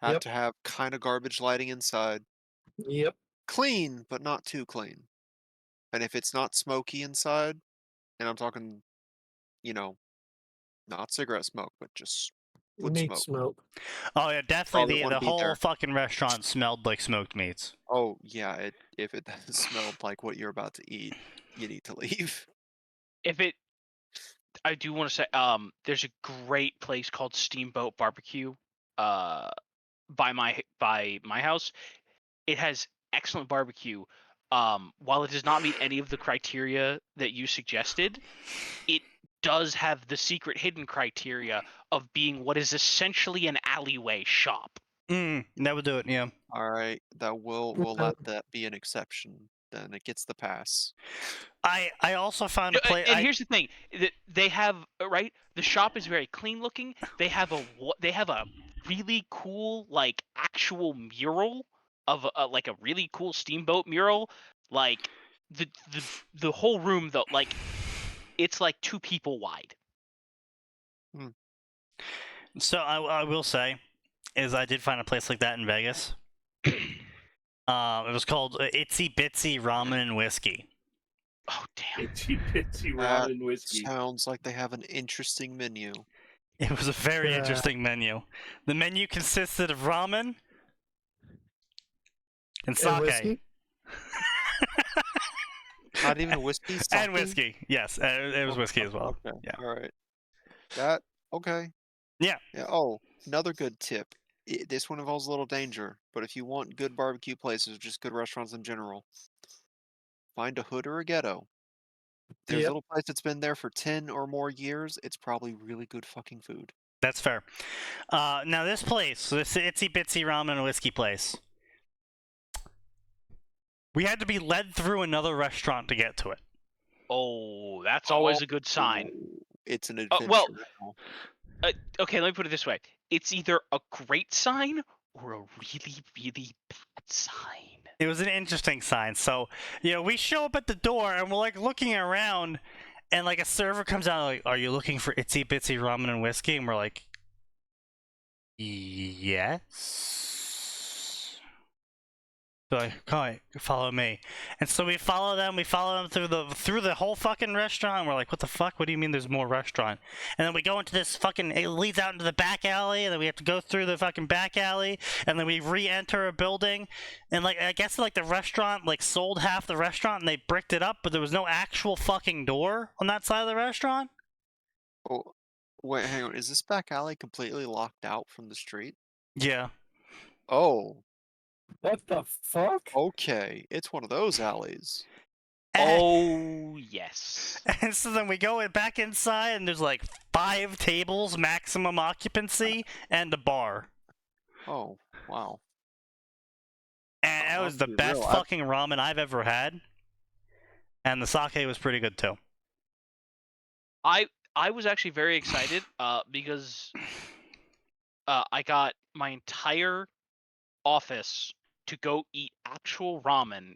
Have Yep. to have kind of garbage lighting inside. Yep. Clean, but not too clean. And if it's not smoky inside, and I'm talking, not cigarette smoke, but just wood Meat smoke. smoke. Oh yeah, definitely wouldn't the be whole there. fucking restaurant smelled like smoked meats. Oh yeah, if it smelled like what you're about to eat, you need to leave. I do want to say, there's a great place called Steamboat Barbecue, by my house. It has excellent barbecue. While it does not meet any of the criteria that you suggested, it does have the secret hidden criteria of being what is essentially an alleyway shop. That would do it, yeah. All right, we'll let that be an exception. Then it gets the pass. I also found a place. And here's the thing: they have right. The shop is very clean looking. They have a really cool actual mural of a really cool steamboat mural. Like the whole room though, it's 2 people wide. So I will say, is I did find a place like that in Vegas. It was called Itsy Bitsy Ramen and Whiskey. Oh damn! Itsy Bitsy Ramen Whiskey. Sounds like they have an interesting menu. It was a very interesting menu. The menu consisted of ramen and sake. whiskey? Not even whiskey. And whiskey, yes, it was whiskey as well. Okay. Yeah. All right. Okay. Yeah. Oh, another good tip. This one involves a little danger, but if you want good barbecue places, just good restaurants in general, find a hood or a ghetto. There's a little place that's been there for 10 or more years. It's probably really good fucking food. That's fair. Now this place, this Itsy Bitsy Ramen and Whiskey place, we had to be led through another restaurant to get to it. Oh, that's always a good sign. It's an adventure. Okay, let me put it this way: it's either a great sign or a really, really bad sign. It was an interesting sign. So, we show up at the door and we're looking around, and a server comes out like, "Are you looking for Itsy Bitsy Ramen and Whiskey?" And we're like, "Yes." So come on, follow me. And so we follow them. We follow them through the whole fucking restaurant. And we're like, "What the fuck? What do you mean there's more restaurant?" And then we go into this fucking. It leads out into the back alley, and then we have to go through the fucking back alley, and then we re-enter a building. And I guess the restaurant sold half the restaurant, and they bricked it up, but there was no actual fucking door on that side of the restaurant. Oh, wait, hang on. Is this back alley completely locked out from the street? Yeah. Oh. What the fuck? Okay, it's one of those alleys. Oh, yes. And so then we go back inside, and there's 5 tables, maximum occupancy, and a bar. Oh, wow. And that was the best fucking ramen I've ever had. And the sake was pretty good too. I was actually very excited because I got my entire office to go eat actual ramen.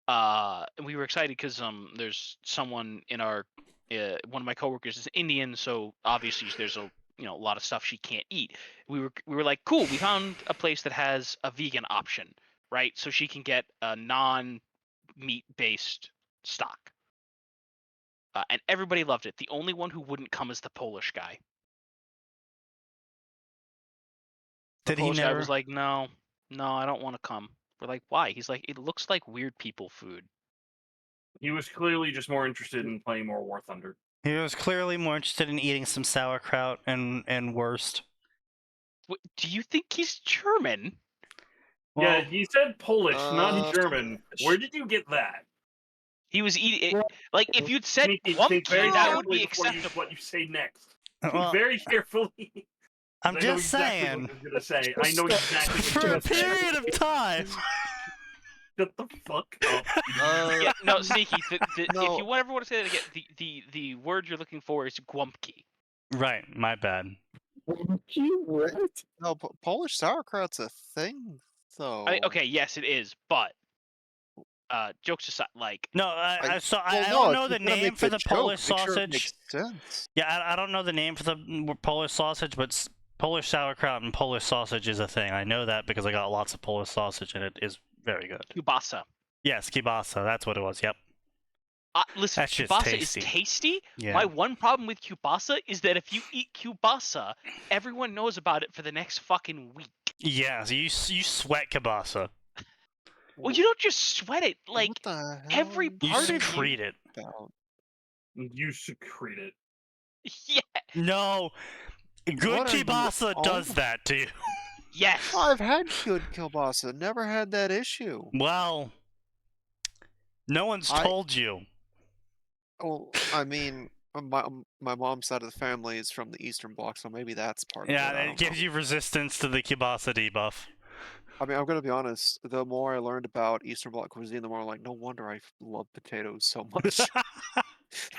And we were excited because there's someone in our one of my coworkers is Indian, so obviously there's a lot of stuff she can't eat. We were like, cool, we found a place that has a vegan option, right? So she can get a non-meat based stock. And everybody loved it. The only one who wouldn't come is the Polish guy. The Did he Polish guy never? was like, no, I don't want to come. We're like, why? He's like, it looks like weird people food. He was clearly just more interested in playing more War Thunder. He was clearly more interested in eating some sauerkraut and worst. Do you think he's German? Yeah, Well, he said Polish, not German. Polish. Where did you get that? He was eating it. Well, Like, if you'd said Think Clumpy, very that would carefully be before you, acceptable. what you say next. Think well, very carefully. I'm I know just exactly saying. what you're gonna say. I know exactly what For you're a gonna say. period of time. Shut the fuck up. Yeah, no, Sneaky. If No. you ever want to say that again, the word you're looking for is Gwumpki. Right, my bad. You right? No, Polish sauerkraut's a thing, though. Okay, yes, it is, but jokes aside, like, No, I Well, don't no, know if the you're gonna name make for the the joke, Polish make sure it sausage. makes sense. Yeah, I don't know the name for the Polish sausage, but Polish sauerkraut and Polish sausage is a thing. I know that because I got lots of Polish sausage, and it is very good. kielbasa. Yes, kielbasa. That's what it was. Yep. Listen, That shit's kielbasa tasty. is tasty. Yeah. My one problem with kielbasa is that if you eat kielbasa, everyone knows about it for the next fucking week. Yeah. So you sweat kielbasa. Well, you don't just sweat it. Like, what the hell every are You part of you. secrete it. about? You secrete it. Yeah. No. Good What are you kielbasa does on? that to you. Yes. I've had good kielbasa, never had that issue. Well, no one's I- told you. Well, I mean, my mom's side of the family is from the Eastern Bloc, so maybe that's part Yeah, of it. I it don't gives know. you resistance to the kielbasa debuff. I mean, I'm gonna be honest. The more I learned about Eastern Bloc cuisine, the more I'm like, no wonder I love potatoes so much.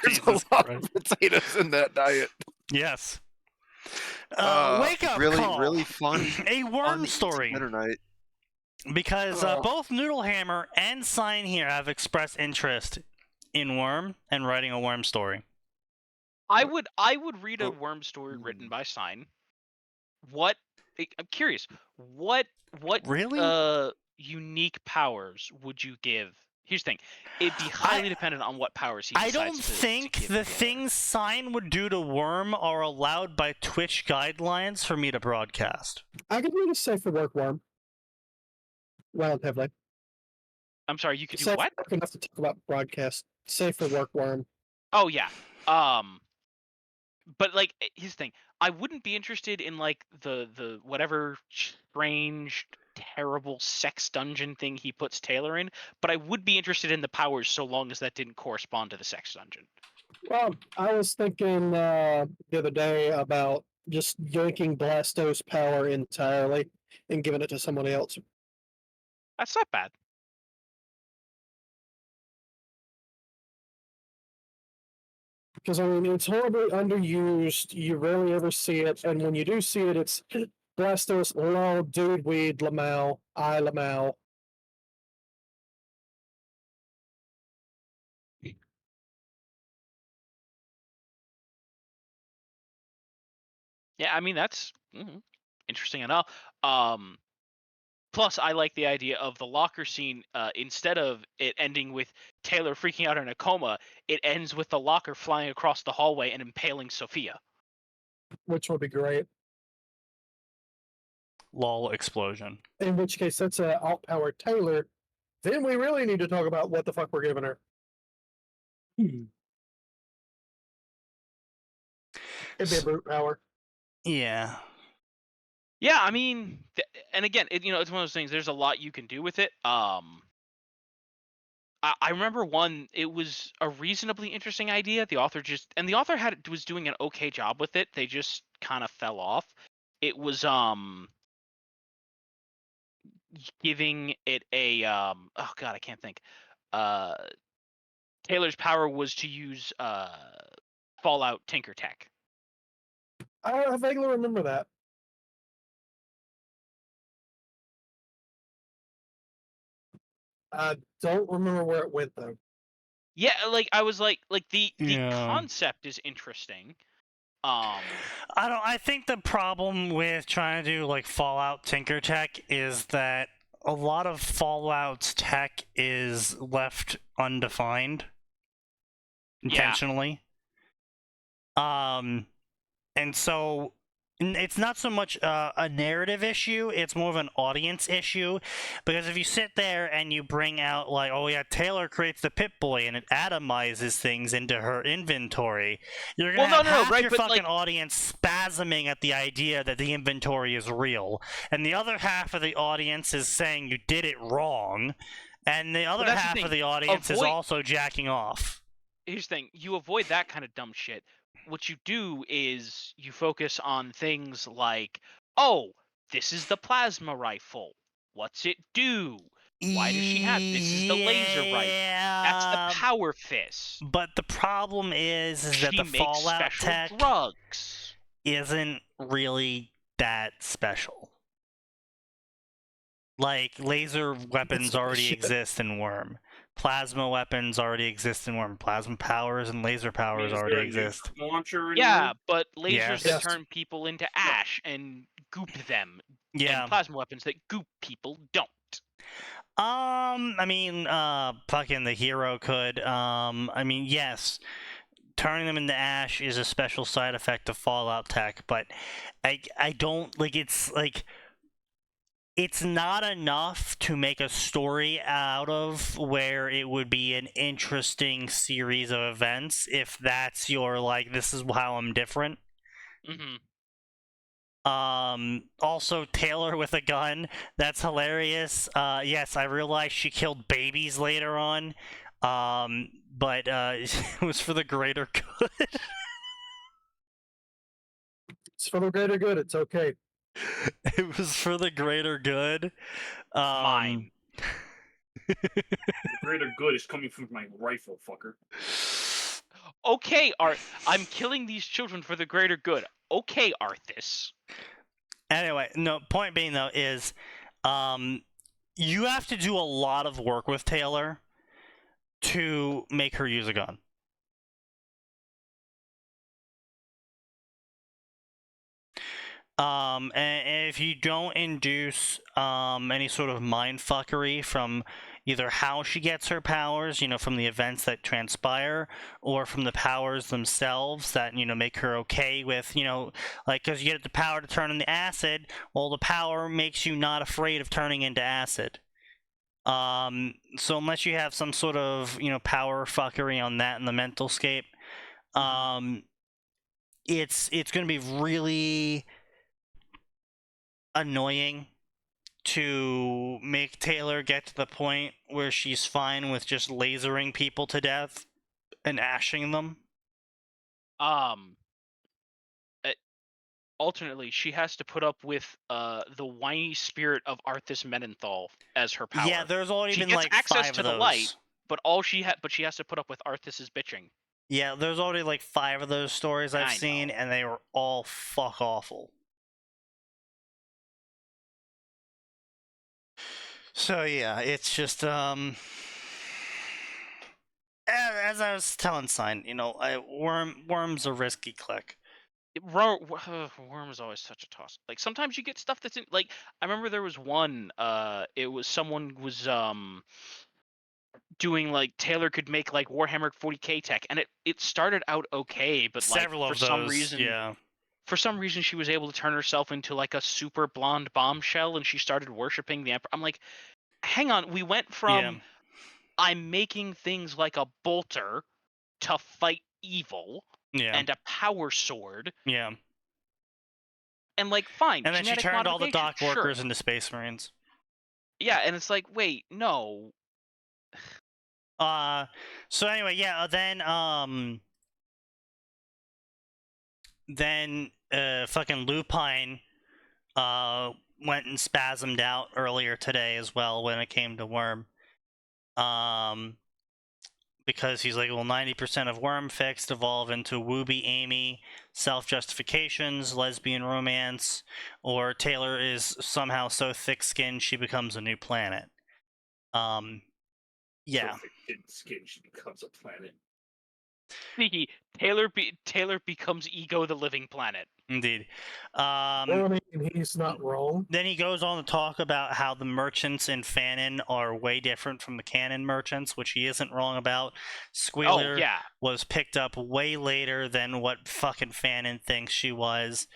There's a Jesus lot Christ. of potatoes in that diet. Yes. Wake up really, call. really fun. A fun worm easy story. dinner night. Because both Noodlehammer and Sign here have expressed interest in Worm and writing a Worm story. I would read a Oh, worm story written by Sign. I'm curious. What Really? unique powers would you give? Here's the thing. It'd be highly dependent on what powers he I decides don't to think give the the other. things Sign would do to Worm are allowed by Twitch guidelines for me to broadcast. I could read a safe for work worm. Relatively. I'm sorry, you could do Safe what? for work enough to talk about broadcast. Safe for work worm. Oh yeah. But like, here's the thing. I wouldn't be interested in like the whatever strange, terrible sex dungeon thing he puts Taylor in, but I would be interested in the powers so long as that didn't correspond to the sex dungeon. Well, I was thinking the other day about just yanking Blasto's power entirely and giving it to someone else. That's not bad. Because, I mean, it's horribly underused. You rarely ever see it. And when you do see it, it's Blastos, lol, dude, weed, Lamau, I, Lamau. Yeah, I mean that's interesting enough. Plus, I like the idea of the locker scene. Instead of it ending with Taylor freaking out in a coma, it ends with the locker flying across the hallway and impaling Sophia. Which would be great. LOL explosion. In which case, that's a outpowered Taylor. Then we really need to talk about what the fuck we're giving her. It'd be a brute power. Yeah. Yeah, I mean, and again, it's one of those things. There's a lot you can do with it. I remember one. It was a reasonably interesting idea. The author was doing an okay job with it. They just kind of fell off. It was giving it a oh god, I can't think. Taylor's power was to use Fallout Tinker Tech. I vaguely remember that. I don't remember where it went though. Yeah, like I was like the Yeah. concept is interesting. I think the problem with trying to do like Fallout Tinker Tech is that a lot of Fallout's tech is left undefined intentionally. And so it's not so much a narrative issue, it's more of an audience issue, because if you sit there and you bring out like, oh yeah, Taylor creates the Pip-Boy and it atomizes things into her inventory, you're gonna have half your fucking audience spasming at the idea that the inventory is real, and the other half of the audience is saying you did it wrong, and the other half of the audience is also jacking off. Here's the thing, you avoid that kind of dumb shit. What you do is you focus on things like, oh, this is the plasma rifle. What's it do? Why does she have this? Is the laser rifle. That's the power fist. But the problem is that the Fallout tech drugs isn't really that special. Like, laser weapons already exist in Worm. Plasma weapons already exist in Worm. Plasma powers and laser powers already exist. Yeah, but lasers that turn people into ash and goop them. Yeah. And plasma weapons that goop people don't. I mean, fucking the hero could. I mean, yes, turning them into ash is a special side effect of Fallout tech, but I don't like. It's like, it's not enough to make a story out of where it would be an interesting series of events if that's your, like, this is how I'm different. Mm-hmm. Also, Taylor with a gun, that's hilarious. Yes, I realized she killed babies later on, but it was for the greater good. It's for the greater good, it's okay. It was for the greater good. Mine. The greater good is coming from my rifle, fucker. Okay, I'm killing these children for the greater good. Okay, Arthas. Anyway, no, point being though is, you have to do a lot of work with Taylor to make her use a gun. And if you don't induce any sort of mindfuckery from either how she gets her powers, you know, from the events that transpire, or from the powers themselves that, you know, make her okay with, you know, like, because you get the power to turn into acid, well, the power makes you not afraid of turning into acid. So unless you have some sort of, you know, power fuckery on that in the mental scape, it's going to be really annoying to make Taylor get to the point where she's fine with just lasering people to death and ashing them. Alternately, she has to put up with the whiny spirit of Arthas Menenthal as her power. Yeah, there's already she been gets like access 5 to of those. the light, but she has to put up with Arthas's bitching. Yeah, there's already like 5 of those stories I've seen, and they were all fuck awful. So yeah, it's just as I was telling Sign, you know, Worm's a risky click. Worm is always such a toss. Like, sometimes you get stuff that's in, like, I remember there was one, it was someone was doing, like, Taylor could make like Warhammer 40k tech, and it started out okay, but Several like, of those, yeah. For some reason, she was able to turn herself into like a super blonde bombshell, and she started worshiping the Emperor. I'm like, hang on, we went from I'm making things like a bolter to fight evil and a power sword. Yeah. And like, fine. And then she turned all the dock workers into Space Marines. Yeah, and it's like, wait, no. So anyway, yeah, then fucking Lupine went and spasmed out earlier today as well when it came to Worm. Because he's like, well, 90% of Worm fixed evolve into Wooby Amy, self-justifications, lesbian romance, or Taylor is somehow so thick-skinned she becomes a new planet. Yeah. Perfect skin, she becomes a planet. Sneaky, Taylor becomes Ego the Living Planet. Indeed. Well, I mean, he's not wrong. Then he goes on to talk about how the merchants in Fanon are way different from the canon merchants, which he isn't wrong about. Squealer Oh, yeah. was picked up way later than what fucking Fanon thinks she was.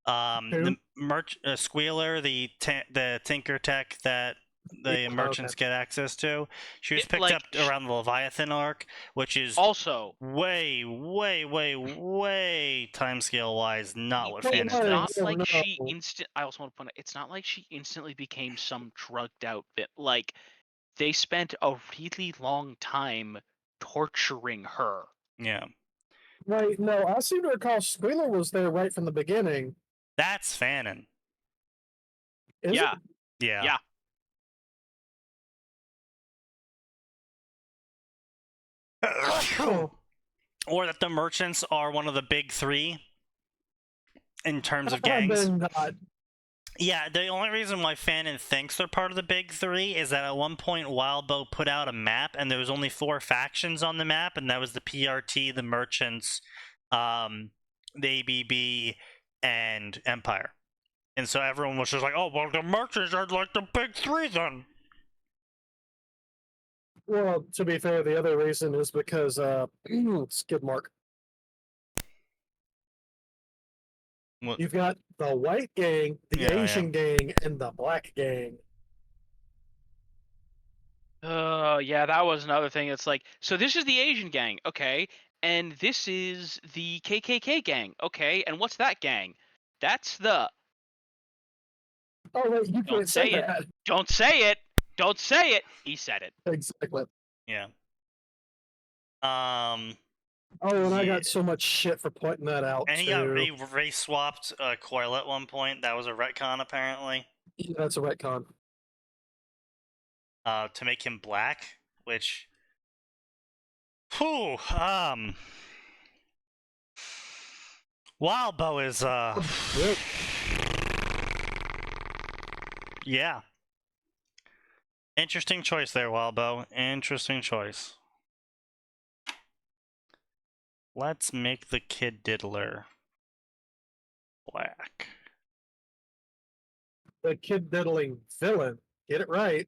The Squealer, the Tinker Tech that the merchants get access to, she was picked up around the Leviathan arc, which is also way timescale wise not what Fanon it's thinks. not like she I also want to point out, it's not like she instantly became some drugged out bit. Like, they spent a really long time torturing her. Yeah. Right, no, I seem to recall Squealer was there right from the beginning. That's Fanon. Is Yeah. it? Yeah. Yeah. Or that the merchants are one of the big three in terms of gangs. Yeah, the only reason why Fanon thinks they're part of the big three is that at one point Wildbow put out a map and there was only 4 factions on the map, and that was the PRT, the merchants, the ABB, and Empire. And so everyone was just like, oh, well, the merchants are like the big three then. Well, to be fair, the other reason is because skid mark. What? You've got the white gang, the Asian gang, and the black gang. Yeah, that was another thing. It's like, so this is the Asian gang, okay, and this is the KKK gang, okay, and what's that gang? That's the... Oh, wait, you can't say it. that. Don't say it. Don't say it. He said it. Exactly. Yeah. Oh, and I got so much shit for pointing that out. And too. he race swapped Coil at one point. That was a retcon, apparently. Yeah, that's a retcon. To make him black, which... Whew, Wildbow is, Yep. Yeah. Interesting choice there, Wildbow. Interesting choice. Let's make the Kid Diddler black. The kid diddling villain. Get it right.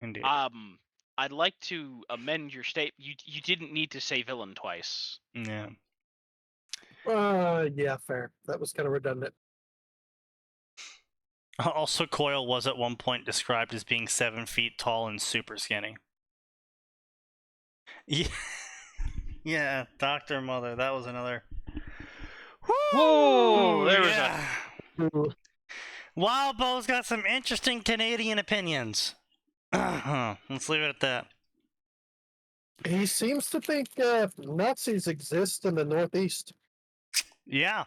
Indeed. I'd like to amend your state. You didn't need to say villain twice. Yeah. Yeah, fair. That was kind of redundant. Also, Coil was at one point described as being 7 feet tall and super skinny. Yeah, yeah, Dr. Mother, that was another... Whoa, there was a... Wildbow's got some interesting Canadian opinions. Let's leave it at that. He seems to think Nazis exist in the Northeast. Yeah.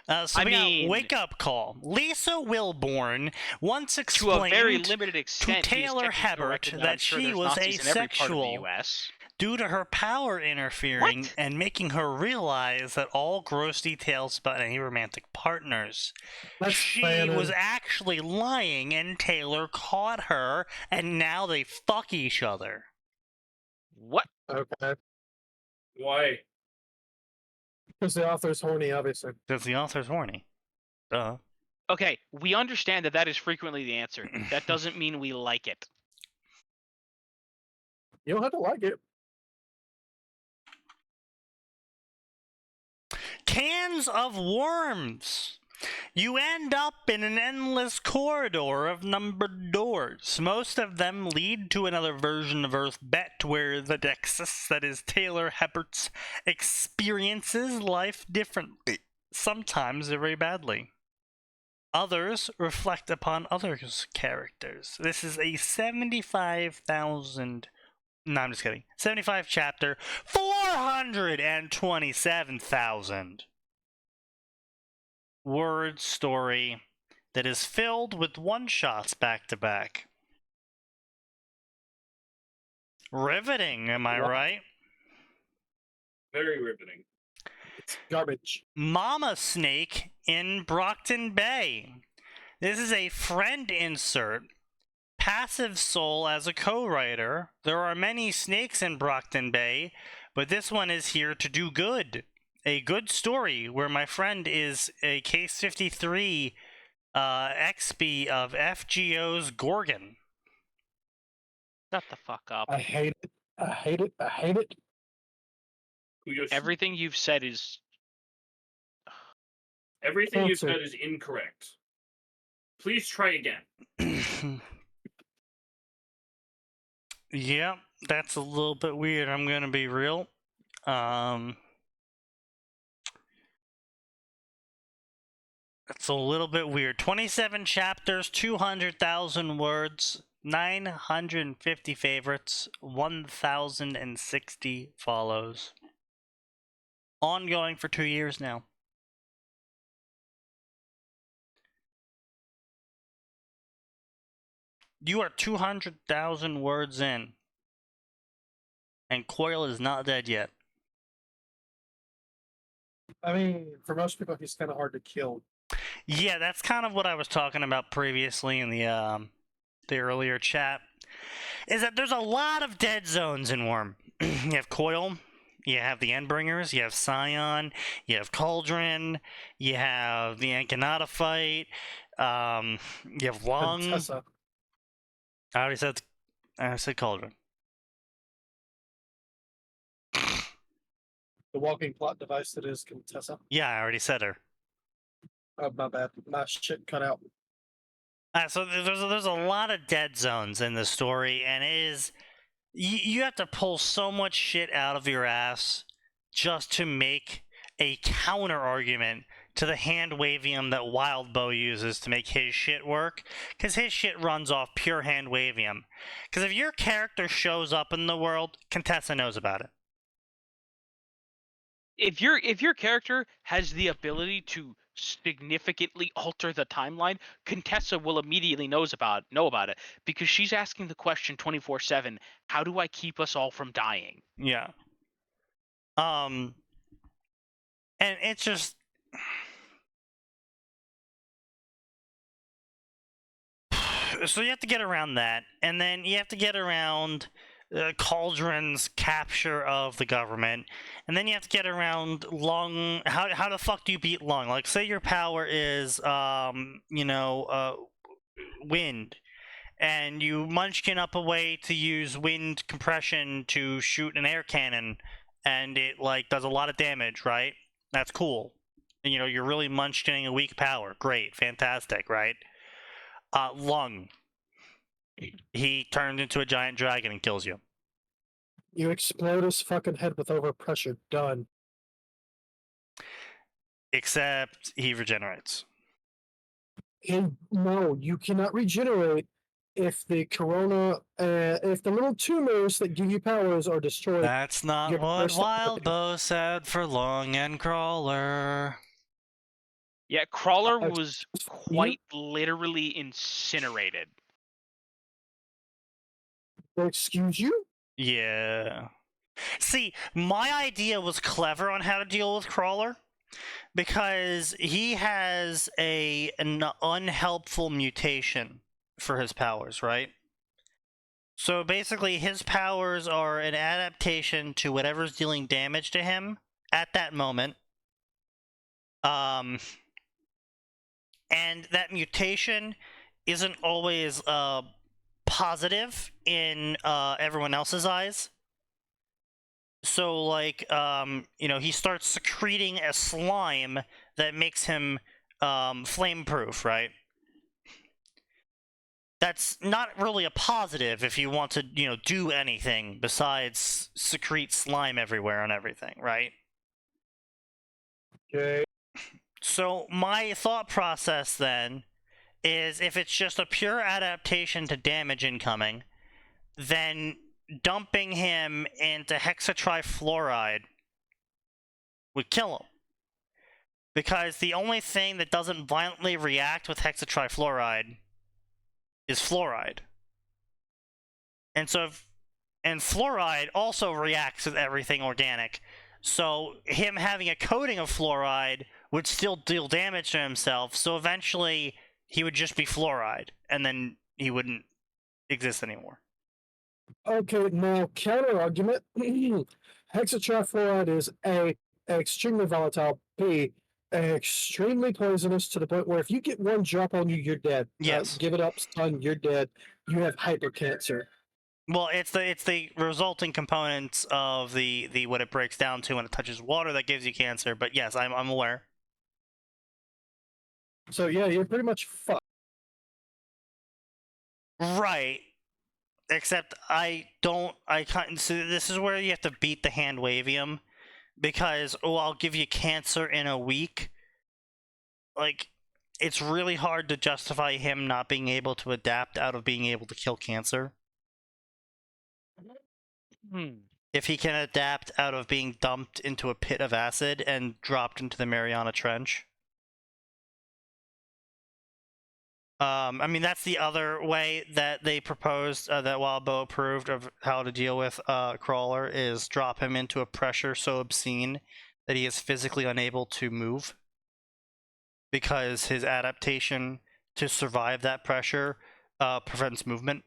So we got Wake Up Call. Lisa Wilborn once explained to a very limited extent to Taylor Hebert that she was asexual due to her power interfering and making her realize that all gross details about any romantic partners. She was actually lying and Taylor caught her and now they fuck each other. What? Okay. Why? Because the author's horny, obviously. Because the author's horny. Duh. Okay, we understand that is frequently the answer. That doesn't mean we like it. You don't have to like it. Cans of worms. You end up in an endless corridor of numbered doors. Most of them lead to another version of Earth Bet, where the Dexus, that is Taylor Hebert's, experiences life differently, sometimes very badly. Others reflect upon others' characters. This is a 75,000... No, I'm just kidding. 75 chapter, 427,000 word story that is filled with one-shots back-to-back. Riveting, am I right? Very riveting. It's garbage. Mama Snake in Brockton Bay. This is a friend insert passive soul as a co-writer. There are many snakes in Brockton Bay, but this one is here to do good. A good story where my friend is a Case 53 XP of FGO's Gorgon. Shut the fuck up. I hate it. I hate it. I hate it. Everything you've said is Everything you Answer. said is incorrect. Please try again. Yeah, that's a little bit weird. I'm gonna be real. That's a little bit weird. 27 chapters, 200,000 words, 950 favorites, 1,060 follows. Ongoing for 2 years now. You are 200,000 words in. And Coil is not dead yet. I mean, for most people, he's kind of hard to kill. Yeah, that's kind of what I was talking about previously in the earlier chat. Is that there's a lot of dead zones in Worm. You have Coil, you have the Endbringers, you have Scion, you have Cauldron, you have the Ankanata fight, you have Lung. Contessa. I said Cauldron. The walking plot device that is Contessa. Yeah, I already said her. Oh, my bad. My shit cut out. So there's a lot of dead zones in the story, and it is you have to pull so much shit out of your ass just to make a counter argument to the hand wavium that Wildbow uses to make his shit work, because his shit runs off pure hand wavium. Because if your character shows up in the world, Contessa knows about it. if your character has the ability to significantly alter the timeline, Contessa will immediately know about it because she's asking the question 24/7, how do I keep us all from dying? Yeah. And it's just so you have to get around that, and then you have to get around Cauldron's capture of the government, and then you have to get around Lung. How the fuck do you beat Lung? Like, say your power is wind, and you munchkin up a way to use wind compression to shoot an air cannon, and it like does a lot of damage, right? That's cool. And, you're really munchkining a weak power. Great, fantastic, right? Lung. He turned into a giant dragon and kills you. You explode his fucking head with overpressure. Done. Except he regenerates. No, you cannot regenerate if the corona, if the little tumors that give you powers are destroyed. That's not Your what personal Wildbow said for Lung and Crawler. Yeah, Crawler Uh, was you- quite literally incinerated. Excuse you? Yeah. See, my idea was clever on how to deal with Crawler, because he has an unhelpful mutation for his powers, right? So basically, his powers are an adaptation to whatever's dealing damage to him at that moment. And that mutation isn't always positive in everyone else's eyes. So, like, he starts secreting a slime that makes him flame-proof, right? That's not really a positive if you want to, do anything besides secrete slime everywhere and everything, right? Okay. So my thought process then is, if it's just a pure adaptation to damage incoming, then dumping him into hexatrifluoride would kill him. Because the only thing that doesn't violently react with hexatrifluoride is fluoride. And fluoride also reacts with everything organic. So him having a coating of fluoride would still deal damage to himself, so eventually he would just be fluoride, and then he wouldn't exist anymore. Okay, now counter argument. Hexatrifluoride is A, extremely volatile, B, extremely poisonous to the point where if you get one drop on you, you're dead. Yes. Give it up, son, you're dead. You have hypercancer. Well, it's the resulting components of the what it breaks down to when it touches water that gives you cancer. But yes, I'm aware. So yeah, you're pretty much fucked. Right. Except I can't. So this is where you have to beat the hand wavium, because I'll give you cancer in a week. Like, it's really hard to justify him not being able to adapt out of being able to kill cancer. If he can adapt out of being dumped into a pit of acid and dropped into the Mariana Trench. I mean, that's the other way that they proposed, that Wildbow approved of how to deal with Crawler, is drop him into a pressure so obscene that he is physically unable to move, because his adaptation to survive that pressure prevents movement.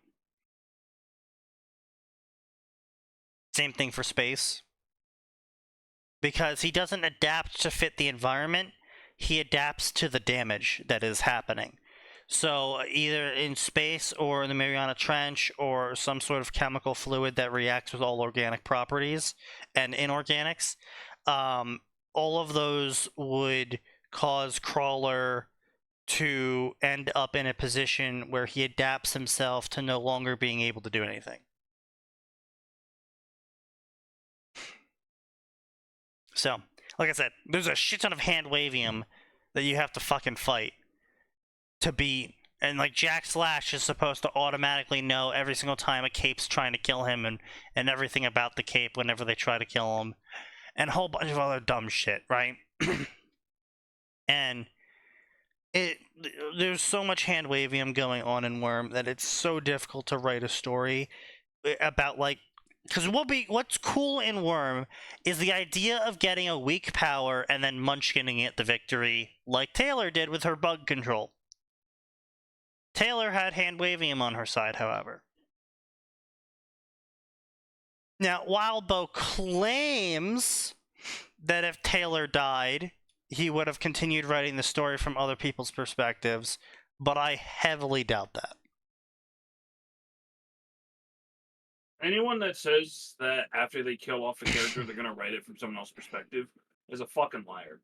Same thing for space. Because he doesn't adapt to fit the environment, he adapts to the damage that is happening. So either in space or in the Mariana Trench or some sort of chemical fluid that reacts with all organic properties and inorganics, all of those would cause Crawler to end up in a position where he adapts himself to no longer being able to do anything. So, like I said, there's a shit ton of hand wavium that you have to fucking fight to beat. And like Jack Slash is supposed to automatically know every single time a cape's trying to kill him, and everything about the cape whenever they try to kill him, and a whole bunch of other dumb shit, right? And there's so much hand wavium going on in Worm that it's so difficult to write a story about, like, because what's cool in Worm is the idea of getting a weak power and then munchkinning it to victory, like Taylor did with her bug control. Taylor had hand wavium on her side, however. Now, Wildbow claims that if Taylor died, he would have continued writing the story from other people's perspectives, but I heavily doubt that. Anyone that says that after they kill off a character, they're going to write it from someone else's perspective is a fucking liar.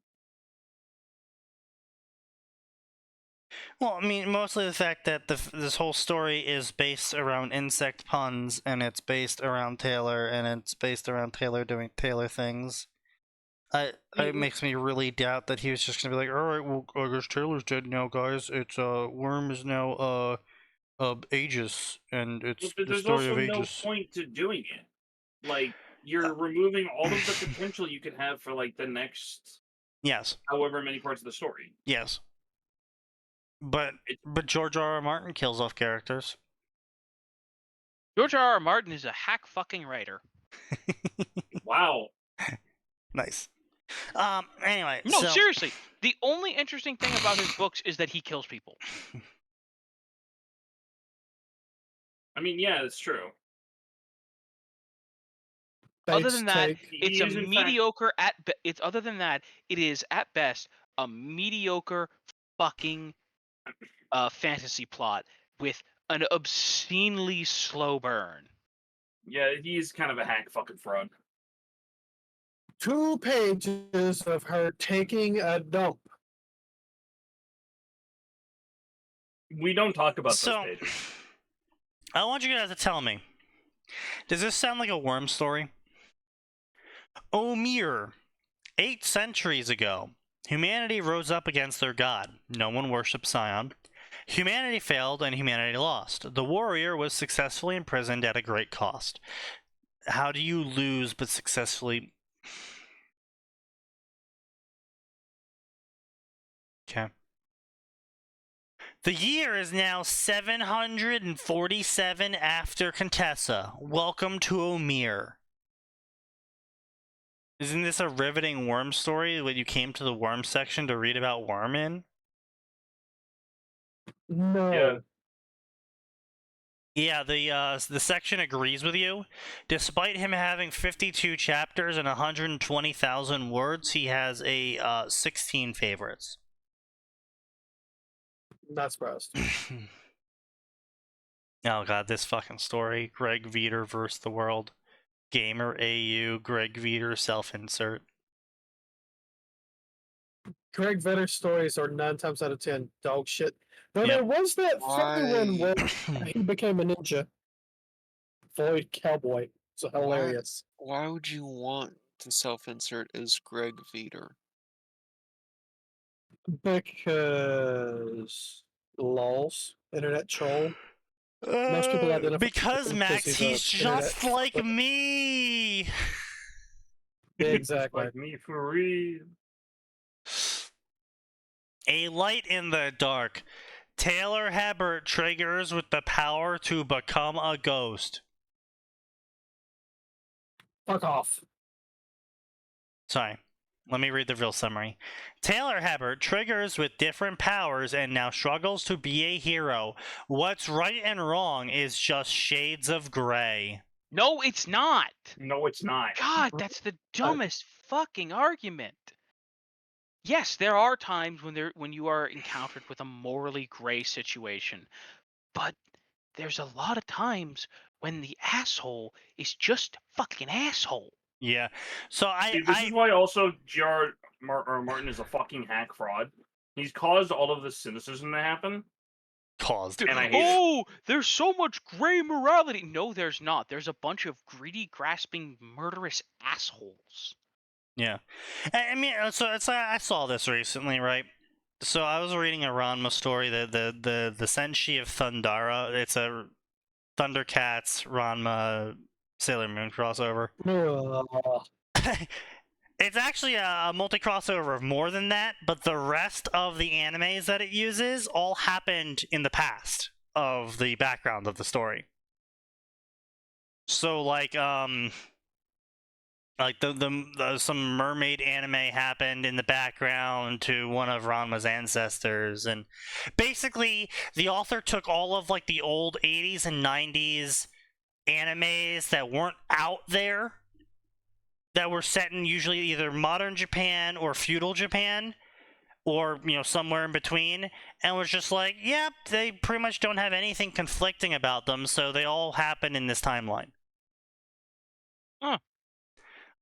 Well, I mean, mostly the fact that this whole story is based around insect puns, and it's based around Taylor, and it's based around Taylor doing Taylor things. It makes me really doubt that he was just gonna be like, all right, well, I guess Taylor's dead now, guys. It's Worm is now Aegis, and it's But the there's story also of no Aegis. point to doing it. Like, you're removing all of the potential you could have for like the next Yes, however many parts of the story. yes. But George R.R. Martin kills off characters. George R.R. Martin is a hack fucking writer. Wow. Nice. Anyway, No, so seriously. The only interesting thing about his books is that he kills people. I mean, yeah, it's true. Other than that, Take. it's He a is, in fact- mediocre it's other than that, it is at best a mediocre fucking fantasy plot with an obscenely slow burn. Yeah, he's kind of a hack fucking fraud. 2 pages of her taking a dump. We don't talk about So, those pages. I want you guys to tell me, does this sound like a Worm story? Omir, 8 centuries ago, humanity rose up against their god. No one worshipped Sion. Humanity failed and humanity lost. The warrior was successfully imprisoned at a great cost. How do you lose but successfully... Okay. The year is now 747 after Contessa. Welcome to Omir. Isn't this a riveting Worm story when you came to the Worm section to read about Worm in? No. Yeah. Yeah, the section agrees with you. Despite him having 52 chapters and 120,000 words, he has a 16 favorites. Not surprised. Oh god, this fucking story. Greg Veter versus the world. Gamer AU, Greg Veter self-insert. Craig Vetter's stories are 9 times out of 10 dog shit. Though Yep. there was that funny one Why? where he became a ninja. Void Cowboy. So hilarious. Why would you want to self-insert as Greg Veter? Because laws, internet troll. Most people identify because with him Max, he's he's a just internet like me. Exactly. Like me for real. A light in the dark. Taylor Hebert triggers with the power to become a ghost. Fuck off. Sorry. Let me read the real summary. Taylor Hebert triggers with different powers and now struggles to be a hero. What's right and wrong is just shades of gray. No, it's not. No, it's not. God, that's the dumbest fucking argument. Yes, there are times when you are encountered with a morally gray situation, but there's a lot of times when the asshole is just fucking asshole. Yeah. So See, this is why also J.R. Martin is a fucking hack fraud. He's caused all of this cynicism to happen. caused. And I hate it. There's so much gray morality. No, there's not. There's a bunch of greedy, grasping, murderous assholes. Yeah. I mean, so it's I saw this recently, right? So I was reading a Ranma story, the Senshi of Thundara. It's a Thundercats Ranma Sailor Moon crossover. It's actually a multi-crossover of more than that, but the rest of the animes that it uses all happened in the past of the background of the story. So like some mermaid anime happened in the background to one of Ranma's ancestors, and basically the author took all of like the old 80s and 90s animes that weren't out there, that were set in usually either modern Japan or feudal Japan, or somewhere in between, and was just like, yep, they pretty much don't have anything conflicting about them, so they all happen in this timeline. Huh.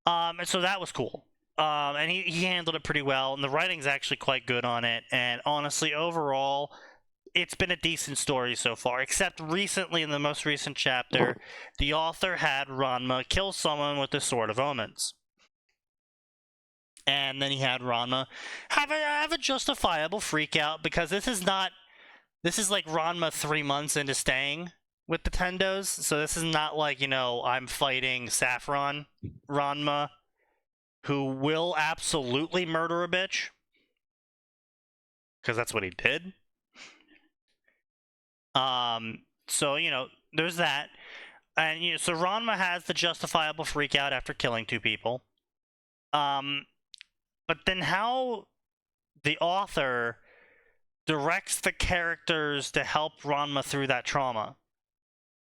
And so that was cool. And he handled it pretty well, and the writing's actually quite good on it, and honestly, overall, it's been a decent story so far, except recently, in the most recent chapter, the author had Ranma kill someone with the Sword of Omens. And then he had Ranma have a justifiable freak out, because this is like Ranma 3 months into staying with the Tendos, so this is not like, I'm fighting Saffron Ranma, who will absolutely murder a bitch, because that's what he did. So, there's that. And, so Ranma has the justifiable freak out after killing 2 people. But then how the author directs the characters to help Ranma through that trauma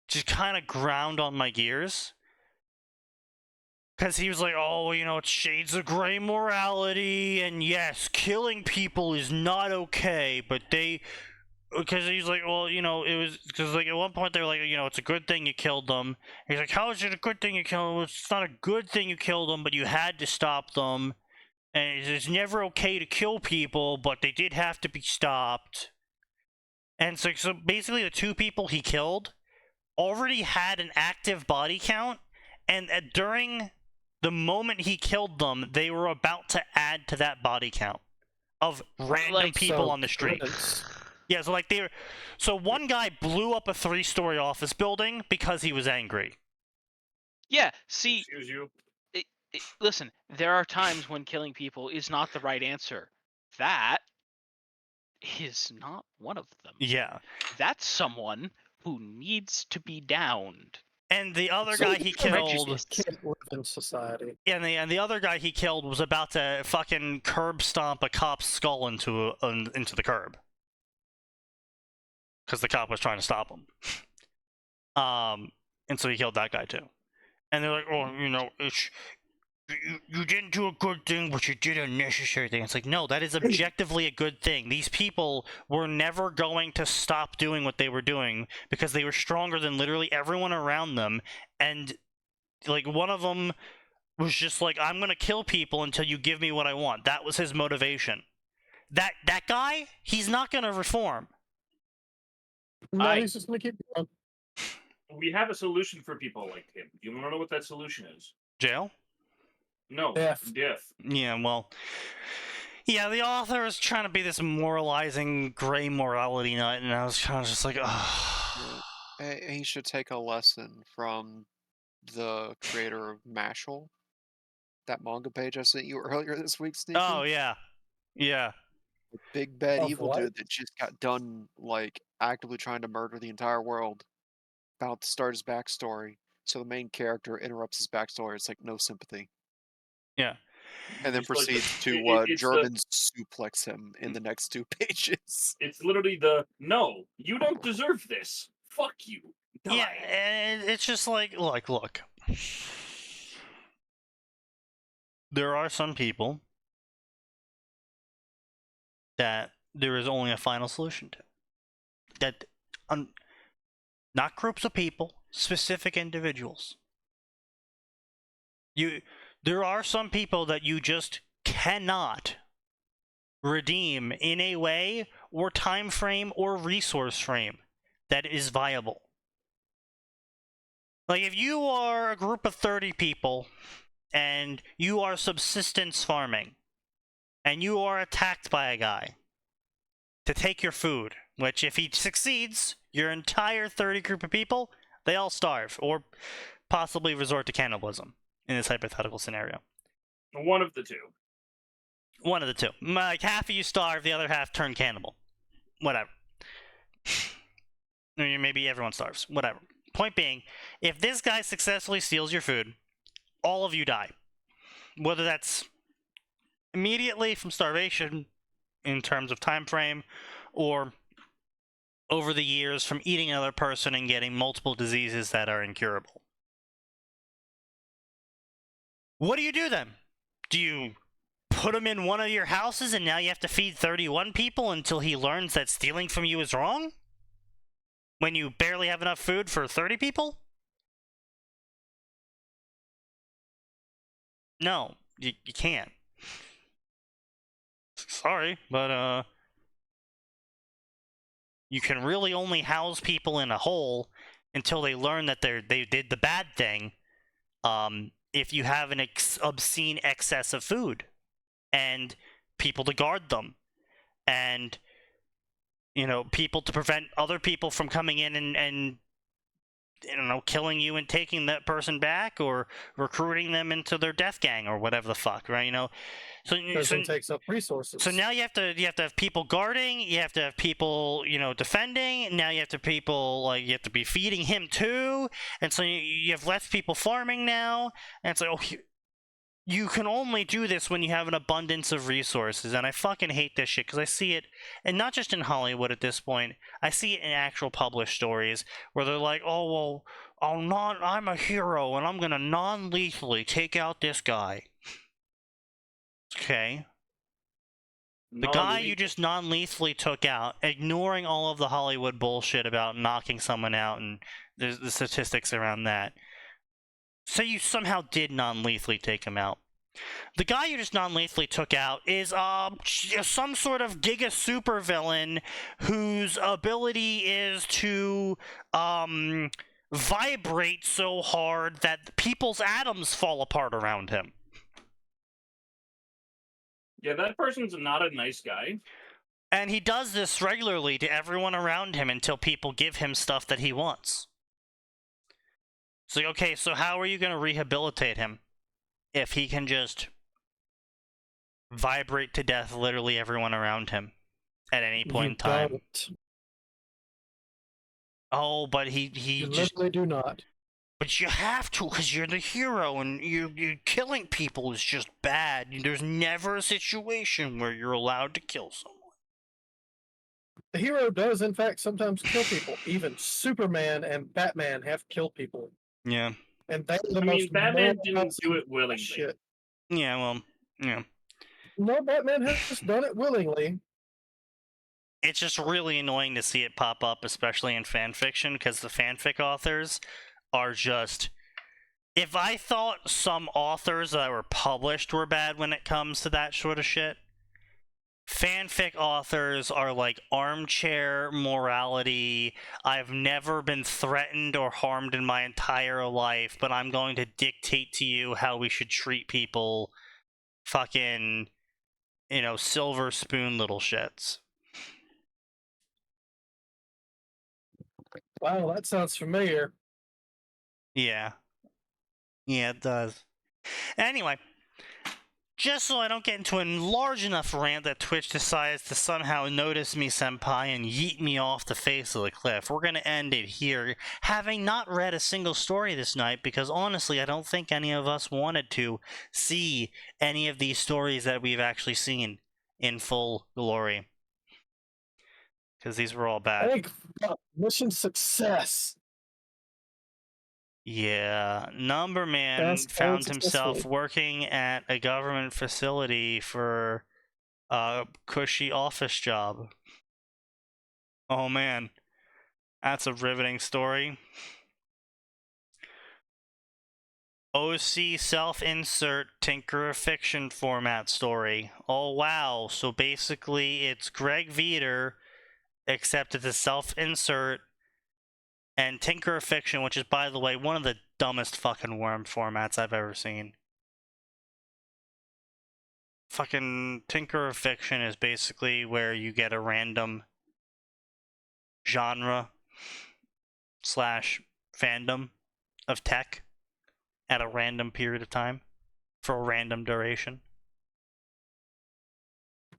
just kind of ground on my gears. Because he was like, it's shades of gray morality, and yes, killing people is not okay, but because he's like, it was, because like at one point they were like, it's a good thing you killed them. He's like, how is it a good thing you killed them? It's not a good thing you killed them, but you had to stop them. And it's never okay to kill people, but they did have to be stopped. And so basically the 2 people he killed already had an active body count, and during the moment he killed them, they were about to add to that body count of random people on the street. Yeah, so one guy blew up a 3-story office building because he was angry. Yeah, see, Excuse you. listen, there are times when killing people is not the right answer. That is not one of them. Yeah. That's someone who needs to be downed. And the other guy he killed Can't live in society. and the other guy he killed was about to fucking curb stomp a cop's skull into the curb. Because the cop was trying to stop him. And so he killed that guy too. And they're like, oh, it's you didn't do a good thing, but you did a necessary thing. It's like, no, that is objectively a good thing. These people were never going to stop doing what they were doing because they were stronger than literally everyone around them. And like one of them was just like, I'm gonna kill people until you give me what I want. That was his motivation. That guy, he's not gonna reform. No, he's just gonna keep going. We have a solution for people like him. Do you want to know what that solution is? Jail? No, Death. death. Yeah, well, yeah, the author is trying to be this moralizing gray morality nut, and I was kind of just like, oh. He should take a lesson from the creator of Mashal, that manga page I sent you earlier this week, Sneaky. Oh, yeah. Yeah. The big bad Of evil what? dude that just got done, like, actively trying to murder the entire world. About to start his backstory. So the main character interrupts his backstory. It's like, no sympathy. Yeah. And then It's like- proceeds to it's German suplex him in the next 2 pages. It's literally no, you don't deserve this. Fuck you. Die. Yeah, and it's just like, look. There are some people that there is only a final solution to. That, not groups of people, specific individuals. There are some people that you just cannot redeem in a way or time frame or resource frame that is viable. Like if you are a group of 30 people and you are subsistence farming and you are attacked by a guy to take your food, which if he succeeds, your entire 30 group of people, they all starve or possibly resort to cannibalism in this hypothetical scenario. One of the two. One of the two. Like half of you starve, the other half turn cannibal. Whatever. Or maybe everyone starves. Whatever. Point being, if this guy successfully steals your food, all of you die. Whether that's immediately from starvation in terms of time frame, or over the years from eating another person and getting multiple diseases that are incurable. What do you do then? Do you put him in one of your houses and now you have to feed 31 people until he learns that stealing from you is wrong? When you barely have enough food for 30 people? No, you can't. Sorry, but you can really only house people in a hole until they learn that they did the bad thing. If you have an obscene excess of food and people to guard them and people to prevent other people from coming in and killing you and taking that person back or recruiting them into their death gang or whatever the fuck, right? So It takes up resources. So now you have to have people guarding, you have to have people, defending, now you have to you have to be feeding him too, and so you have less people farming now, and it's like, you can only do this when you have an abundance of resources, and I fucking hate this shit, because I see it, and not just in Hollywood at this point, I see it in actual published stories, where they're like, oh, well, I'm a hero, and I'm gonna non-lethally take out this guy. Okay. The guy you just non-lethally took out, ignoring all of the Hollywood bullshit about knocking someone out and the statistics around that. Say you somehow did non-lethally take him out. The guy you just non-lethally took out is some sort of giga supervillain whose ability is to vibrate so hard that people's atoms fall apart around him. Yeah, that person's not a nice guy. And he does this regularly to everyone around him until people give him stuff that he wants. So, okay, so how are you going to rehabilitate him if he can just vibrate to death literally everyone around him at any point in time? Don't. Oh, but he You just... literally do not. But you have to, because you're the hero, and you killing people is just bad. There's never a situation where you're allowed to kill someone. The hero does, in fact, sometimes kill people. Even Superman and Batman have killed people, Yeah. and they're the I most mean, Batman didn't do moralizing it willingly. shit. Yeah, well, yeah. No, Batman has done it willingly. It's just really annoying to see it pop up, especially in fanfiction, because the fanfic authors are just. If I thought some authors that were published were bad when it comes to that sort of shit, fanfic authors are like armchair morality. I've never been threatened or harmed in my entire life, but I'm going to dictate to you how we should treat people. Fucking, silver spoon little shits. Wow, that sounds familiar. Yeah. Yeah, it does. Anyway, just so I don't get into a large enough rant that Twitch decides to somehow notice me, senpai, and yeet me off the face of the cliff, we're going to end it here, having not read a single story this night, because honestly, I don't think any of us wanted to see any of these stories that we've actually seen in full glory. Because these were all bad. Hey, mission success. Yeah, Number Man Fast found and himself successful. working at a government facility for a cushy office job. Oh man, that's a riveting story. OC self-insert Tinker of Fiction format story. Oh wow, so basically it's Greg Veter, except it's a self-insert and Tinker of Fiction, which is, by the way, one of the dumbest fucking worm formats I've ever seen. Fucking Tinker of Fiction is basically where you get a random genre / fandom of tech at a random period of time for a random duration.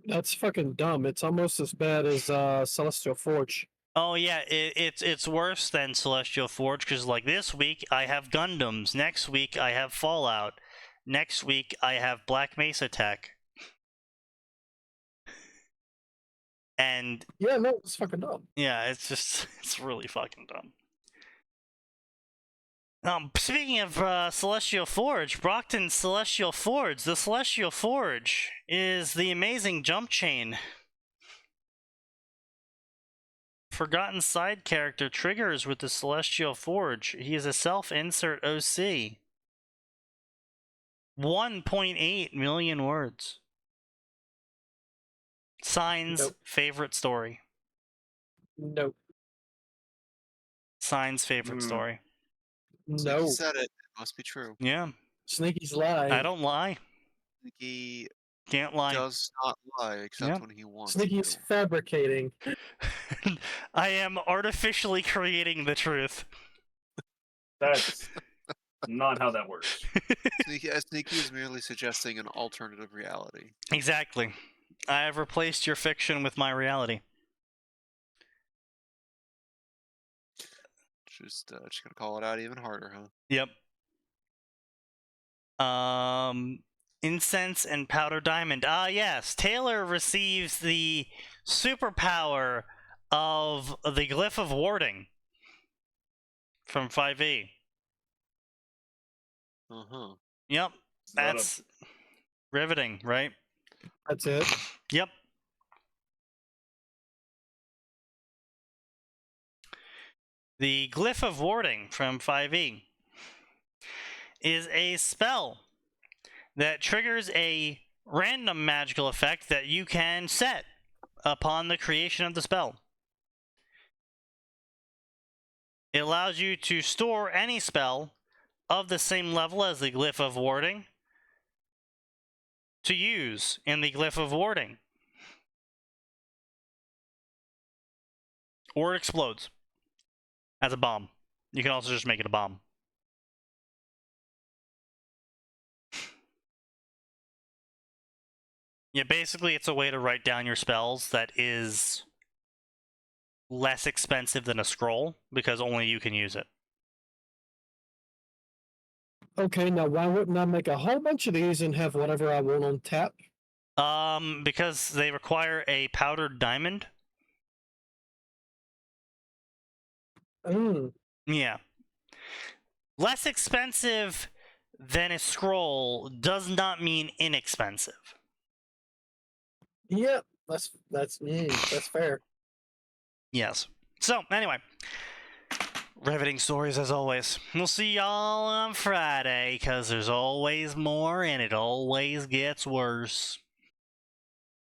That's fucking dumb. It's almost as bad as Celestial Forge. Oh yeah, it's worse than Celestial Forge, because like this week I have Gundams, next week I have Fallout, next week I have Black Mesa Tech. And Yeah, no, it's fucking dumb. yeah, it's really fucking dumb. Speaking of Celestial Forge, Brockton's Celestial Forge. The Celestial Forge is the amazing jump chain. Forgotten side character triggers with the Celestial Forge. He is a self-insert OC. 1.8 million words. Sign's Nope. favorite story. Nope. Sign's favorite story. No. He said it. It must be true. Yeah, Sneaky's lie. I don't lie. He Can't lie. does not lie except Yep. when he wants Sneaky's to. fabricating. I am artificially creating the truth. That's not how that works. Sneaky is merely suggesting an alternative reality. Exactly. I have replaced your fiction with my reality. Just gonna call it out even harder, huh? Yep. Incense and powder diamond. Ah, yes. Taylor receives the superpower of the glyph of warding from 5e. Uh-huh. Yep. That's riveting, right? That's it. Yep. The glyph of warding from 5e is a spell that triggers a random magical effect that you can set upon the creation of the spell. It allows you to store any spell of the same level as the glyph of warding to use in the glyph of warding. Or it explodes as a bomb. You can also just make it a bomb. Yeah, basically it's a way to write down your spells that is less expensive than a scroll, because only you can use it. Okay, now why wouldn't I make a whole bunch of these and have whatever I want on tap? Because they require a powdered diamond. Mm. Yeah. Less expensive than a scroll does not mean inexpensive. Yep, that's fair. Yes. So, anyway. Riveting stories as always. We'll see y'all on Friday, because there's always more and it always gets worse.